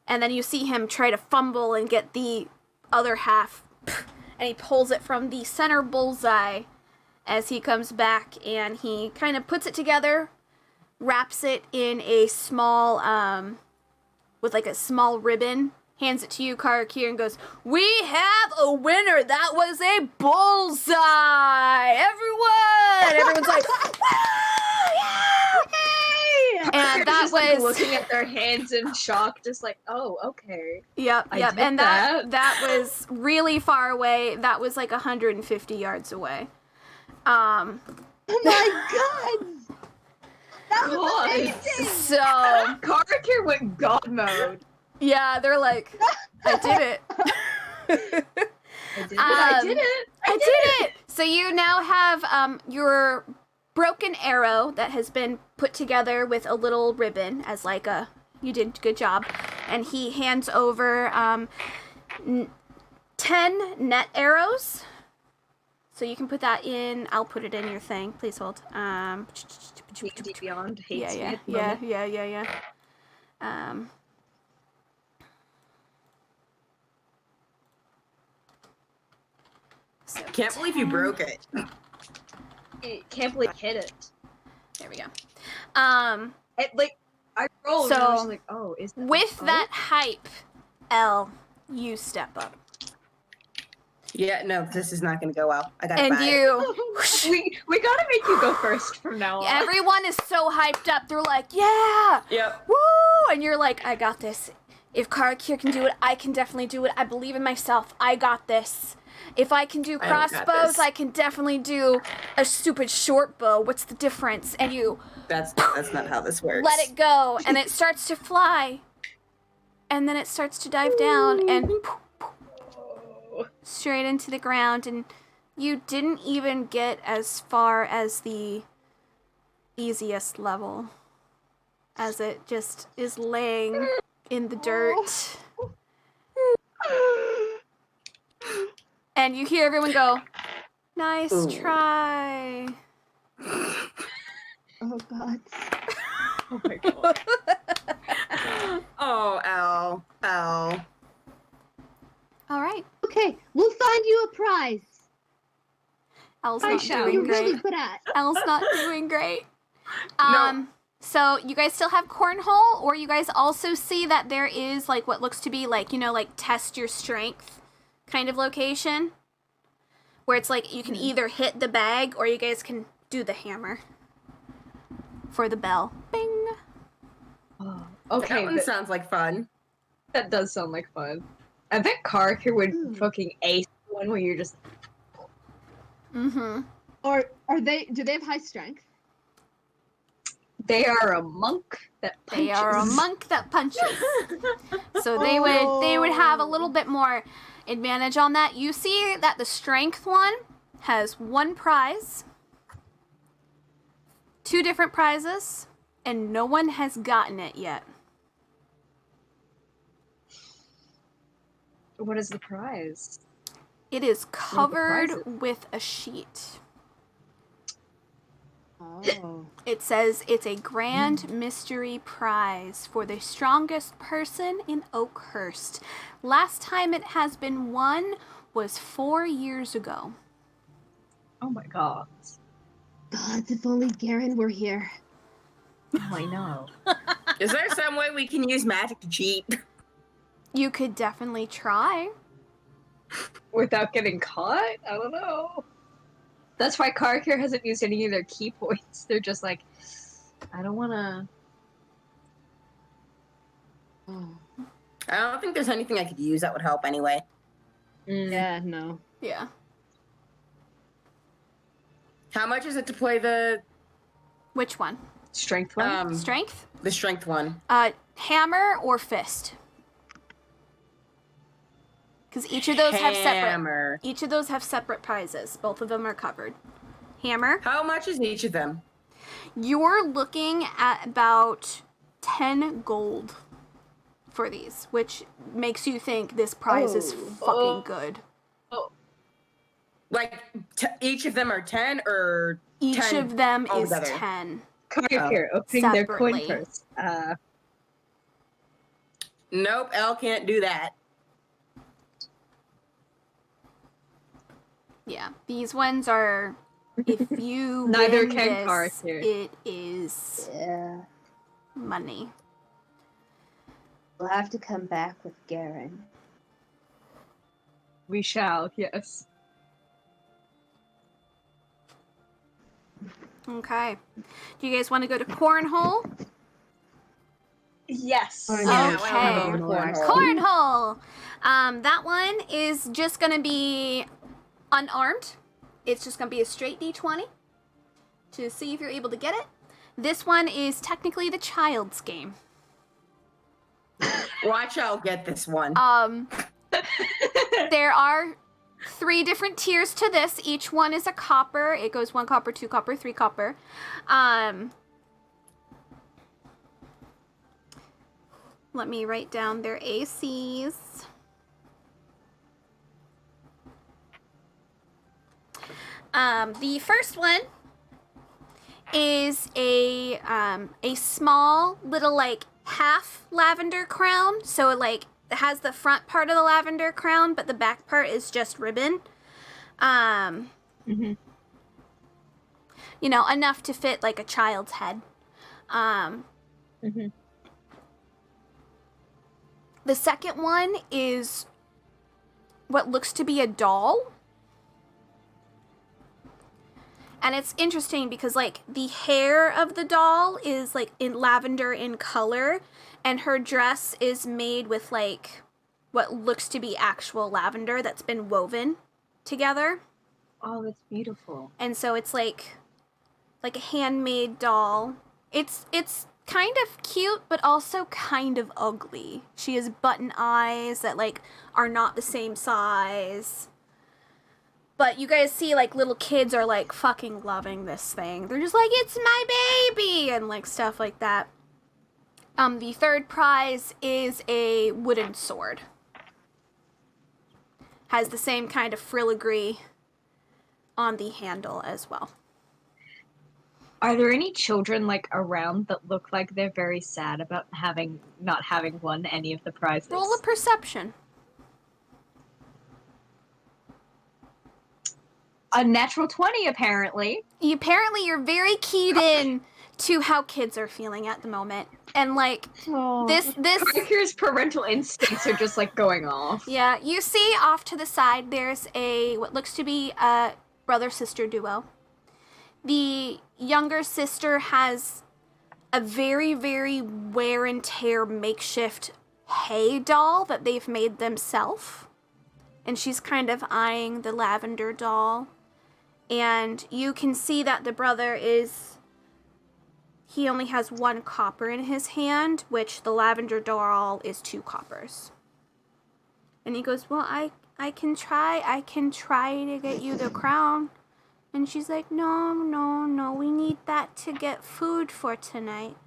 And then you see him try to fumble and get the other half. And he pulls it from the center bullseye as he comes back, and he kind of puts it together, wraps it in a small, with like a small ribbon, hands it to you, Karakir, and goes, "We have a winner! That was a bullseye! Everyone's like, "Woo! Yeah!" And that Just, like, was looking at their hands in shock, just like, oh, okay. Yep. I did And that. that was really far away. That was like 150 yards away. Oh my god! That was God. amazing! So Karakir went god mode. yeah, they're like, "I did it." I did it. I did it. So you now have your broken arrow that has been put together with a little ribbon as like a, you did a good job. And he hands over 10 net arrows. So you can put that in. I'll put it in your thing. Please hold. D&D Beyond hates Yeah, me yeah, at the yeah, moment. yeah. So Can't believe you 10. broke it. I can't believe I hit it. There we go. It like I rolled and I was So, like, oh, is that With that hype, Elle, you step up. Yeah, no, this is not going to go well. I got And five. you, we gotta make you go first from now on. everyone is so hyped up. They're like, "Yeah, Yep. woo!" And you're like, "I got this. If Karakir can do it, I can definitely do it. I believe in myself. I got this. If I can do I don't got crossbows, this." I can definitely do a stupid short bow. What's the difference?" And you That's not how this works. let it go, and it starts to fly. And then it starts to dive down and straight into the ground, and you didn't even get as far as the easiest level, as it just is laying in the dirt. And you hear everyone go, "Nice Ooh. try." Oh god. Oh my god. Oh, Al. Al. All right. Okay, we'll find you a prize. Elle's I not shall. doing You're great. really good at. Elle's not doing great. No. So you guys still have cornhole, or you guys also see that there is like what looks to be like, like test your strength kind of location, where it's like you can either hit the bag or you guys can do the hammer for the bell. Bing. Oh, That okay, one sounds like fun. that does sound like fun. I bet Karakir would fucking ace one where you're just Mm-hmm. Or do they have high strength? they are a monk that punches. They are a monk that punches. So they would have a little bit more advantage on that. You see that the strength one has one prize, 2 different prizes, and no one has gotten it yet. What is the prize? It is covered prizes? with a sheet. Oh. It says it's a grand mystery prize for the strongest person in Oakhurst. Last time it has been won was 4 years ago. Oh my god. God, if only Garen were here. Oh, I know. Is there some way we can use magic to cheat? You could definitely try. Without getting caught? I don't know. That's why Karakir hasn't used any of their key points. They're just like, I don't wanna. Oh. I don't think there's anything I could use that would help anyway. Yeah, no. Yeah. How much is it to play the Which one? Strength one? Strength? the strength one? Hammer or fist? Because each of those have separate. Hammer. Each of those have separate prizes. Both of them are covered. Hammer. How much is each of them? You're looking at about 10 gold for these, which makes you think this prize is fucking good. Like, each of them are 10 or Each 10 of them altogether? is 10. Here, opening their coin Separately. purse. Nope, Elle can't do that. Yeah, these ones are, if you Neither win can this, Cartier. it is Yeah. money. We'll have to come back with Garen. We shall, yes. Okay. Do you guys want to go to Cornhole? Yes. Oh, Yeah, Okay. why don't we go with cornhole? Cornhole! That one is just going to be unarmed. It's just going to be a straight D20 to see if you're able to get it. This one is technically the child's game. Watch Elle get this one. There are 3 different tiers to this. Each one is a copper. It goes 1 copper, 2 copper, 3 copper. Let me write down their ACs. The first one is a small little like half lavender crown. So like it has the front part of the lavender crown, but the back part is just ribbon. Mm-hmm. You know, enough to fit like a child's head. Mm-hmm. The second one is what looks to be a doll. And it's interesting because, like, the hair of the doll is, like, in lavender in color, and her dress is made with, like, what looks to be actual lavender that's been woven together. Oh, that's beautiful. And so it's, like a handmade doll. It's kind of cute, but also kind of ugly. She has button eyes that, like, are not the same size. But you guys see, like, little kids are, like, fucking loving this thing. They're just like, it's my baby! And, like, stuff like that. The third prize is a wooden sword. Has the same kind of filigree on the handle as well. Are there any children, like, around that look like they're very sad about not having won any of the prizes? Roll a perception. A natural 20, apparently. Apparently, you're very keyed in to how kids are feeling at the moment. And, like, this... Parker's parental instincts are just, like, going off. Yeah, you see off to the side, there's what looks to be a brother-sister duo. The younger sister has a very, very wear and tear makeshift hay doll that they've made themselves. And she's kind of eyeing the lavender doll. And you can see that the brother he only has 1 copper in his hand, which the lavender doll is 2 coppers. And he goes, well, I can try to get you the crown. And she's like, no, we need that to get food for tonight.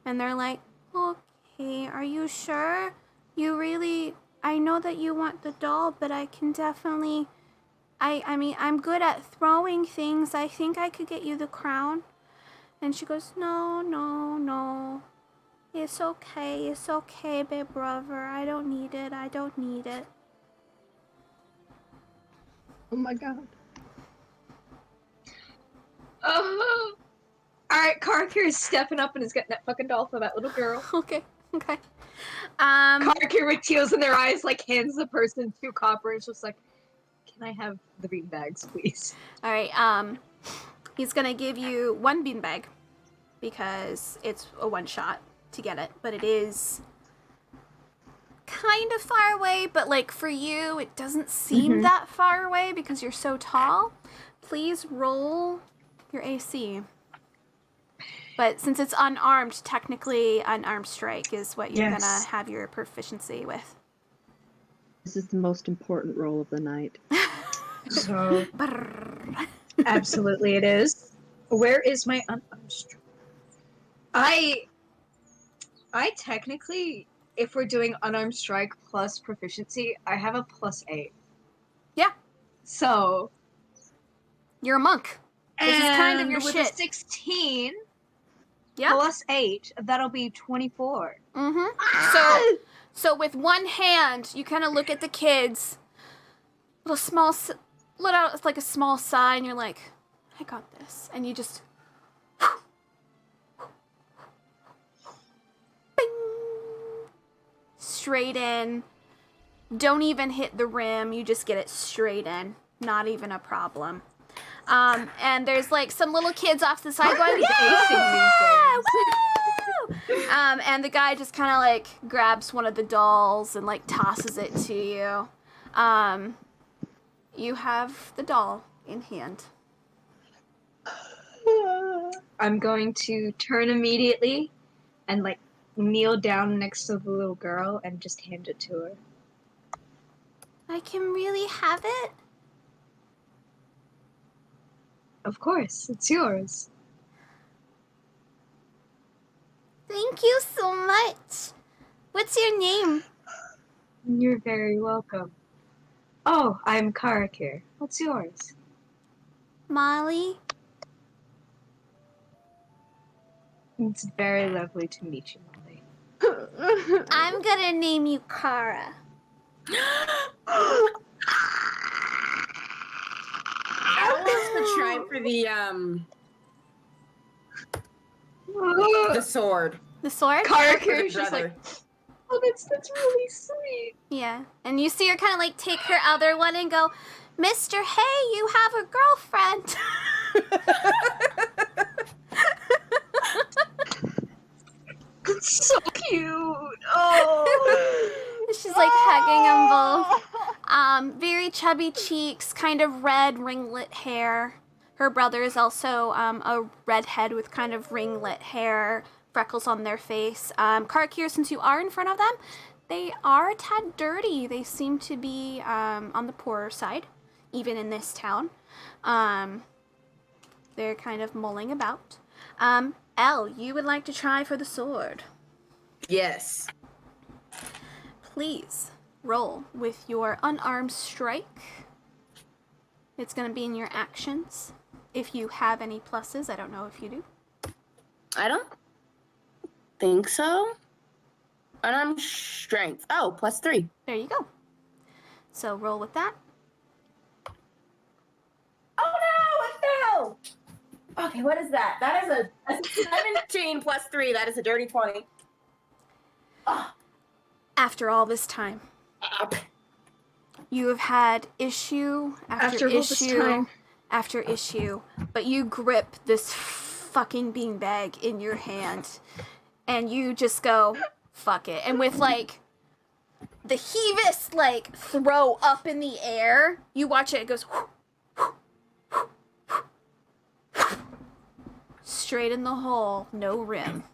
And they're like, okay, are you sure? I know that you want the doll, but I can definitely, I mean, I'm good at throwing things. I think I could get you the crown. And she goes, no. It's okay, babe brother. I don't need it. Oh my god. Oh. Alright, Parker is stepping up and is getting that fucking doll for that little girl. Okay. Parker with tears in their eyes, like, hands the person 2 copper. It's just like, can I have the beanbags, please? All right. He's gonna give you 1 beanbag because it's a 1 shot to get it, but it is kind of far away. But like for you, it doesn't seem that far away because you're so tall. Please roll your AC. But since it's unarmed, technically unarmed strike is what you're gonna have your proficiency with. This is the most important role of the night. So, Brrr. absolutely it is. Where is my unarmed strike? I technically, if we're doing unarmed strike plus proficiency, I have a +8. Yeah. So, You're a monk. This is kind of your with shit. a 16 Yeah. +8, that'll be 24. Mm-hmm. So with one hand, you kind of look at the kids, let out like a small sigh, and you're like, I got this. And you just, bing, straight in. Don't even hit the rim. You just get it straight in. Not even a problem. And there's like some little kids off to the side going, yeah! Woo! And the guy just kind of like grabs one of the dolls and like tosses it to you. You have the doll in hand. I'm going to turn immediately and like kneel down next to the little girl and just hand it to her. I can really have it? Of course, it's yours. Thank you so much. What's your name? You're very welcome. Oh, I'm Karakir. What's yours? Molly? It's very lovely to meet you, Molly. I'm gonna name you Kara. I want to try for the sword. The sword? Karakir's For the just like, brother. oh, that's really sweet. Yeah. And you see her kind of like take her other one and go, Mr. Hey, you have a girlfriend. It's so cute. Oh. She's like hugging them both. Very chubby cheeks, kind of red ringlet hair. Her brother is also a redhead with kind of ringlet hair, freckles on their face. Karakir, since you are in front of them, they are a tad dirty. They seem to be on the poorer side, even in this town. They're kind of mulling about. Elle, you would like to try for the sword. Yes. Please roll with your unarmed strike. It's going to be in your actions. If you have any pluses, I don't know if you do. I don't think so. Unarmed strength. Oh, +3. There you go. So roll with that. Oh no, it fell. Okay, what is that? That is a 17 +3. That is a dirty 20. After all this time, you have had issue after After all this issue time. after issue, but you grip this fucking beanbag in your hand and you just go, fuck it. And with like the heaviest like throw up in the air, you watch it goes straight in the hole, no rim.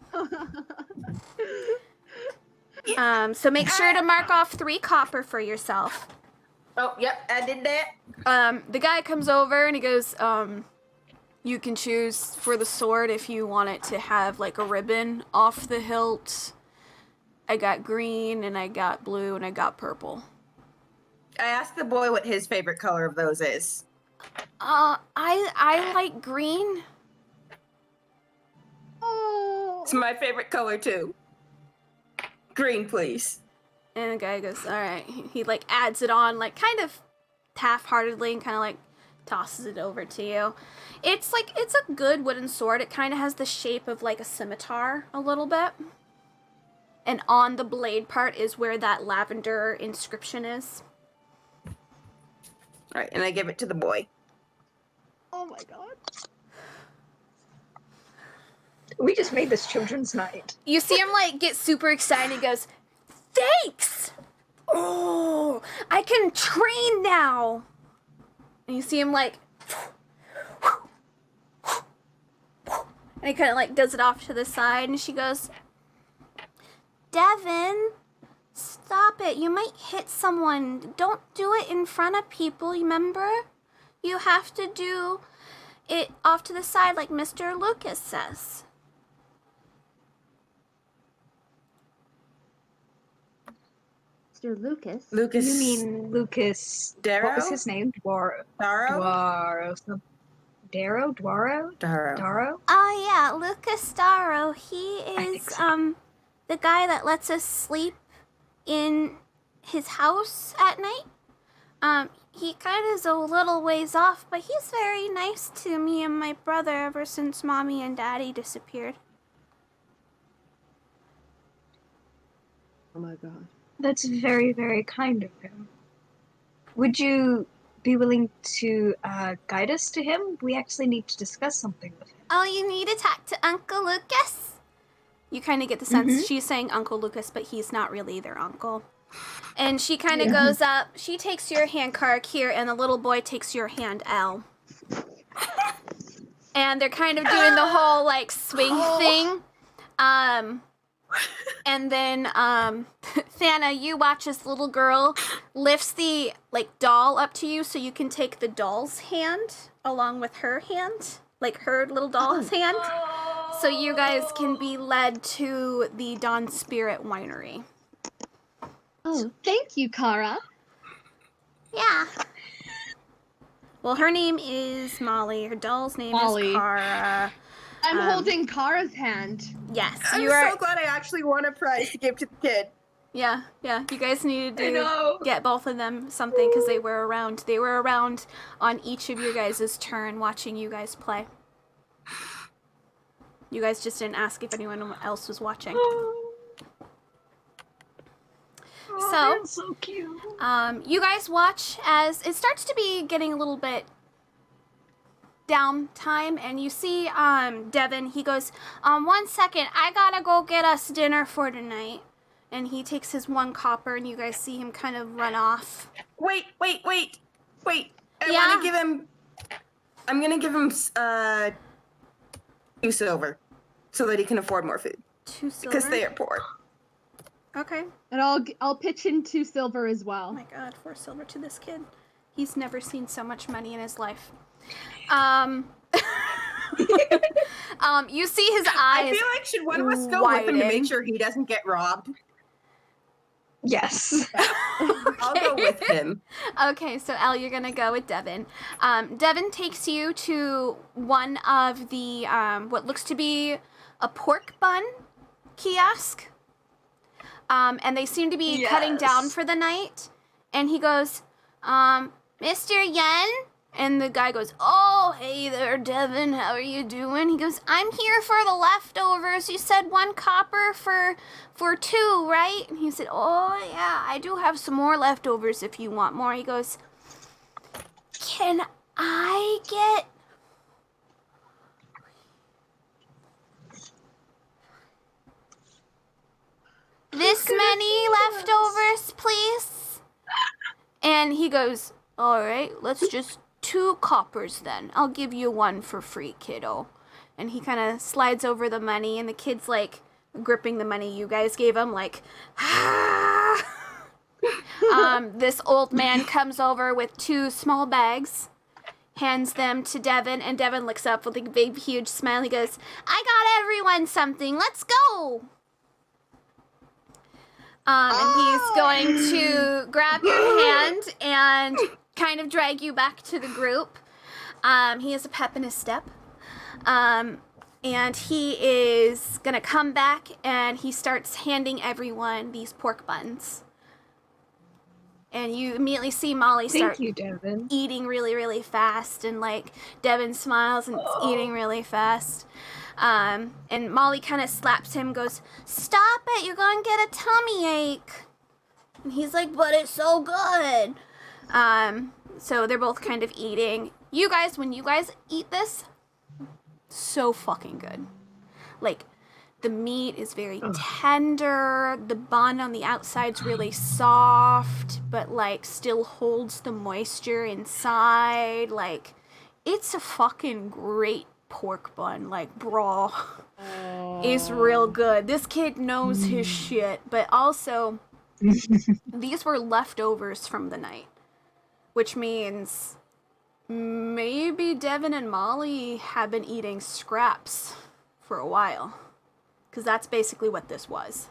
So make sure to mark off 3 copper for yourself. Oh, yep, I did that. The guy comes over and he goes, you can choose for the sword if you want it to have like a ribbon off the hilt. I got green and I got blue and I got purple. I asked the boy what his favorite color of those is. I like green. Oh. It's my favorite color too. Green, please. And the guy goes, all right. He like adds it on, like kind of half-heartedly, and kind of like tosses it over to you. It's a good wooden sword. It kind of has the shape of like a scimitar a little bit. And on the blade part is where that lavender inscription is. All right, and I give it to the boy. Oh my god. We just made this children's night. You see him like get super excited. He goes, thanks! Oh, I can train now! And you see him like, and he kind of like does it off to the side, and she goes, Devin, stop stop it. You might hit someone. Don't do it in front of people, remember? You have to do it off to the side like Mr. Lucas says. Mr. Lucas? Lucas. You mean Lucas? Darrow? What was his name? Darrow? Darrow? Oh yeah, Lucas Darrow. He is the guy that lets us sleep in his house at night. He kind of is a little ways off, but he's very nice to me and my brother ever since Mommy and Daddy disappeared. Oh my god. That's very, very kind of him. Would you be willing to guide us to him? We actually need to discuss something with him. Oh, you need to talk to Uncle Lucas? You kind of get the sense she's saying Uncle Lucas, but he's not really their uncle. And she kind of goes up. She takes your hand, Kark, here, and the little boy takes your hand, L. And they're kind of doing the whole, like, swing thing. And then, Thana, you watch this little girl lifts the, like, doll up to you so you can take the doll's hand along with her hand. Like, her little doll's hand. So you guys can be led to the Dawn Spirit Winery. Oh, thank you, Kara. Yeah. Well, her name is Molly. Her doll's name Molly. is Kara. I'm holding Kara's hand. Yes, I'm you are. so glad I actually won a prize to give to the kid. Yeah. You guys needed to get both of them something because they were around. They were around on each of your guys' turn watching you guys play. You guys just didn't ask if anyone else was watching. Oh, so cute. You guys watch as it starts to be getting a little bit downtime, and you see Devin. He goes, 1 second, I gotta go get us dinner for tonight. And he takes his 1 copper, and you guys see him kind of run off. Wait. I Yeah? want to give him. I'm gonna give him 2 silver, so that he can afford more food. 2 silver. Because they are poor. Okay. And I'll pitch in 2 silver as well. Oh my god, 4 silver to this kid. He's never seen so much money in his life. You see his eyes. I feel like should one of us go with him to widen. make sure he doesn't get robbed? Yes. I'll go with him. Okay, so Al, you're gonna go with Devin. Devin takes you to one of the what looks to be a pork bun kiosk. And they seem to be cutting down for the night. And he goes, Mr. Yen? And the guy goes, oh, hey there, Devin, how are you doing? He goes, I'm here for the leftovers. You said 1 copper for 2, right? And he said, oh, yeah, I do have some more leftovers if you want more. He goes, can I get... this many leftovers, please? And he goes, all right, let's just 2 coppers then. I'll give you 1 for free, kiddo. And he kind of slides over the money, and the kid's like gripping the money you guys gave him, like, ah. This old man comes over with 2 small bags, hands them to Devin, and Devin looks up with a big, huge smile. He goes, I got everyone something. Let's go. And he's going to grab your hand and kind of drag you back to the group. He has a pep in his step. And he is going to come back and he starts handing everyone these pork buns. And you immediately see Molly start Thank you, Devin. eating really, really fast. And, like, Devin smiles and is eating really fast. And Molly kind of slaps him, goes, stop it, you're going to get a tummy ache. And he's like, but it's so good. So they're both kind of eating. You guys, when you guys eat this, so fucking good. Like, the meat is very tender. The bun on the outside's really soft, but, like, still holds the moisture inside. Like, it's a fucking great pork bun. Like, bro, is real good. This kid knows his shit, but also These were leftovers from the night, which means maybe Devin and Molly have been eating scraps for a while, because that's basically what this was.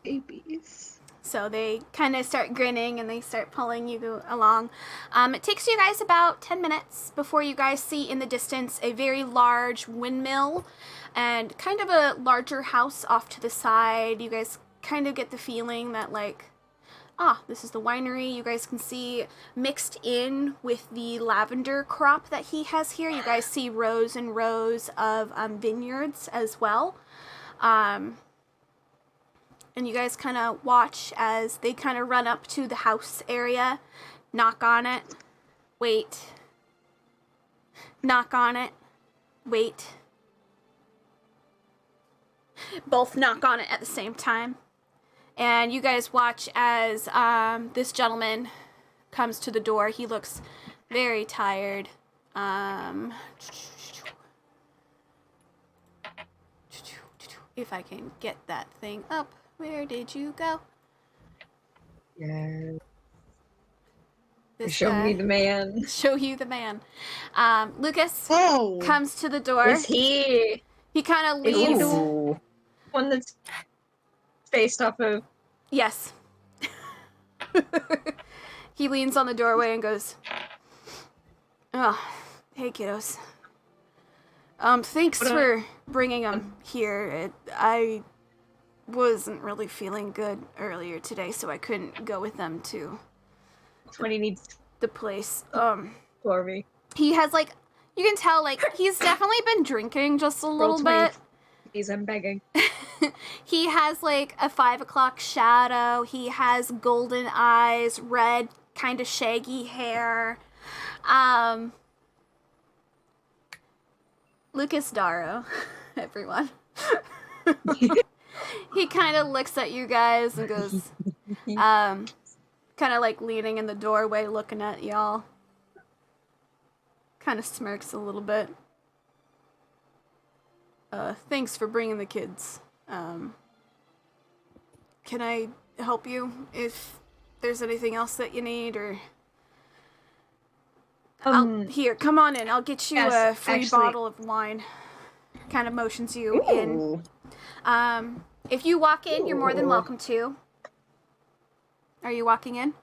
Babies. So they kind of start grinning and they start pulling you along. It takes you guys about 10 minutes before you guys see in the distance a very large windmill and kind of a larger house off to the side. You guys kind of get the feeling that, like, this is the winery. You guys can see mixed in with the lavender crop that he has here. You guys see rows and rows of vineyards as well. And you guys kind of watch as they kind of run up to the house area, knock on it, wait, knock on it, wait. Both knock on it at the same time. And you guys watch as this gentleman comes to the door. He looks very tired. If I can get that thing up. Where did you go? Yeah. This Show guy. me the man. Show you the man. Lucas Oh! comes to the door. Is he He kind of Is he leans. the- Ooh. one that's based off of? Yes. He leans on the doorway and goes, "Oh, hey kiddos. Thanks What for bringing him here. I wasn't really feeling good earlier today, so I couldn't go with them to When he needs the place. for me. He has, like, you can tell, like, he's definitely been drinking just a little Roll 20. bit. Please, I'm begging. He has, like, a 5 o'clock shadow. He has golden eyes, red, kind of shaggy hair. Lucas Darrow, everyone. He kind of looks at you guys and goes, kind of like leaning in the doorway looking at y'all. Kind of smirks a little bit. Thanks for bringing the kids. Can I help you if there's anything else that you need, or... Here, come on in. I'll get you a free actually- bottle of wine. Kind of motions you in. If you walk in, you're more than Ooh. welcome to. Are you walking in?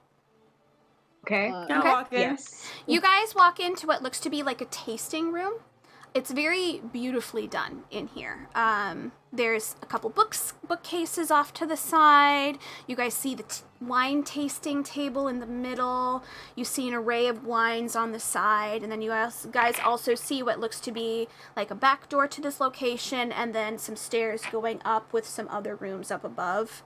Okay. Can I Okay. walk in? Yes. You guys walk into what looks to be like a tasting room. It's very beautifully done in here. There's a couple bookcases off to the side. You guys see the wine tasting table in the middle. You see an array of wines on the side. And then you guys also see what looks to be like a back door to this location, and then some stairs going up with some other rooms up above.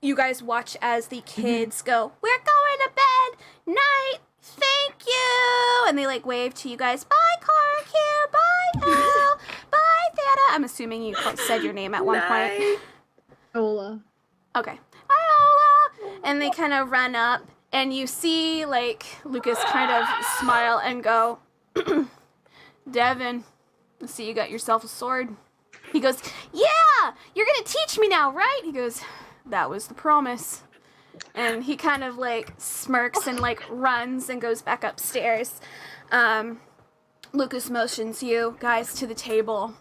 You guys watch as the kids go, "We're going to bed! Night! Thank you!" And they, like, wave to you guys. "Bye, Cora here! Bye, Elle! Bye, Theta!" I'm assuming you said your name at one point. Night. Ola. Okay. "Hi, Ola!" And they kind of run up, and you see, like, Lucas kind of smile and go, "Devin, I see you got yourself a sword." He goes, "Yeah! You're gonna teach me now, right?" He goes, "That was the promise." And he kind of, like, smirks and, like, runs and goes back upstairs. Lucas motions you guys to the table.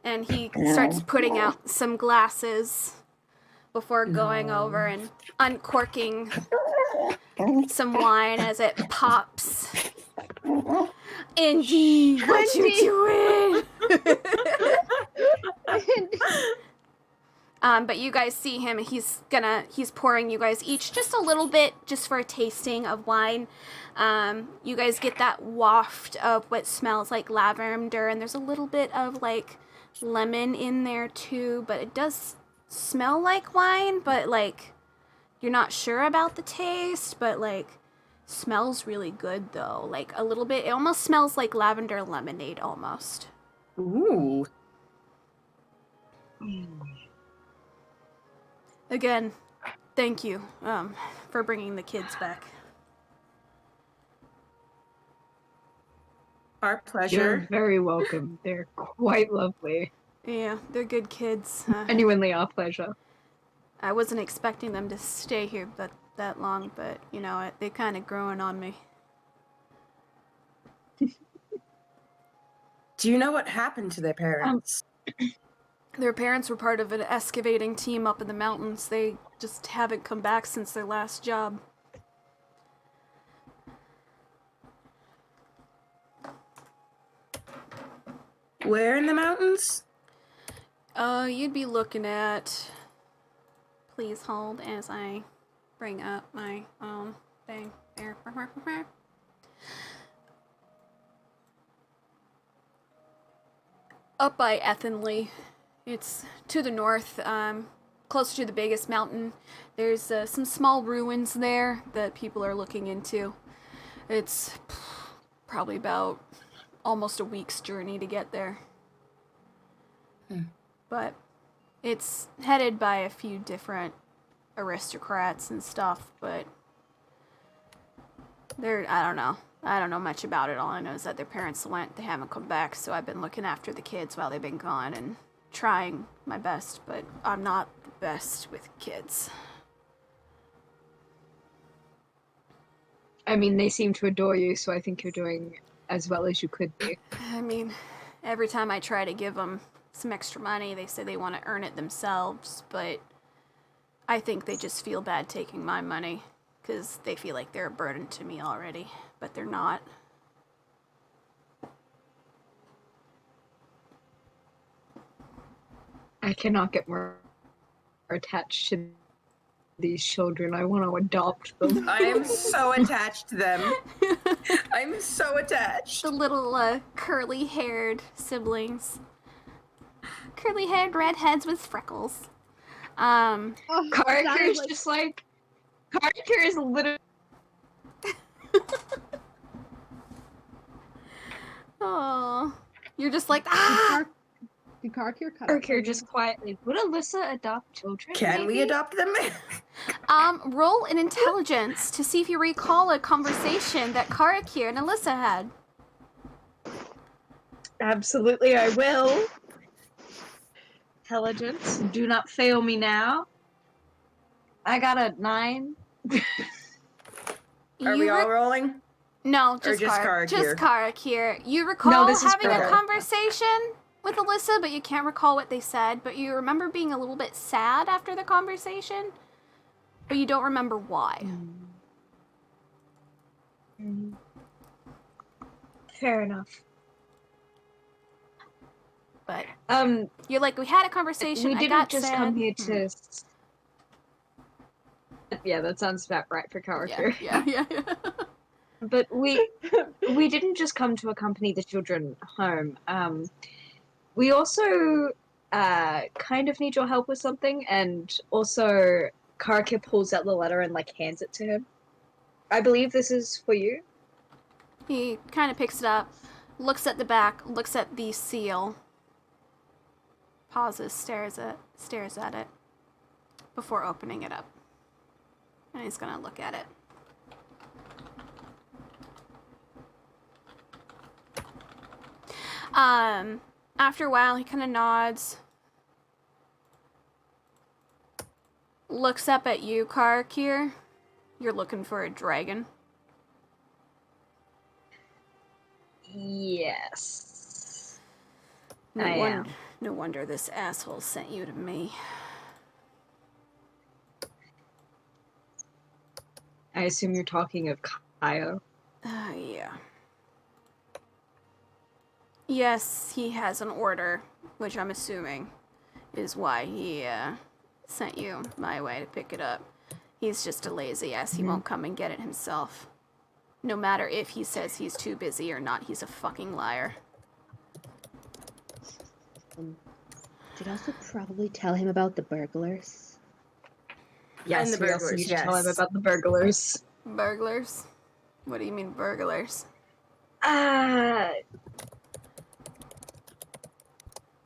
And he starts putting out some glasses before going over and uncorking some wine as it pops. "Indy, what you doing?" But you guys see him, he's pouring you guys each just a little bit, just for a tasting of wine. You guys get that waft of what smells like lavender, and there's a little bit of, like, lemon in there too, but it does smell like wine, but, like, you're not sure about the taste, but, like, smells really good though. Like, a little bit, it almost smells like lavender lemonade almost. Ooh. Again, thank you for bringing the kids back. Our You're pleasure. very welcome. They're quite lovely. Yeah, they're good kids. Genuinely our pleasure. I wasn't expecting them to stay here that long, but you know, they kind of growing on me. Do you know what happened to their parents? Their parents were part of an excavating team up in the mountains. They just haven't come back since their last job. Where in the mountains? You'd be looking at... Please hold as I bring up my thing there. Up by Ethenley. It's to the north, close to the biggest mountain. There's some small ruins there that people are looking into. It's probably about almost a week's journey to get there. But it's headed by a few different aristocrats and stuff, but I don't know. I don't know much about it. All I know is that their parents went, they haven't come back, so I've been looking after the kids while they've been gone and trying my best, but I'm not the best with kids. I mean, they seem to adore you, so I think you're doing as well as you could be. I mean, every time I try to give them some extra money, they say they want to earn it themselves, but I think they just feel bad taking my money because they feel like they're a burden to me already, but they're not. I cannot get more attached to these children. I want to adopt them. I am so attached to them. I'm so attached. The little curly-haired siblings. Curly-haired redheads with freckles. Oh, Karaka is sounds just like... Karaka is literally... Oh, you're just like, ah! Did Karkir cut Karaka just quietly... Would Alyssa adopt children? Can we maybe? adopt them? Roll an intelligence to see if you recall a conversation that Karakir and Alyssa had. Absolutely, I will. Intelligence. Do not fail me now. I got a 9. Are we all rolling? No, just just Karakir. Karakir? Just Karakir. You recall this is having a Karak. conversation with Alyssa, but you can't recall what they said, but you remember being a little bit sad after the conversation, but you don't remember why. Fair enough. But Um, you're like, we had a conversation, we I didn't got just sad. come here to... Yeah, that sounds about right for Karaka. Yeah. But we didn't just come to accompany the children home. We also kind of need your help with something, and also Karaka pulls out the letter and like hands it to him. I believe this is for you. He kind of picks it up, looks at the back, looks at the seal, pauses, stares at it before opening it up. And he's gonna look at it. After a while, he kind of nods, looks up at you, Karakir. You're looking for a dragon. Yes. No I am. No wonder this asshole sent you to me. I assume you're talking of Kaio. Yeah. Yes, he has an order, which I'm assuming is why he sent you my way to pick it up. He's just a lazy ass. He won't come and get it himself. No matter if he says he's too busy or not, he's a fucking liar. Did also probably tell him about the burglars. Yes, And the we also burglars, need to tell him yes. about the burglars. Burglars? What do you mean burglars?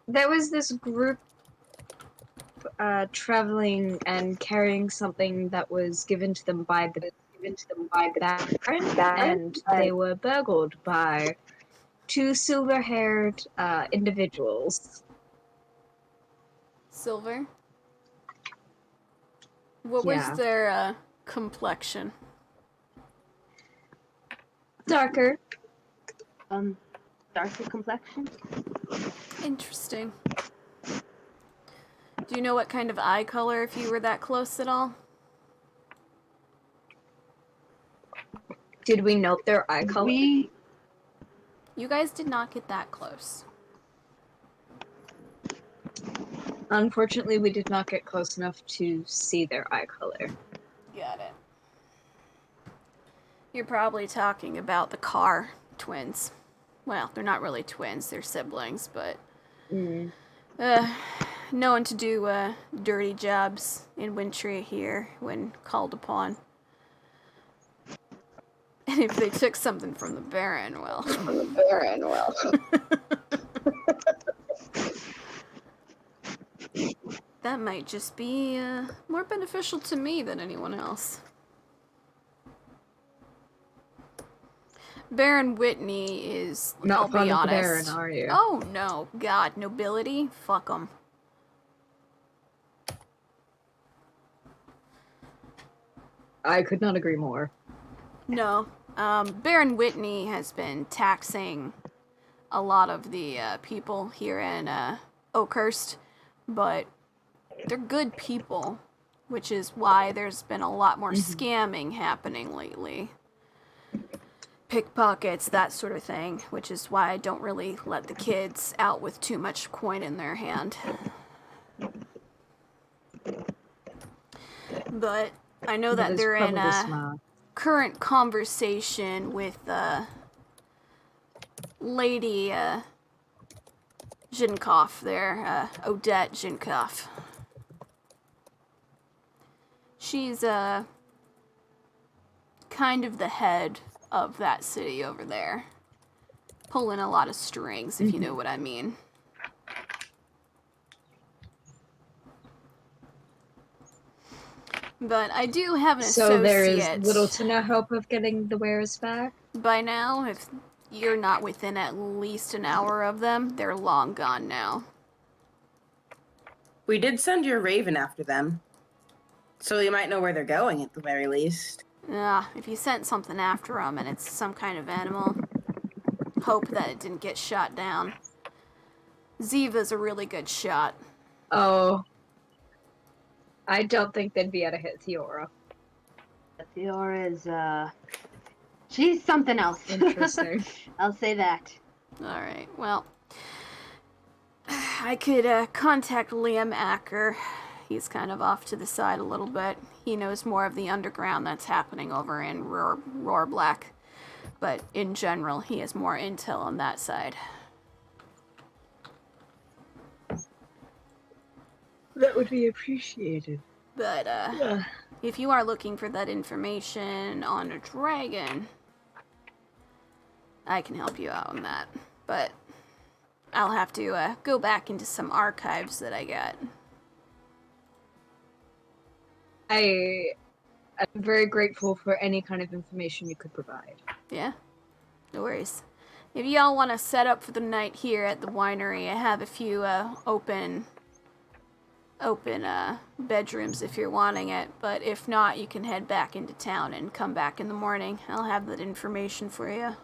There was this group traveling and carrying something that was given to them by the Baron, and they were burgled by 2 silver-haired individuals. Silver? What Yeah. was their complexion? Darker. Darker complexion. Interesting. Do you know what kind of eye color if you were that close at all? Did we note their eye color? You guys did not get that close. Unfortunately, we did not get close enough to see their eye color. Got it. You're probably talking about the Carr twins. Well, they're not really twins, they're siblings, but known to do dirty jobs in Wintry here when called upon. And if they took something from the Baron, well. That might just be more beneficial to me than anyone else. Baron Whitney is, Not I'll fond be of the honest. Baron, are you? Oh no, God, nobility? Fuck them. I could not agree more. No. Baron Whitney has been taxing a lot of the people here in Oakhurst, but they're good people, which is why there's been a lot more scamming happening lately. Pickpockets, that sort of thing, which is why I don't really let the kids out with too much coin in their hand. But I know that they're in a current conversation with Lady Zhinkov there, Odette Zhinkov. She's kind of the head of that city over there. Pulling a lot of strings, if you know what I mean. But I do have an associate. So there is little to no hope of getting the wares back? By now, if you're not within at least an hour of them, they're long gone now. We did send your raven after them. So you might know where they're going at the very least. If you sent something after them and it's some kind of animal, hope that it didn't get shot down. Ziva's a really good shot. Oh. I don't think they'd be able to hit Theora. Fay're is, she's something else. Interesting. I'll say that. Alright, well, I could contact Liam Acker. He's kind of off to the side a little bit. He knows more of the underground that's happening over in Roar Black. But in general, he has more intel on that side. That would be appreciated. But, if you are looking for that information on a dragon, I can help you out on that. But I'll have to go back into some archives that I got. I'm very grateful for any kind of information you could provide. Yeah, no worries. If y'all want to set up for the night here at the winery, I have a few open bedrooms if you're wanting it. But if not, you can head back into town and come back in the morning. I'll have that information for you.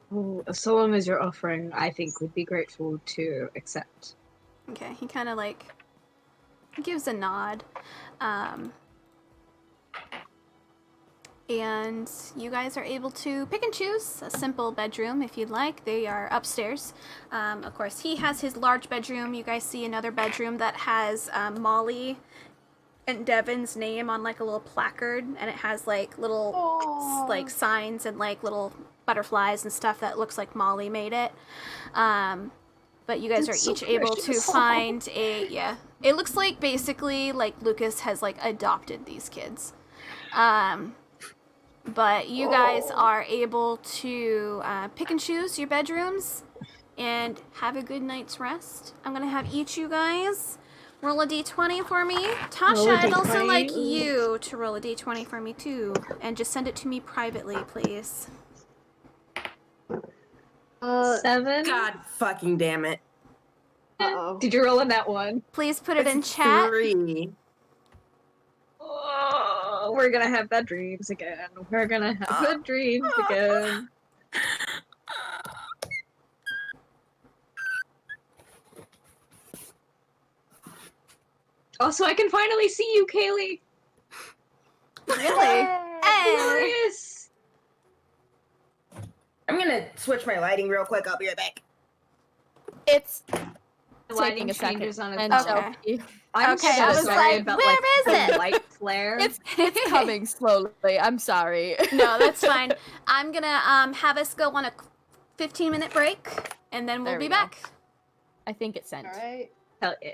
Well, so long as you're offering, I think we'd be grateful to accept. Okay, he kind of like gives a nod. And you guys are able to pick and choose a simple bedroom if you'd like. They are upstairs. Of course, he has his large bedroom. You guys see another bedroom that has Molly and Devin's name on like a little placard, and it has like little like signs and like little butterflies and stuff that looks like Molly made it. But you guys are each able to find a, it looks like basically like Lucas has like adopted these kids. But you guys are able to pick and choose your bedrooms and have a good night's rest. I'm going to have each you guys roll a d20 for me. Tasha, I'd also like you to roll a d20 for me too. And just send it to me privately, please. 7? God fucking damn it. Uh-oh. Did you roll in that one? Please put it It's in chat. 3. Oh, we're gonna have bad dreams again. We're gonna have bad dreams again. Also, I can finally see you, Kaylee. Really? Hey. Glorious. I'm gonna switch my lighting real quick. I'll be right back. It's The lighting taking a second. changes on its And own. Okay. Chelsea- I'm Okay, so I was sorry like, about where is the it? light flare. It's coming slowly. I'm sorry. No, that's fine. I'm gonna have us go on a 15-minute break, and then we'll There be we go. back. I think it's sent. All right. Hell yeah.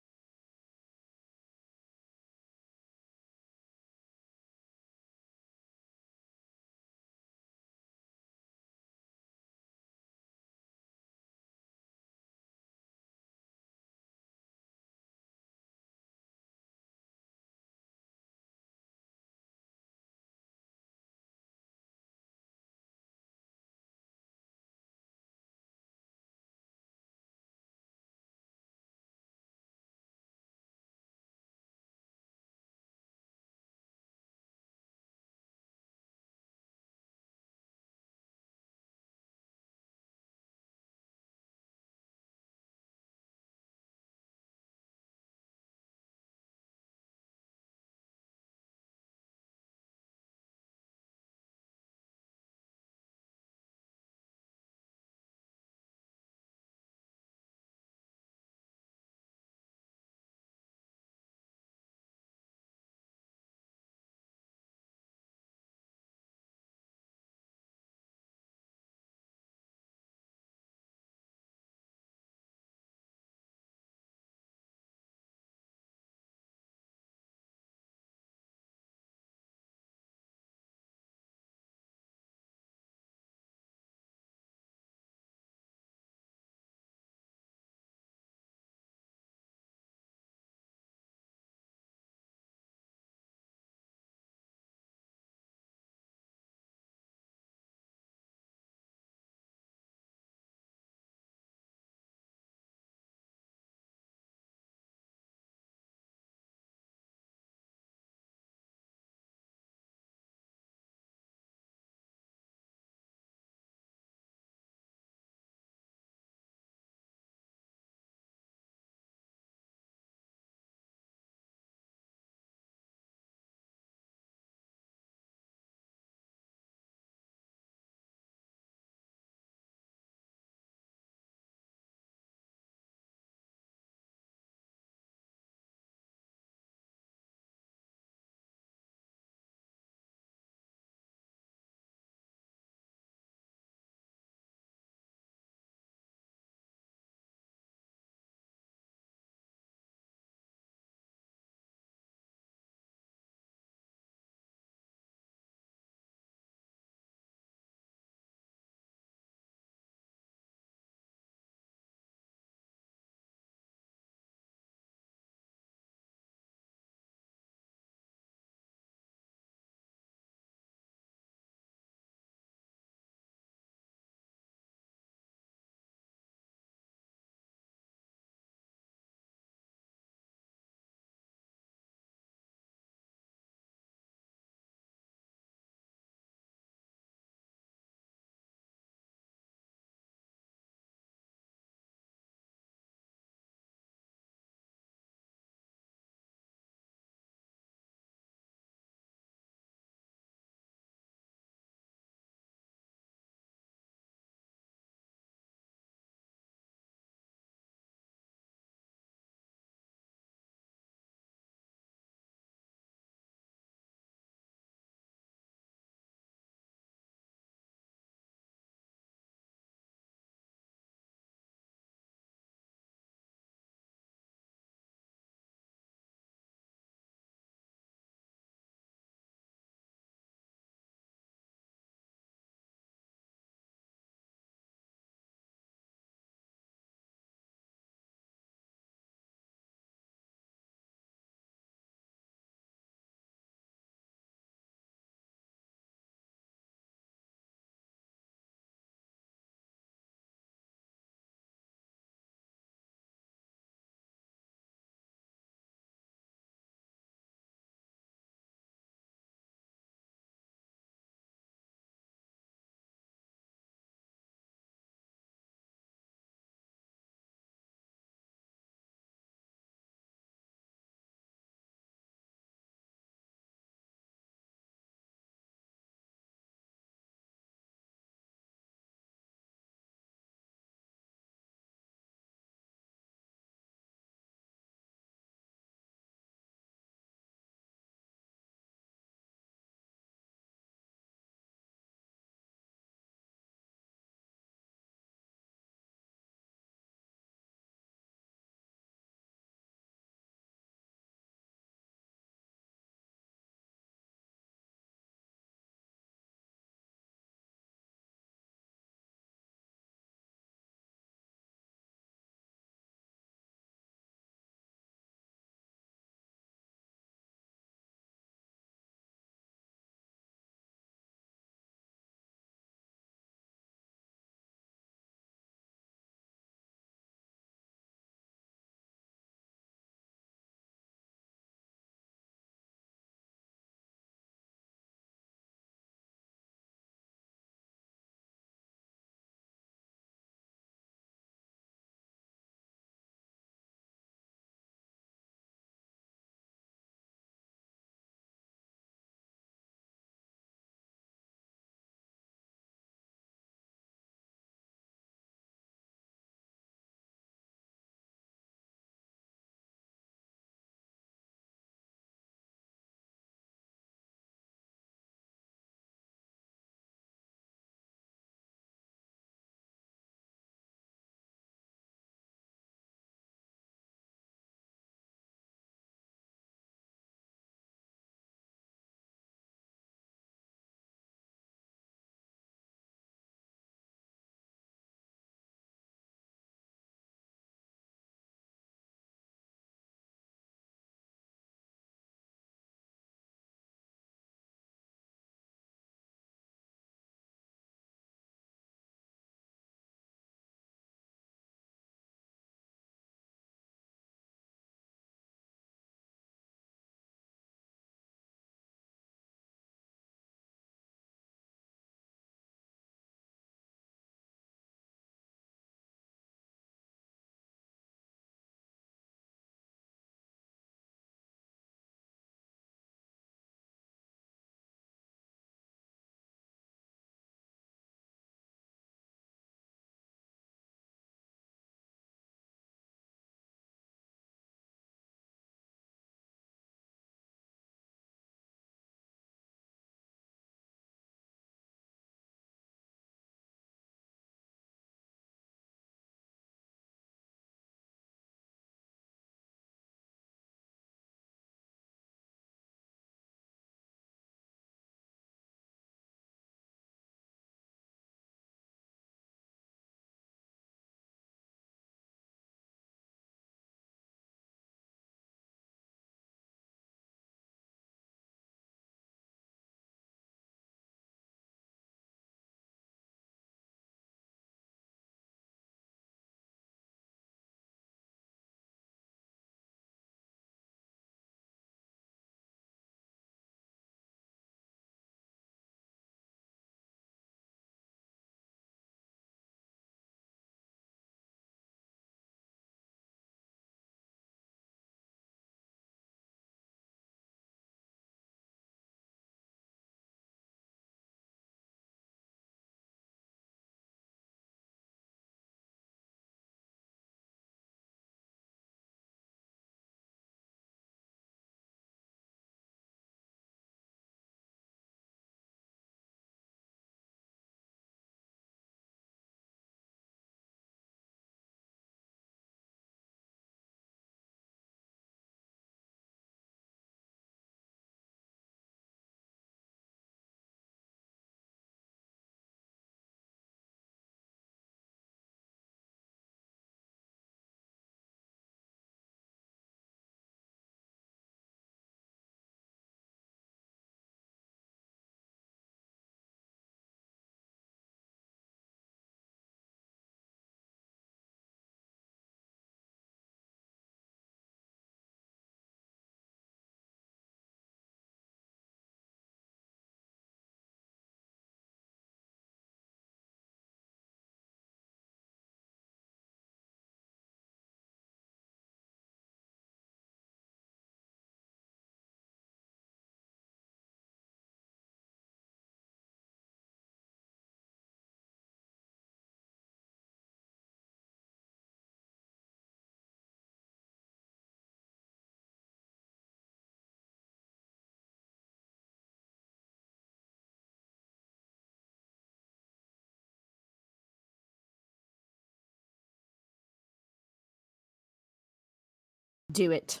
Do it.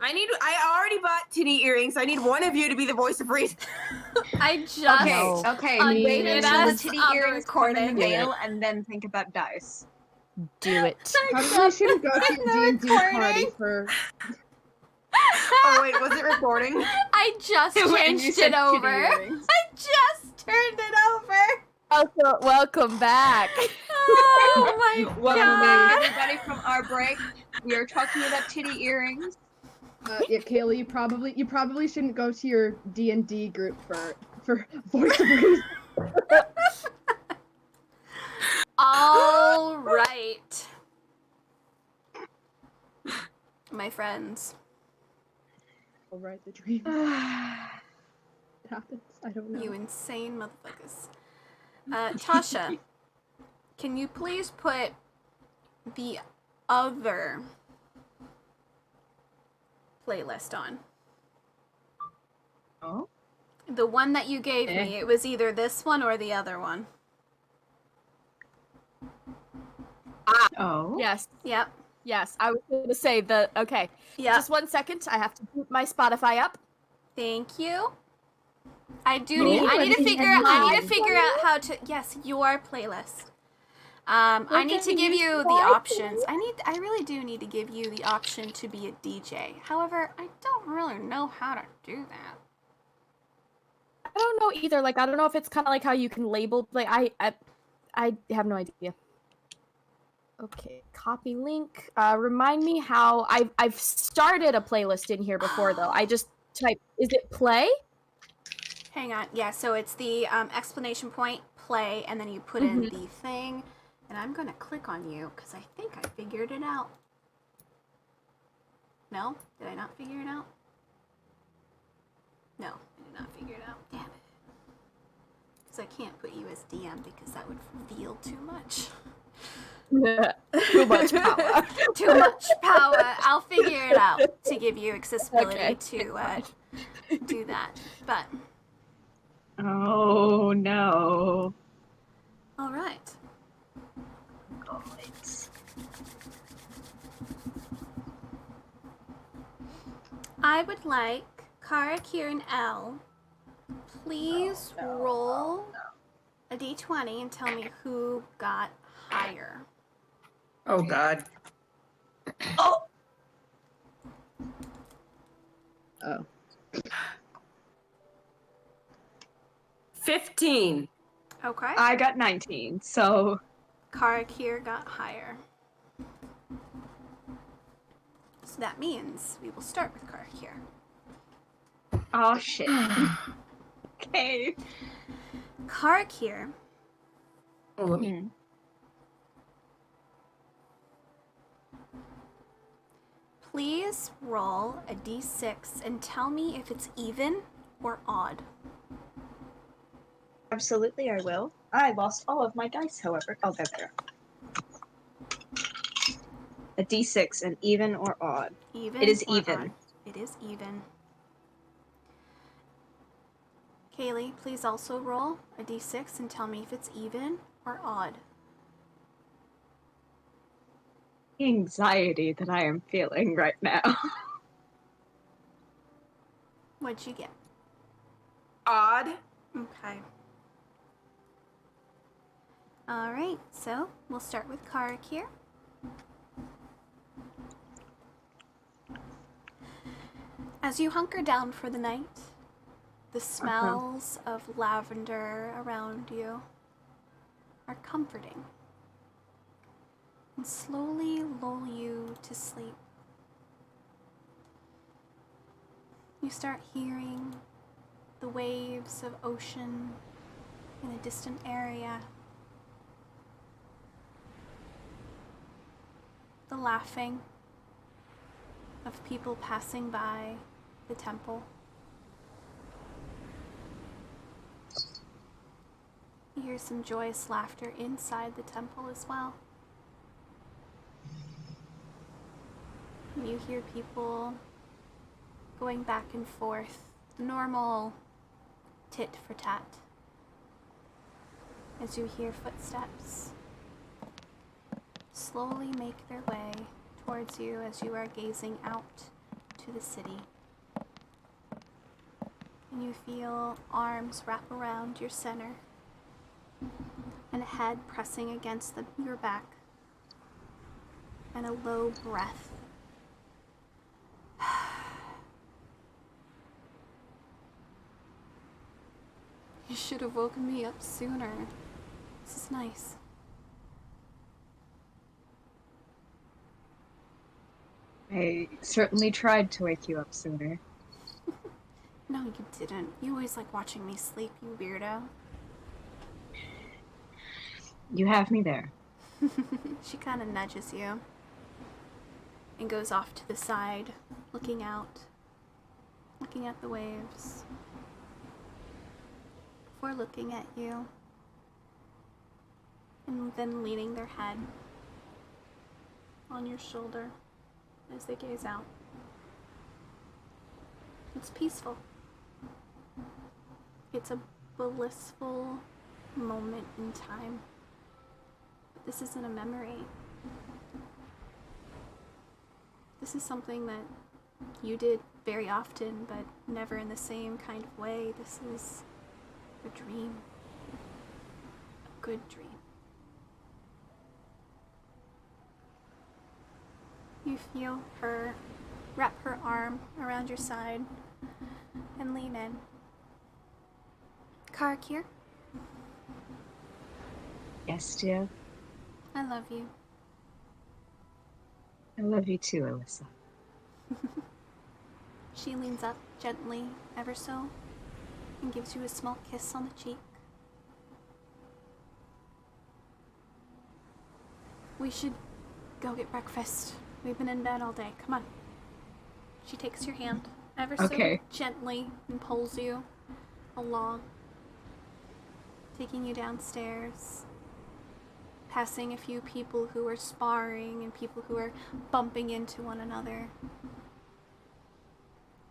I already bought titty earrings. I need one of you to be the voice of reason. I just Okay. unmuted Wait us until the titty on the earrings come in the recording. mail, and then think about dice. Do it. Probably shouldn't go to your The D&D party recording. for... Oh wait, was it recording? I just When you changed said it titty over. earrings. I just turned it over. Welcome back. Oh my Welcome back, god. everybody, from our break. We are talking about titty earrings. Yeah, Kaylee, you probably shouldn't go to your D&D group for voice of reason. All right. My friends. I'll write the dream. It happens. I don't know. You insane motherfuckers. Tasha, can you please put the other playlist on? Oh? The one that you gave me. It was either this one or the other one. Oh? Yes. Yep. Yes. I was going to say okay. Yep. Just 1 second. I have to boot my Spotify up. Thank you. I need to Anybody figure can out how to your playlist. I need to give you the options. I really do need to give you the option to be a DJ. However, I don't really know how to do that. I don't know either. Like, I don't know if it's kind of like how you can label. Like, I have no idea. Okay, copy link. Remind me how I've started a playlist in here before though. I just type. Is it play? Hang on. Yeah, so it's the exclamation point, play, and then you put in the thing. And I'm going to click on you because I think I figured it out. No? Did I not figure it out? No, I did not figure it out. Damn it. Because I can't put you as DM because that would reveal too much. Too much power. Too much power. I'll figure it out to give you accessibility to do that. But... Oh, no. all right. I would like Kara, Kieran, L. Please roll a d20 and tell me who got higher. Oh god. Oh! Oh. 15. Okay. I got 19, so... Kara, Kier got higher. So that means we will start with Kara, Kier. Oh, shit. Okay. Kara, Kier. Oh, let me. Please roll a d6 and tell me if it's even or odd. Absolutely, I will. I lost all of my dice, however. Oh, there. A d6, an even or odd. Even. It is or even. odd? It is even. Kaylee, please also roll a d6 and tell me if it's even or odd. The anxiety that I am feeling right now. What'd you get? Odd. Okay. Alright, so we'll start with Karak here. As you hunker down for the night, the smells of lavender around you are comforting and slowly lull you to sleep. You start hearing the waves of ocean in a distant area, the laughing of people passing by the temple. You hear some joyous laughter inside the temple as well. You hear people going back and forth, normal tit for tat, as you hear footsteps slowly make their way towards you as you are gazing out to the city. And you feel arms wrap around your center and a head pressing against your back and a low breath. You should have woken me up sooner. This is nice. I certainly tried to wake you up sooner. No, you didn't. You always like watching me sleep, you weirdo. You have me there. She kind of nudges you and goes off to the side, looking out, looking at the waves, before looking at you, and then leaning their head on your shoulder as they gaze out. It's peaceful. It's a blissful moment in time. But this isn't a memory. This is something that you did very often, but never in the same kind of way. This is a dream. A good dream. You feel her wrap her arm around your side and lean in. Karak here? Yes, dear. I love you. I love you too, Alyssa. She leans up gently, ever so, and gives you a small kiss on the cheek. We should go get breakfast. We've been in bed all day. Come on. She takes your hand ever Okay. so gently and pulls you along, taking you downstairs, passing a few people who are sparring and people who are bumping into one another.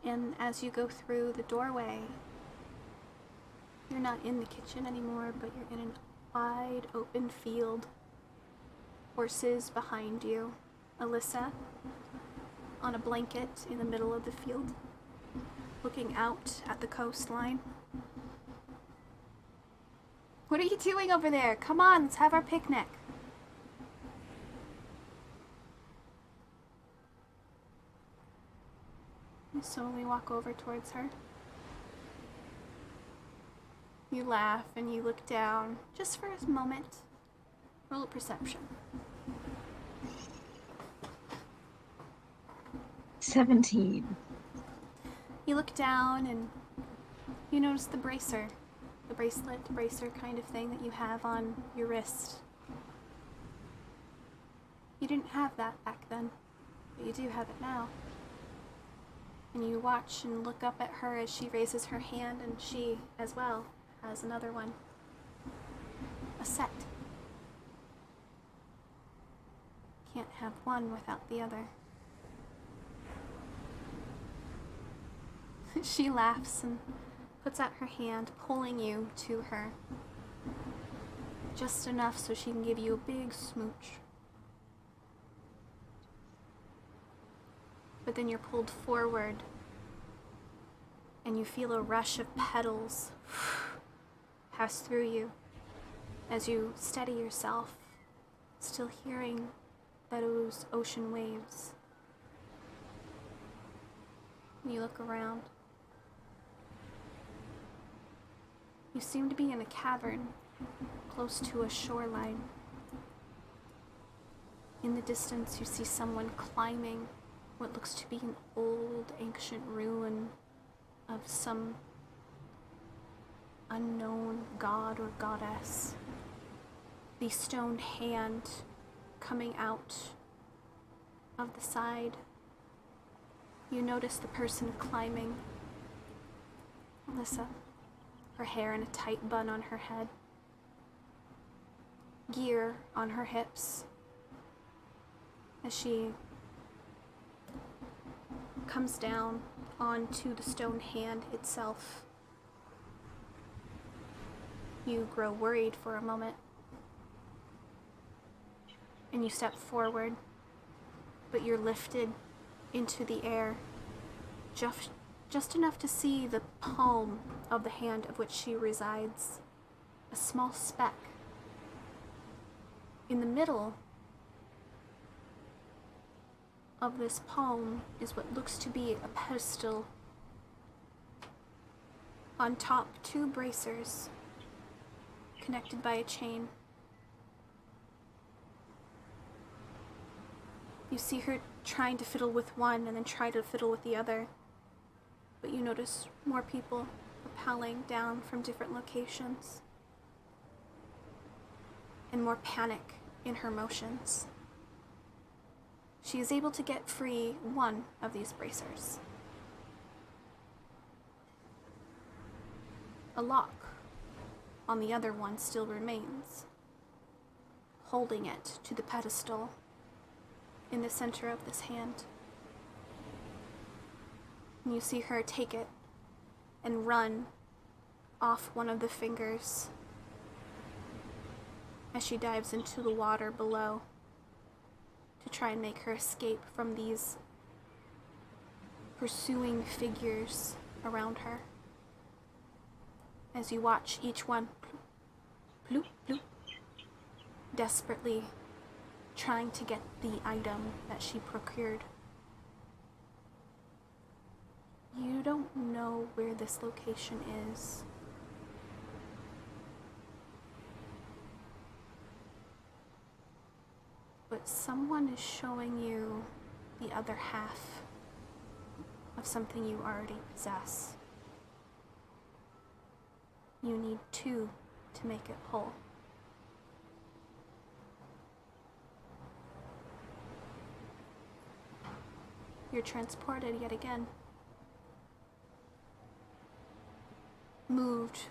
And as you go through the doorway, you're not in the kitchen anymore, but you're in a wide open field. Horses behind you. Alyssa on a blanket in the middle of the field, looking out at the coastline. What are you doing over there? Come on, let's have our picnic. You slowly walk over towards her. You laugh and you look down, just for a moment. Roll a perception. 17. You look down and you notice the bracer. The bracer kind of thing that you have on your wrist. You didn't have that back then, but you do have it now. And you watch and look up at her as she raises her hand, and she, as well, has another one. A set. Can't have one without the other. She laughs and puts out her hand, pulling you to her. Just enough so she can give you a big smooch. But then you're pulled forward and you feel a rush of petals pass through you as you steady yourself, still hearing those ocean waves. You look around. You seem to be in a cavern, close to a shoreline. In the distance, you see someone climbing what looks to be an old, ancient ruin of some unknown god or goddess. The stone hand coming out of the side. You notice the person climbing. Alyssa. Her hair in a tight bun on her head. Gear on her hips. As she comes down onto the stone hand itself. You grow worried for a moment. And you step forward, but you're lifted into the air, just enough to see the palm of the hand of which she resides, a small speck. In the middle of this palm is what looks to be a pedestal. On top, 2 bracers connected by a chain. You see her trying to fiddle with one and then try to fiddle with the other, but you notice more people rappelling down from different locations, and more panic in her motions. She is able to get free one of these bracers. A lock on the other one still remains, holding it to the pedestal in the center of this hand. And you see her take it and run off one of the fingers as she dives into the water below to try and make her escape from these pursuing figures around her. As you watch each one bloop, bloop, desperately trying to get the item that she procured. You don't know where this location is. But someone is showing you the other half of something you already possess. You need 2 to make it whole. You're transported yet again. Moved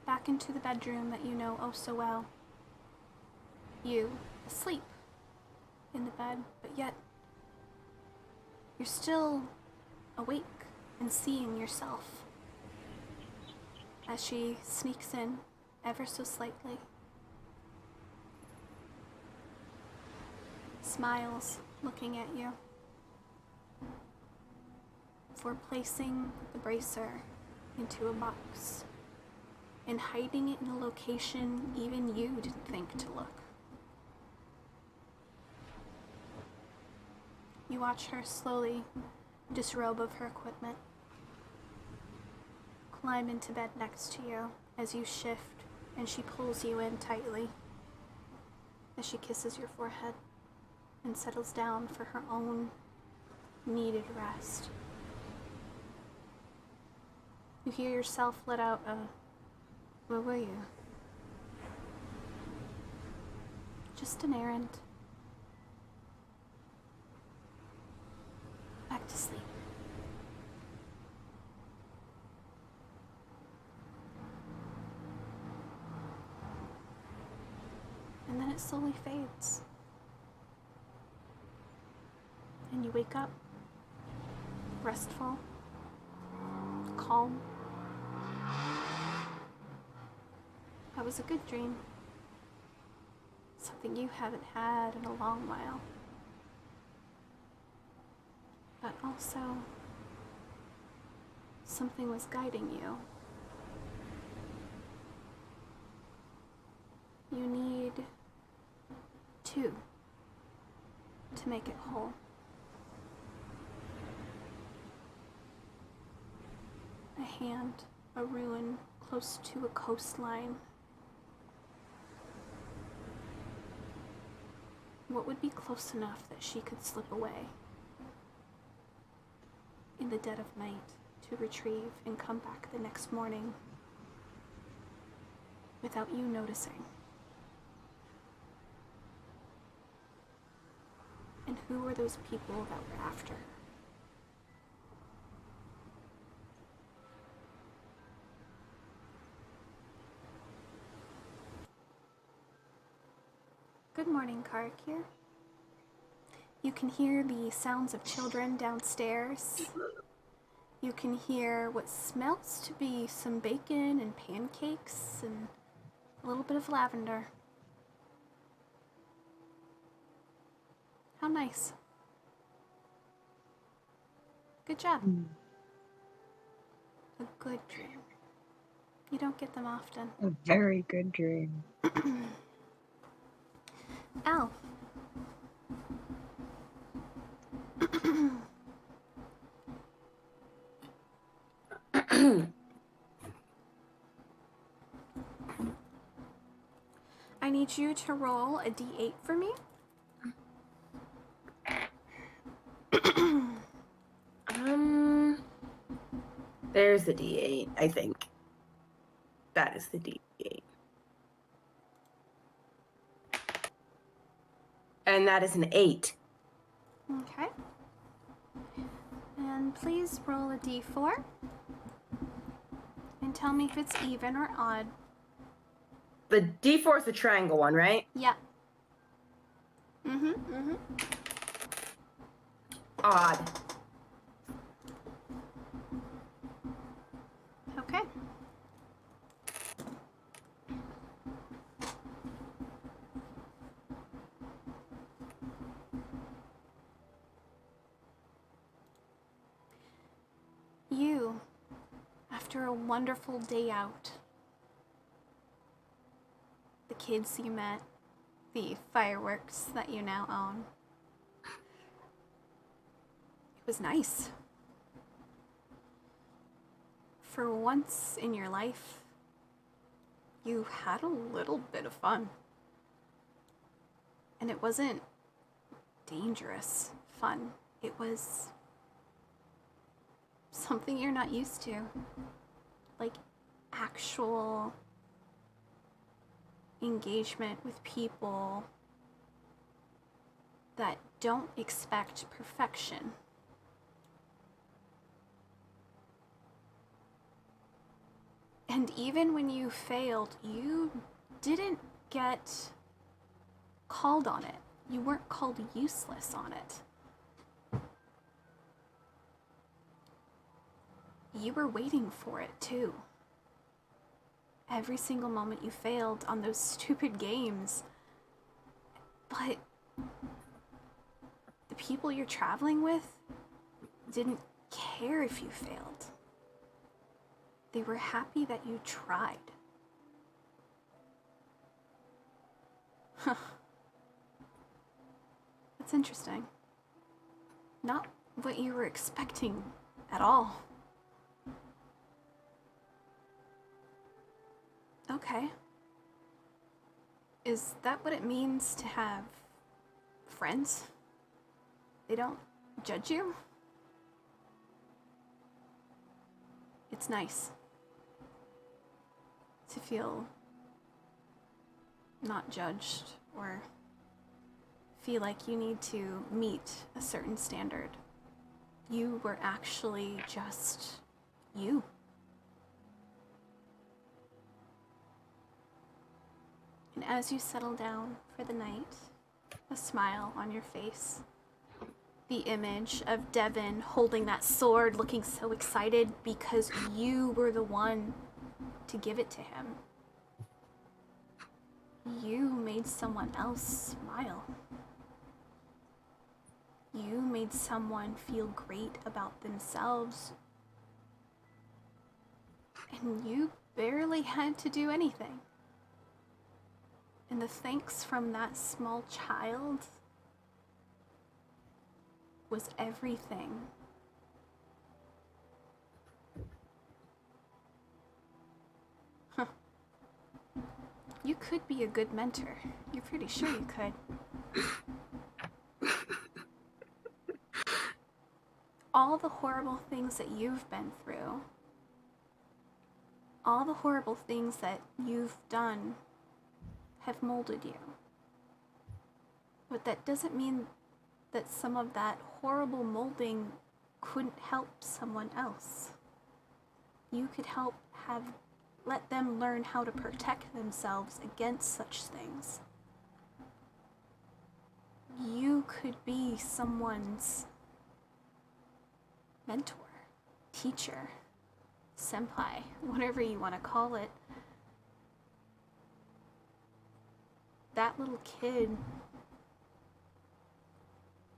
back into the bedroom that you know oh so well. You, asleep in the bed, but yet you're still awake and seeing yourself as she sneaks in ever so slightly. Smiles, looking at you. For placing the bracer into a box and hiding it in a location even you didn't think to look. You watch her slowly disrobe of her equipment, climb into bed next to you as you shift, and she pulls you in tightly as she kisses your forehead and settles down for her own needed rest. You hear yourself let out a, "Where were you?" Just an errand. Back to sleep. And then it slowly fades. And you wake up, restful, calm. That was a good dream. Something you haven't had in a long while. But also, something was guiding you. You need 2 to make it whole. A hand, a ruin close to a coastline. What would be close enough that she could slip away in the dead of night to retrieve and come back the next morning without you noticing? And who were those people that were after her? Good morning, Karakir. You can hear the sounds of children downstairs. You can hear what smells to be some bacon and pancakes and a little bit of lavender. How nice. Good job. A good dream. You don't get them often. A very good dream. Al. I need you to roll a d8 for me. There's the D8, I think. That is the D8. And that is an 8. Okay. And please roll a d4. And tell me if it's even or odd. The D4 is the triangle one, right? Yeah. Odd. Okay. You, after a wonderful day out, the kids you met, the fireworks that you now own, it was nice. For once in your life, you had a little bit of fun. And it wasn't dangerous fun. It was something you're not used to. Like actual engagement with people that don't expect perfection. And even when you failed, you didn't get called on it. You weren't called useless on it. You were waiting for it too. Every single moment you failed on those stupid games. But the people you're traveling with didn't care if you failed. They were happy that you tried. Huh. That's interesting. Not what you were expecting at all. Okay. Is that what it means to have friends? They don't judge you? It's nice to feel not judged or feel like you need to meet a certain standard. You were actually just you. And as you settle down for the night, a smile on your face, the image of Devin holding that sword, looking so excited because you were the one to give it to him. You made someone else smile. You made someone feel great about themselves. And you barely had to do anything. And the thanks from that small child was everything. Huh. You could be a good mentor. You're pretty sure you could. All the horrible things that you've been through, all the horrible things that you've done have molded you. But that doesn't mean that some of that horrible molding couldn't help someone else. You could help let them learn how to protect themselves against such things. You could be someone's mentor, teacher, senpai, whatever you want to call it. That little kid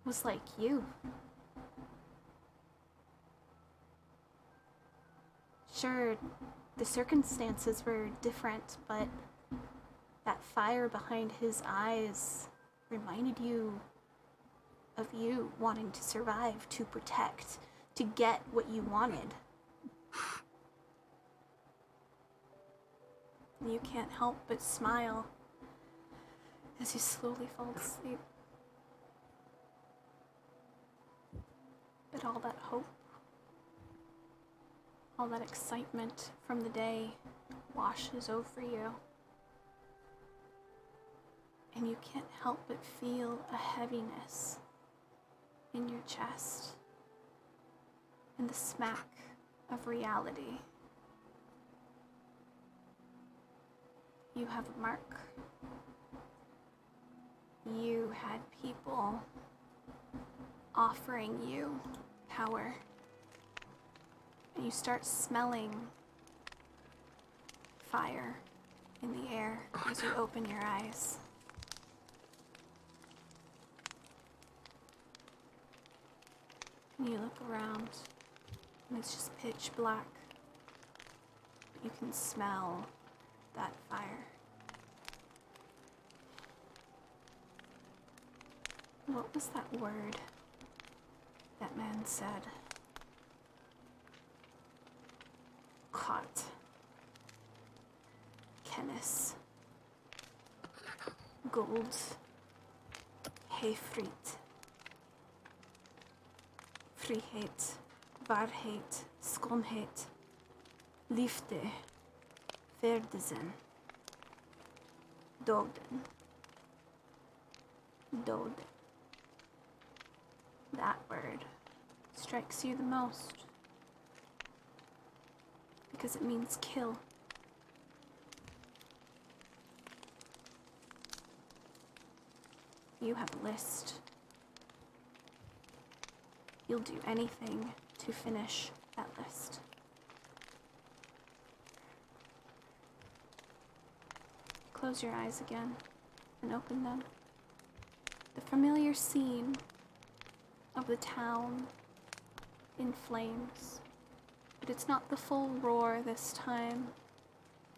was like you. Sure, the circumstances were different, but that fire behind his eyes reminded you of you wanting to survive, to protect, to get what you wanted. You can't help but smile as you slowly fall asleep. But all that hope, all that excitement from the day washes over you. And you can't help but feel a heaviness in your chest and the smack of reality. You have a mark. You had people offering you power. And you start smelling fire in the air as you open your eyes. And you look around, and it's just pitch black. But you can smell that fire. What was that word that man said? Caught. Kennis. Gold. Heyfried. Frihet. Waarheid. Schoonheid. Liefde. Verdezen. Doden. Doden. That word strikes you the most because it means kill. You have a list. You'll do anything to finish that list. Close your eyes again and open them. The familiar scene of the town in flames, but it's not the full roar this time.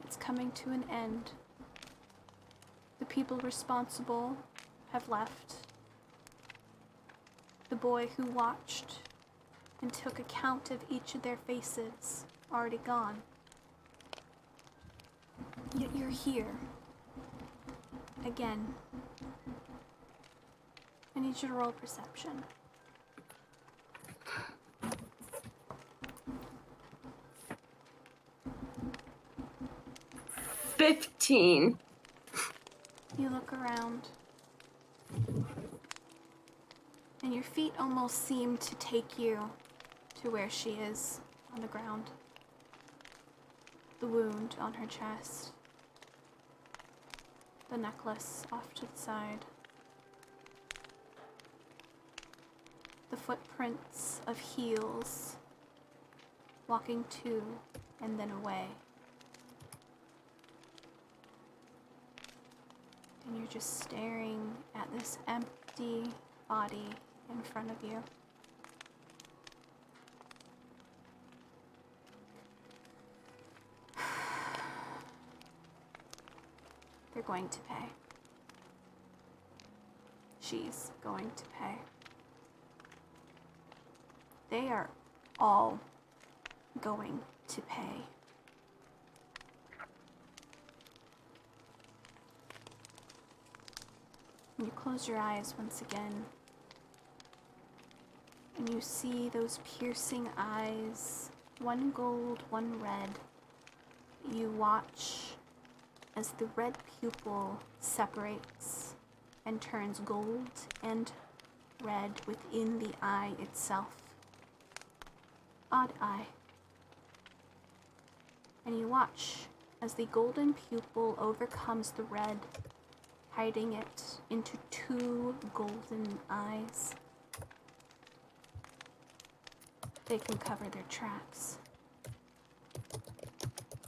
It's coming to an end. The people responsible have left. The boy who watched and took account of each of their faces already gone. Yet you're here again. I need you to roll perception. 15. You look around, and your feet almost seem to take you to where she is on the ground. The wound on her chest, the necklace off to the side, the footprints of heels walking to and then away. And you're just staring at this empty body in front of you. They're going to pay. She's going to pay. They are all going to pay. And you close your eyes once again, and you see those piercing eyes, one gold, one red. You watch as the red pupil separates and turns gold and red within the eye itself. Odd eye. And you watch as the golden pupil overcomes the red, hiding it into two golden eyes. They can cover their tracks.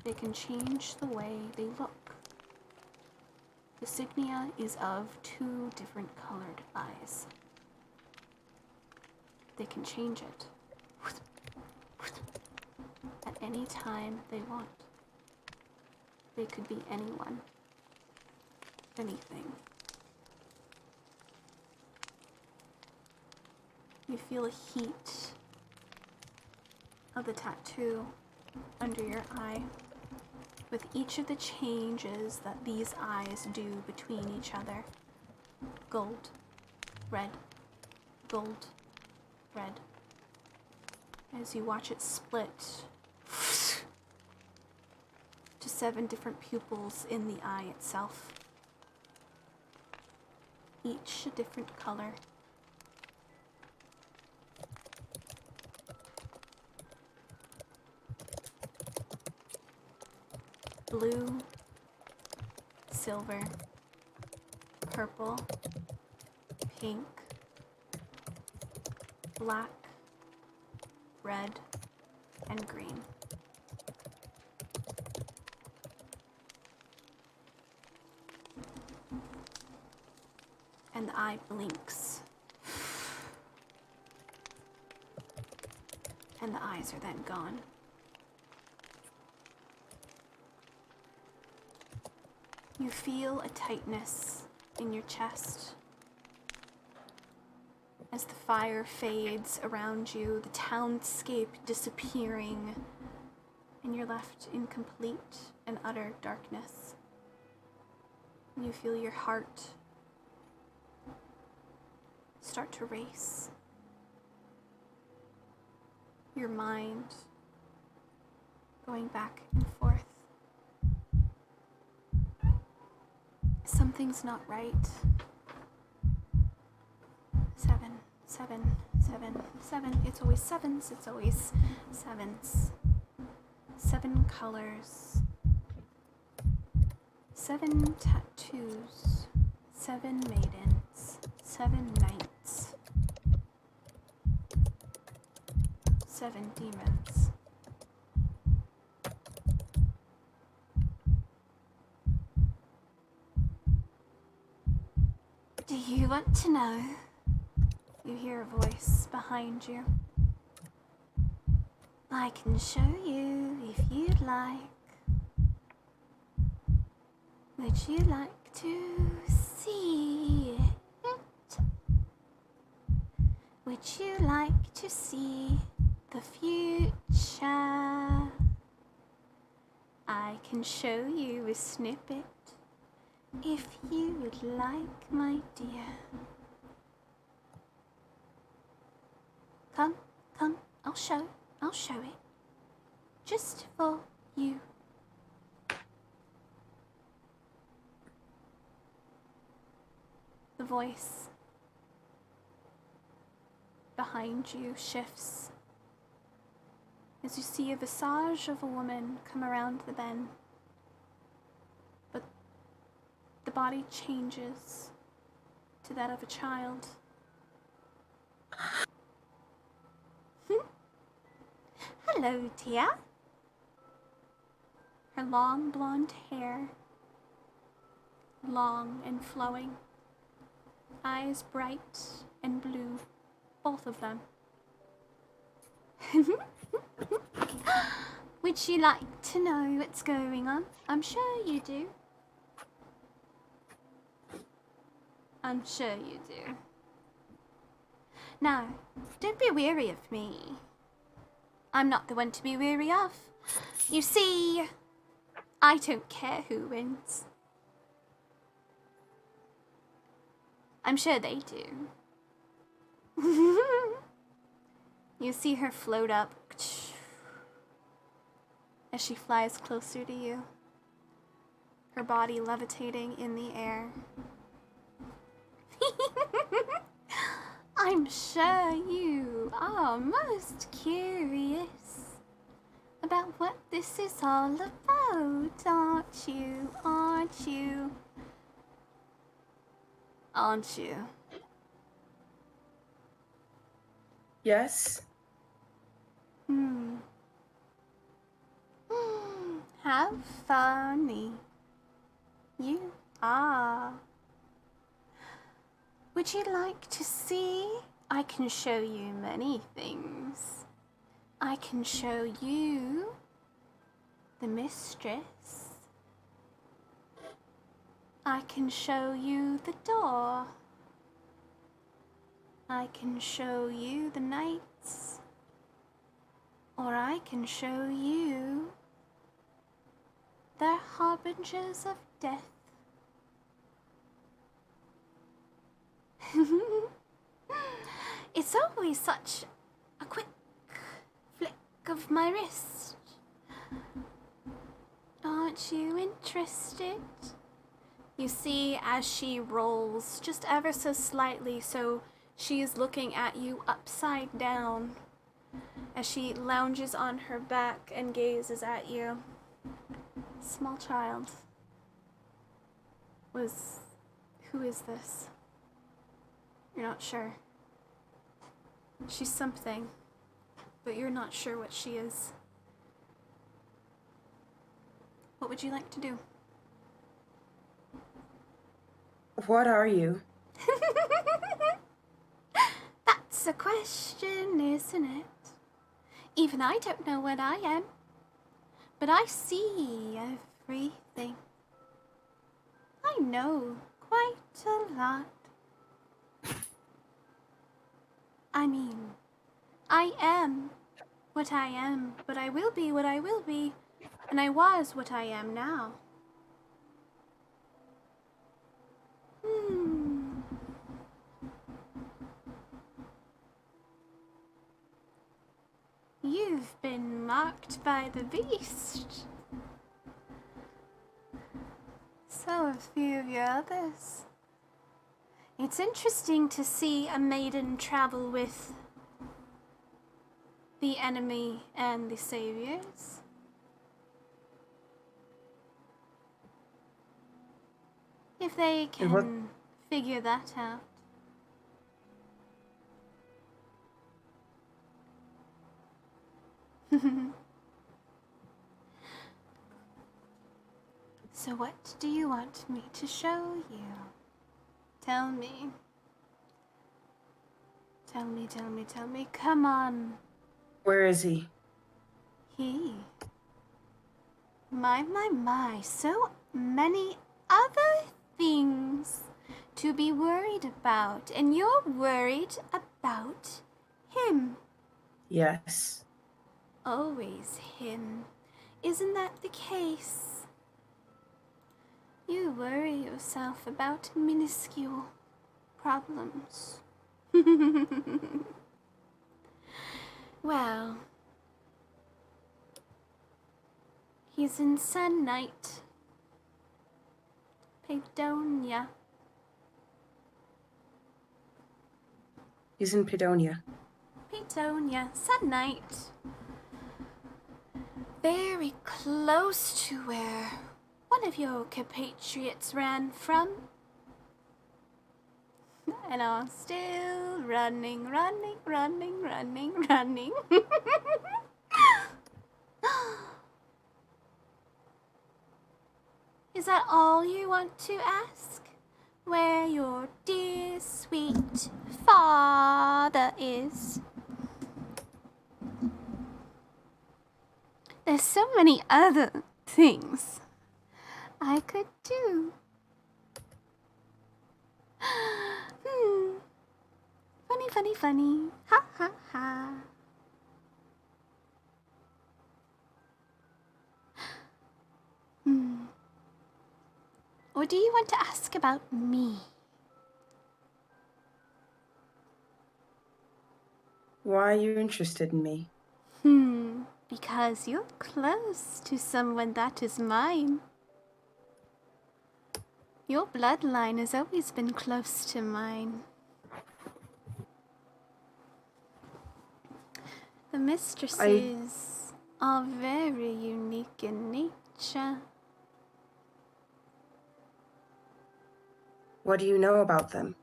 They can change the way they look. The signia is of two different colored eyes. they can change it at any time they want. They could be anyone, anything. You feel a heat of the tattoo under your eye with each of the changes that these eyes do between each other. Gold, red, gold, red. As you watch it split to 7 different pupils in the eye itself. Each a different color. Blue, silver, purple, pink, black, red, and green. And the eye blinks. And the eyes are then gone. You feel a tightness in your chest as the fire fades around you, the townscape disappearing, and you're left in complete and utter darkness. And you feel your heart start to race. Your mind going back and forth. Something's not right. 7, 7, 7, 7. It's always sevens. It's always sevens. 7 colors. 7 tattoos. 7 maidens. 7 knights. 7 demons. Do you want to know? You hear a voice behind you. I can show you if you'd like. Would you like to see it? Would you like to see the future? I can show you a snippet if you would like, my dear. Come, come, I'll show it. Just for you. The voice behind you shifts as you see a visage of a woman come around the bend. But the body changes to that of a child. Hello, dear. Her long blonde hair, long and flowing. Eyes bright and blue, both of them. Would you like to know what's going on? I'm sure you do. I'm sure you do. Now, don't be weary of me. I'm not the one to be weary of. You see, I don't care who wins. I'm sure they do. You see her float up as she flies closer to you, her body levitating in the air. I'm sure you are most curious about what this is all about, aren't you? Aren't you? Aren't you? Yes? How funny you are. Would you like to see I can show you many things. I can show you the mistress. I can show you the door. I can show you the knights. Or I can show you the harbingers of death. It's always such a quick flick of my wrist. Aren't you interested? You see, as she rolls just ever so slightly, so she is looking at you upside down as she lounges on her back and gazes at you. Small child. Who is this? You're not sure. She's something, but you're not sure what she is. What would you like to do? What are you? That's a question, isn't it? Even I don't know what I am, but I see everything. I know quite a lot. I mean, I am what I am, but I will be what I will be, and I was what I am now. You've been marked by the beast. So have a few of your others. It's interesting to see a maiden travel with the enemy and the saviors. If they can figure that out. So what do you want me to show you? Tell me. Tell me, tell me, tell me. Come on. Where is he? He. My. So many other things to be worried about. And you're worried about him. Yes. Always him. Isn't that the case? You worry yourself about minuscule problems. Well, he's in Sun Knight, Padonia. He's in Padonia. Padonia, Sun Knight. Very close to where one of your compatriots ran from. And I'm still running. Is that all you want to ask? Where your dear sweet father is? There's so many other things I could do. Funny. Ha ha ha. Or do you want to ask about me? Why are you interested in me? Because you're close to someone that is mine. Your bloodline has always been close to mine. The mistresses are very unique in nature. What do you know about them?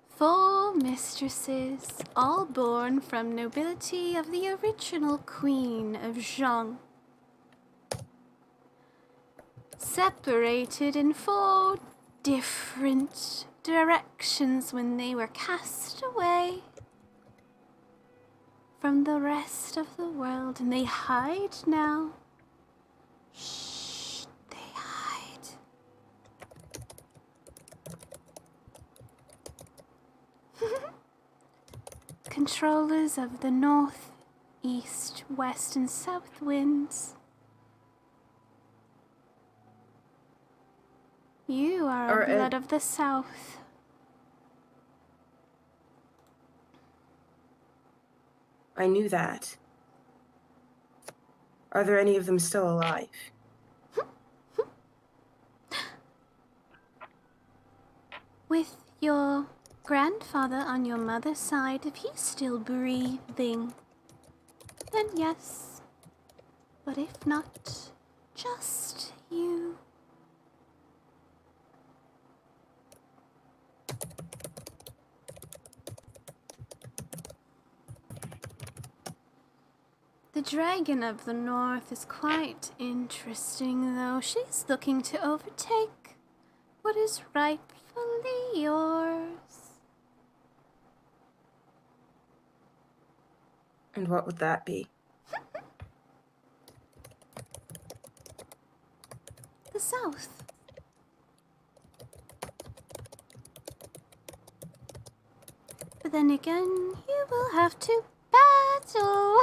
4 mistresses, all born from nobility of the original Queen of Zhang. Separated in 4 different directions when they were cast away from the rest of the world, and they hide now. Shh, they hide. Controllers of the north, east, west, and south winds. You are a blood of the south. I knew that. Are there any of them still alive? With your grandfather on your mother's side, if he's still breathing, then yes. But if not, just you. The Dragon of the North is quite interesting, though. She's looking to overtake what is rightfully yours. And what would that be? The South. But then again, you will have to battle.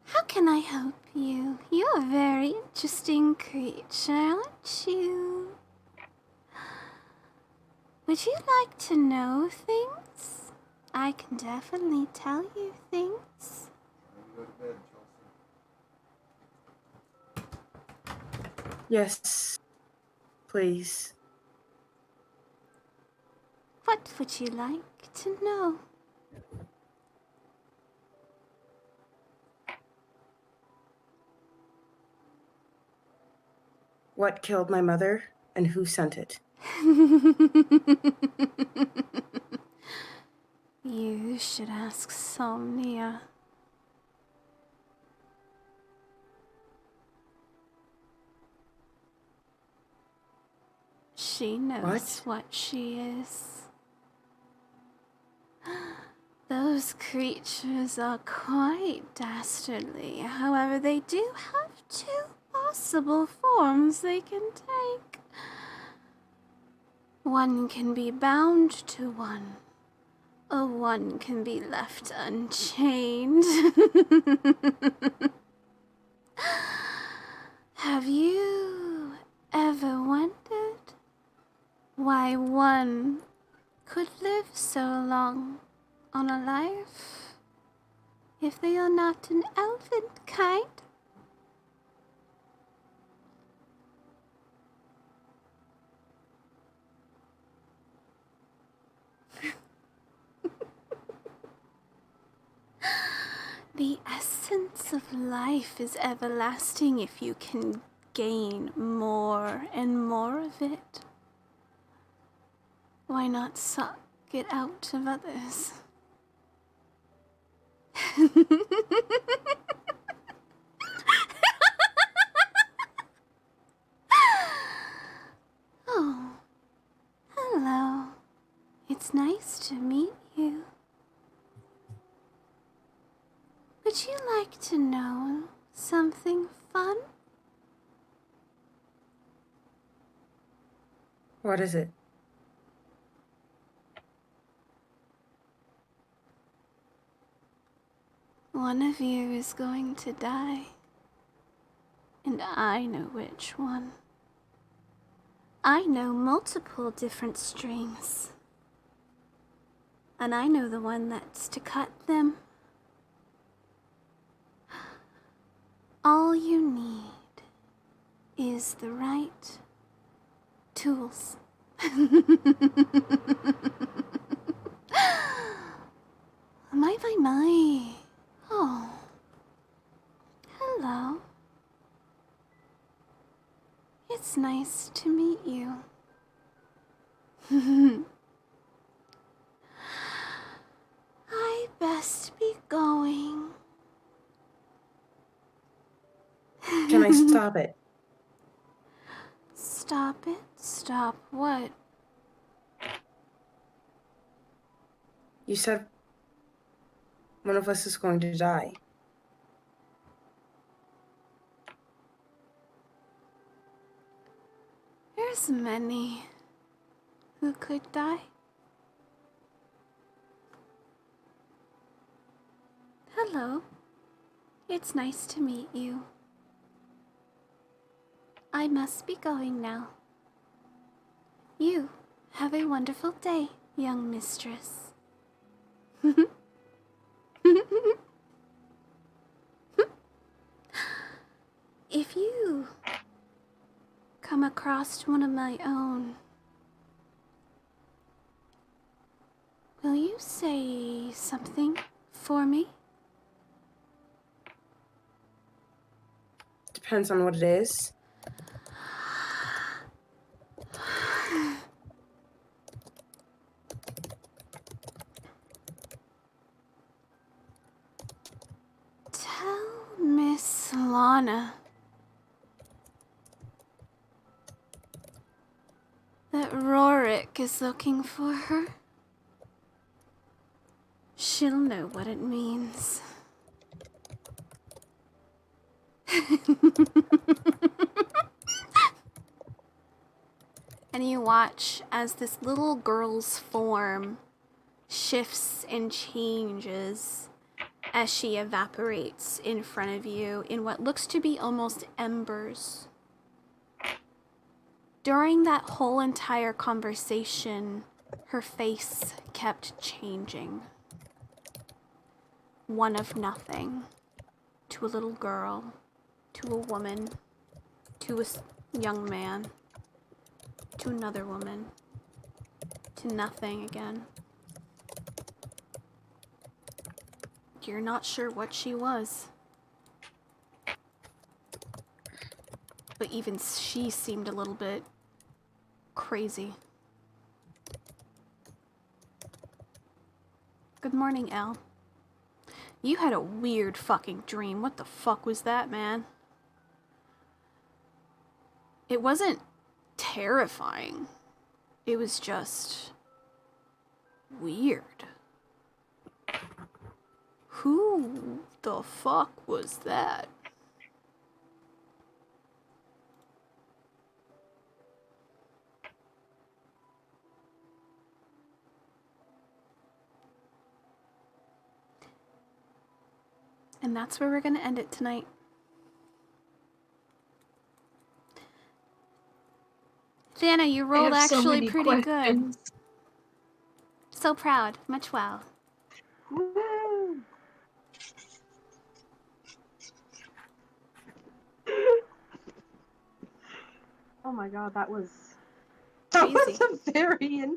How can I help you? You're a very interesting creature, aren't you? Would you like to know things? I can definitely tell you things. Yes, please. What would you like to know? What killed my mother, and who sent it? You should ask Somnia. She knows what she is. Those creatures are quite dastardly. However, they do have two possible forms they can take. One can be bound to one, or one can be left unchained. Have you ever wondered why one could live so long on a life if they are not an elven kind? The essence of life is everlasting if you can gain more and more of it. Why not suck it out of others? Oh, hello. It's nice to meet you. Would you like to know something fun? What is it? One of you is going to die. And I know which one. I know multiple different strings. And I know the one that's to cut them. All you need is the right tools. My. Oh. Hello. It's nice to meet you. I best be going. Stop it. Stop it? Stop what? You said one of us is going to die. There's many who could die. Hello. It's nice to meet you. I must be going now. You have a wonderful day, young mistress. If you come across one of my own, will you say something for me? Depends on what it is. Tell Miss Lana that Rorik is looking for her. She'll know what it means. And you watch as this little girl's form shifts and changes as she evaporates in front of you in what looks to be almost embers. During that whole entire conversation, her face kept changing. One of nothing, to a little girl, to a woman, to a young man, to another woman, to nothing again. You're not sure what she was. But even she seemed a little bit crazy. Good morning, Elle. You had a weird fucking dream. What the fuck was that, man? It wasn't terrifying. It was just weird. Who the fuck was that? And that's where we're gonna end it tonight. Thana, you rolled actually pretty good. So proud. Much wow. Woo! Oh my god, that was That Crazy. was a very